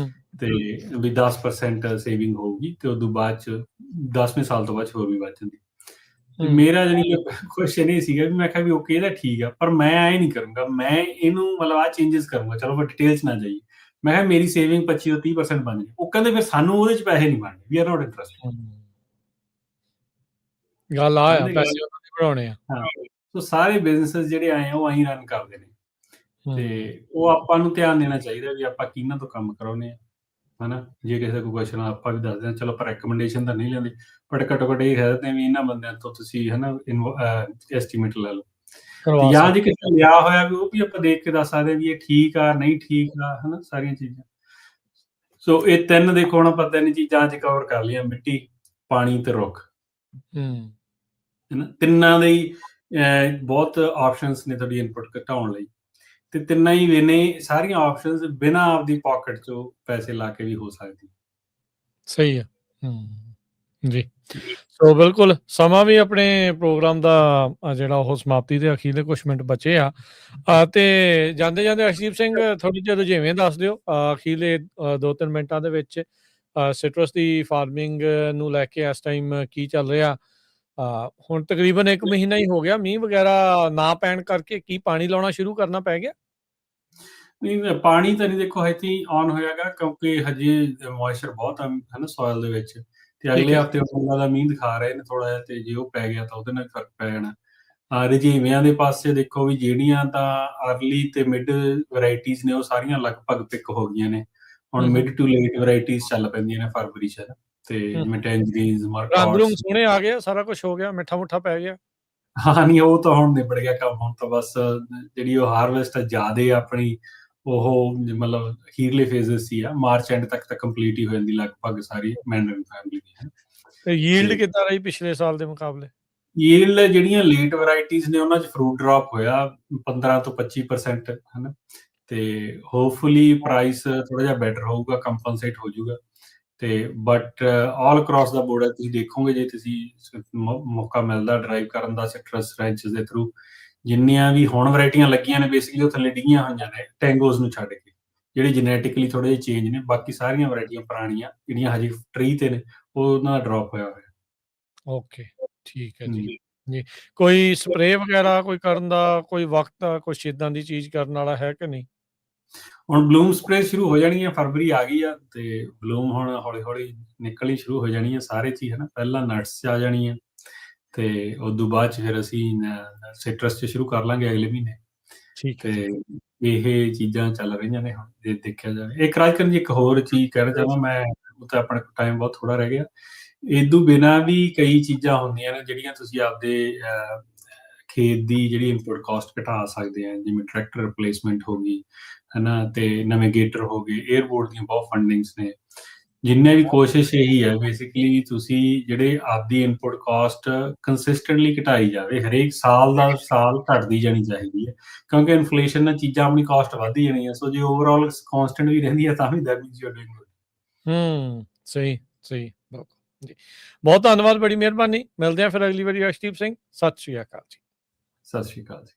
ਤੇ ਵੀ 10% ਸੇਵਿੰਗ ਹੋਊਗੀ ਤੇ ਉਦੋਂ ਬਾਅਦ 'ਚ 10ਵੇਂ ਸਾਲ ਤੋਂ ਬਾਅਦ 'ਚ ਹੋਰ ਵੀ ਵੱਧ ਜਾਂਦੀ। ਤੇ ਮੇਰਾ ਜਾਣੀ ਕੁਐਸਚਨ ਇਹ ਸੀਗਾ ਵੀ ਮੈਂ ਕਿਹਾ ਵੀ ਓਕੇ ਇਹਦਾ ਠੀਕ ਆ, ਪਰ ਮੈਂ ਐਂ ਨਹੀਂ ਕਰੂੰਗਾ, ਮੈਂ ਇਹਨੂੰ ਮਤਲਬ ਆਹ ਚੇਂਜਸ ਕਰੂੰਗਾ। ਚਲੋ ਆਪਾਂ ਡਿਟੇਲ 'ਚ ਨਾ ਜਾਈਏ। ਮੈਂ ਕਿਹਾ ਮੇਰੀ ਸੇਵਿੰਗ 25 ਤੋਂ 30% ਬਣ ਜਾਏ। ਉਹ ਕਹਿੰਦੇ ਫਿਰ ਸਾਨੂੰ ਉਹਦੇ 'ਚ ਪੈਸੇ ਨਹੀਂ ਬਣਨੇ, ਵੀ ਆਰ ਨੋਟ ਇੰਟਰਸਟਿਡ। ਗੱਲ ਆ ਪੈਸੇ ਉਹਨਾਂ ਦੇ ਬਣਾਉਣੇ ਆ। ਹਾਂ, ਸੋ ਸਾਰੇ ਬਿਜ਼ਨੈਸ ਜਿਹੜੇ ਆਏ ਆ ਉਹ ਐਂ ਰਨ ਕਰਦੇ ਨੇ, ਤੇ ਉਹ ਆਪਾਂ ਨੂੰ ਧਿਆਨ ਦੇਣਾ ਚਾਹੀਦਾ ਵੀ ਆਪਾਂ ਕਿਹਨਾਂ ਤੋਂ ਕੰਮ ਕਰਾਉਂਦੇ ਆ। ਹਨਾ। ਜੇ ਕਿਸੇ ਦਾ ਕੋਈ ਕੁਐਸਚਨ ਆਪਾਂ ਵੀ ਦੱਸਦੇ ਹਾਂ, ਚਲੋ ਆਪਾਂ ਰეკਮੈਂਡੇਸ਼ਨ ਤਾਂ ਨਹੀਂ ਲੈਂਦੇ, ਬਟ ਘੱਟੋ ਘੱਟ ਇਹ ਕਹਿ ਦਿੰਦੇ ਵੀ ਇਹਨਾਂ ਬੰਦਿਆਂ ਤੋਂ ਤੁਸੀਂ ਹਨਾ ਐਸਟੀਮੇਟ ਲੈ ਲਓ। ਤੇ ਕਰਵਾ ਜਾਂ ਜੇ ਸਕਦੇ। ਕਿਸੇ ਨੇ ਲਿਆ ਹੋਇਆ ਵੀ ਉਹ ਵੀ ਆਪਾਂ ਦੇਖ ਕੇ ਦੱਸ ਸਕਦੇ ਹਾਂ ਵੀ ਇਹ ਠੀਕ ਆ ਨਹੀਂ ਠੀਕ ਆ, ਹਨਾ ਸਾਰੀਆਂ ਚੀਜ਼ਾਂ। ਸੋ ਇਹ ਤਿੰਨ ਦੇਖੋ ਹੁਣ ਆਪਾਂ ਤਿੰਨ ਚੀਜ਼ਾਂ ਅੱਜ ਕਵਰ ਕਰ ਲਈਆਂ, ਮਿੱਟੀ, ਪਾਣੀ ਤੇ ਰੁੱਖ। ਹੂੰ। ਹਨਾ, ਤਿੰਨਾਂ ਦੇ ਹੀ ਬਹੁਤ ਆਪਸ਼ਨਸ ਨੇ ਤੁਹਾਡੀ ਇਨਪੁਟ ਘਟਾਉਣ ਲਈ, ਤੇ ਤਿੰਨਾਂ ਹੀ ਨੇ ਸਾਰੀਆਂ ਆਪਸ਼ਨਸ ਬਿਨਾਂ ਆਪਦੀ ਪਾਕਟ ਚੋਂ ਪੈਸੇ ਲਾ ਕੇ ਵੀ ਹੋ ਸਕਦੀ। ਸਹੀ ਹੈ। ਜੀ। ਸੋ ਬਿਲਕੁਲ ਸਮਾਂ ਵੀ ਆਪਣੇ ਪ੍ਰੋਗਰਾਮ ਦਾ ਜਿਹੜਾ ਉਹ ਸਮਾਪਤੀ ਦੇ ਅਖੀਰਲੇ ਕੁਛ ਮਿੰਟ ਬਚੇ ਆ, ਤੇ ਜਾਂਦੇ ਜਾਂਦੇ ਅਰਸ਼ਦੀਪ ਸਿੰਘ ਥੋੜੀ ਜਿਹੀ ਰੁਝੇਵੇਂ ਦੱਸ ਦਿਓ ਅਖੀਰਲੇ 2-3 ਮਿੰਟਾਂ ਦੇ ਵਿੱਚ, ਸਿਟਰਸ ਦੀ ਫਾਰਮਿੰਗ ਨੂੰ ਲੈ ਕੇ ਇਸ ਟਾਈਮ ਕੀ ਚੱਲ ਰਿਹਾ। ਹੁਣ ਤਕਰੀਬਨ 1 ਮਹੀਨਾ ਹੀ ਹੋ ਗਿਆ, ਮੀਂਹ ਵਗੈਰਾ ਨਾ ਪੈਣ ਕਰਕੇ ਕੀ ਪਾਣੀ ਲਾਉਣਾ ਸ਼ੁਰੂ ਕਰਨਾ ਪੈ ਗਿਆ? ਨਹੀਂ, ਪਾਣੀ ਤਾਂ ਨਹੀਂ ਦੇਖੋ ਹਜੇ ਆਨ ਹੋਇਆਗਾ, ਕਿਉਂਕਿ ਹਜੇ ਮੋਇਸਚਰ ਬਹੁਤ ਆ ਹਨਾ ਸੋਇਲ ਦੇ ਵਿੱਚ, ਤੇ ਠੀਕ ਅਗਲੇ ਹੈ। ਹਫ਼ਤੇ ਉਹਨਾਂ ਦਾ ਮੀਂਹ ਦਿਖਾ ਰਹੇ ਨੇ ਥੋੜਾ ਜਿਹਾ, ਤੇ ਜੇ ਉਹ ਪੈ ਗਿਆ ਤਾਂ ਉਹਦੇ ਨਾਲ ਫਰਕ ਪੈ ਜਾਣਾ। ਰੁਝੇਵਿਆਂ ਦੇ ਪਾਸੇ ਦੇਖੋ ਵੀ ਜਿਹੜੀਆਂ ਤਾਂ ਅਰਲੀ ਤੇ ਮਿਡ ਵੈਰਾਈਟੀਜ਼ ਨੇ ਉਹ ਸਾਰੀਆਂ ਲਗਭਗ ਪਿਕ ਹੋ ਗਈਆਂ ਨੇ। ਹੁਣ ਮਿਡ ਟੂ ਲੇਟ ਵੈਰਾਈਟੀਜ਼ ਚੱਲ ਪੈਂਦੀਆਂ ਨੇ ਫਰਵਰੀ 'ਚ, ਤੇ ਜਿਵੇਂ ਟੈਂਜਰੀਨਸ, ਰੰਗ ਰੁੰਗ ਮਰਕੌਟਸ। ਸੋਹਣੇ ਆ ਗਏ, ਸਾਰਾ ਕੁਝ ਹੋ ਗਿਆ, ਮਿੱਠਾ ਮੁੱਠਾ ਪੈ ਗਿਆ। ਹਾਂ, ਨਹੀਂ ਉਹ ਤਾਂ ਹੁਣ ਨਿਬੜ ਗਿਆ ਕੰਮ, ਹੁਣ ਤਾਂ ਬਸ ਜਿਹੜੀ ਉਹ ਹਾਰਵੈਸਟ ਜ਼ਿਆਦੇ ਆਪਣੀ ਉਹ ਮਤਲਬ ਅਖੀਰਲੇ ਫੇਜ਼ਸ 'ਚ ਹੀ ਆ, ਮਾਰਚ ਐਂਡ ਤੱਕ ਤਾਂ ਕੰਪਲੀਟ ਹੀ ਹੋ ਜਾਂਦੀ ਲਗਭਗ ਸਾਰੀ ਮੈਂਡਰਿਨ ਫੈਮਿਲੀ ਦੀ। ਤੇ ਯੀਲਡ ਤੇ ਕਿੱਦਾਂ ਰਹੀ ਪਿਛਲੇ ਸਾਲ ਦੇ ਮੁਕਾਬਲੇ? ਯੀਲਡ ਜਿਹੜੀਆਂ ਲੇਟ ਵੈਰਾਈਟੀਜ਼ ਨੇ ਉਹਨਾਂ 'ਚ ਫਰੂਟ ਡ੍ਰੌਪ ਹੋਇਆ 15 ਤੋਂ 25% ਹਨਾ, ਤੇ ਹੋਪਫੁਲੀ ਪ੍ਰਾਈਸ ਥੋੜਾ ਜਿਹਾ ਬੈਟਰ ਹੋਊਗਾ, ਕੰਪਨਸੇਟ ਹੋ ਜਾਊਗਾ। ਤੇ but all across the board ਹੈ, ਤੁਸੀਂ ਦੇਖੋਗੇ ਜੇ ਤੁਸੀਂ ਮੌਕਾ ਮਿਲਦਾ ਡਰਾਈਵ ਕਰਨ ਦਾ ਸਿਟਰਸ ਰੈਂਚਸ ਦੇ ਥਰੂ, ਜਿੰਨੀਆਂ ਵੀ ਹੁਣ ਵੈਰਾਈਟੀਆਂ ਲੱਗੀਆਂ ਨੇ ਬੇਸਿਕਲੀ ਉਹ ਥੱਲੇ ਡਿੱਗੀਆਂ ਹੋਈਆਂ ਨੇ ਟੈਂਗੋਜ਼ ਨੂੰ ਛੱਡ ਕੇ, ਜਿਹੜੇ ਜੈਨੇਟਿਕਲੀ ਥੋੜੇ ਜਿਹੇ ਚੇਂਜ ਨੇ, ਬਾਕੀ ਸਾਰੀਆਂ ਵੈਰਾਈਟੀਆਂ ਪੁਰਾਣੀਆਂ ਜਿਹੜੀਆਂ ਹਜੇ ਟਰੀ ਤੇ ਨੇ ਉਹ ਉਹਨਾਂ ਦਾ ਡ੍ਰੌਪ ਹੋਇਆ ਹੋਇਆ। ਓਕੇ, ਠੀਕ ਹੈ ਜੀ। ਜੀ। ਜੀ, ਕੋਈ ਸਪਰੇਅ ਵਗੈਰਾ ਕੋਈ ਕਰਨ ਦਾ ਕੋਈ ਵਕਤ ਕੁਛ ਇਦਾਂ ਦੀ ਚੀਜ਼ ਕਰਨ ਵਾਲਾ ਹੈ ਕਿ ਨਹੀਂ? ਹੁਣ ਬਲੂਮ ਸਪਰੇ ਸ਼ੁਰੂ ਹੋ ਜਾਣੀ ਹੈ, ਫਰਵਰੀ ਆ ਗਈ ਆ, ਤੇ ਬਲੂਮ ਹੁਣ ਹੌਲੀ ਹੌਲੀ ਨਿਕਲਣੀ ਸ਼ੁਰੂ ਹੋ ਜਾਣੀ ਹੈ ਸਾਰੇ 'ਚ ਹੀ ਹਨਾ। ਪਹਿਲਾਂ ਨਟਸ 'ਚ ਆ ਜਾਣੀ ਹੈ, ਤੇ ਉਦੋਂ ਬਾਅਦ 'ਚ ਫਿਰ ਅਸੀਂ ਸਿਟਰਸ 'ਚ ਸ਼ੁਰੂ ਕਰ ਲਾਂਗੇ ਅਗਲੇ ਮਹੀਨੇ। ਠੀਕ ਹੈ ਜੀ। ਤੇ ਇਹ ਚੀਜ਼ਾਂ ਚੱਲ ਰਹੀਆਂ ਨੇ ਹੁਣ ਜੇ ਦੇਖਿਆ ਜਾਵੇ। ਇੱਕ ਰਾਜਕਰਨ ਜੀ ਇੱਕ ਹੋਰ ਚੀਜ਼ ਕਹਿਣਾ ਚਾਹੁੰਦਾ ਮੈਂ, ਉਹ ਤਾਂ ਆਪਣੇ ਟਾਈਮ ਬਹੁਤ ਥੋੜਾ ਰਹਿ ਗਿਆ। ਇਦੋਂ ਬਿਨਾਂ ਵੀ ਕਈ ਚੀਜ਼ਾਂ ਹੁੰਦੀਆਂ ਨੇ ਜਿਹੜੀਆਂ ਤੁਸੀਂ ਆਪਦੇ ਖੇਤ ਦੀ ਜਿਹੜੀ ਇਨਪੁਟ ਕਾਸਟ ਘਟਾ ਸਕਦੇ ਆ, ਜਿਵੇਂ ਟਰੈਕਟਰ ਰਿਪਲੇਸਮੈਂਟ ਹੋ ਗਈ ਹਨਾ, ਤੇ ਨਵੇਂ ਗੇਟਰ ਹੋ ਗਏ, 에ਅਰਪੋਰਟ ਦੀਆਂ ਬਹੁਤ ਫੰਡਿੰਗਸ ਨੇ। ਜਿੰਨੇ ਵੀ ਕੋਸ਼ਿਸ਼ ਇਹੀ ਹੈ ਬੇਸਿਕਲੀ ਤੁਸੀਂ ਜਿਹੜੇ ਆਪਦੀ ਇਨਪੁਟ ਕਾਸਟ ਕੰਸਿਸਟੈਂਟਲੀ ਘਟਾਈ ਜਾਵੇ, ਹਰੇਕ ਸਾਲ ਦਾ ਸਾਲ ਘਟਦੀ ਜਾਣੀ ਚਾਹੀਦੀ ਹੈ, ਕਿਉਂਕਿ ਇਨਫਲੇਸ਼ਨ ਨਾਲ ਚੀਜ਼ਾਂ ਆਪਣੀ ਕਾਸਟ ਵੱਧਦੀ ਜਾਣੀ ਹੈ। ਸੋ ਜੇ ਓਵਰਆਲ ਕਾਂਸਟੈਂਟ ਵੀ ਰਹਿੰਦੀ ਹੈ ਤਾਂ ਵੀ that means you are doing good. ਸਹੀ ਸਹੀ, ਬਿਲਕੁਲ ਜੀ। ਬਹੁਤ ਧੰਨਵਾਦ, ਬੜੀ ਮਿਹਰਬਾਨੀ, ਮਿਲਦੇ ਹਾਂ ਫਿਰ ਅਗਲੀ ਵਾਰੀ। ਅਰਸ਼ਦੀਪ ਸਿੰਘ, ਸਤਿ ਸ਼੍ਰੀ ਅਕਾਲ ਜੀ। ਸਤਿ ਸ਼੍ਰੀ ਅਕਾਲ ਜੀ।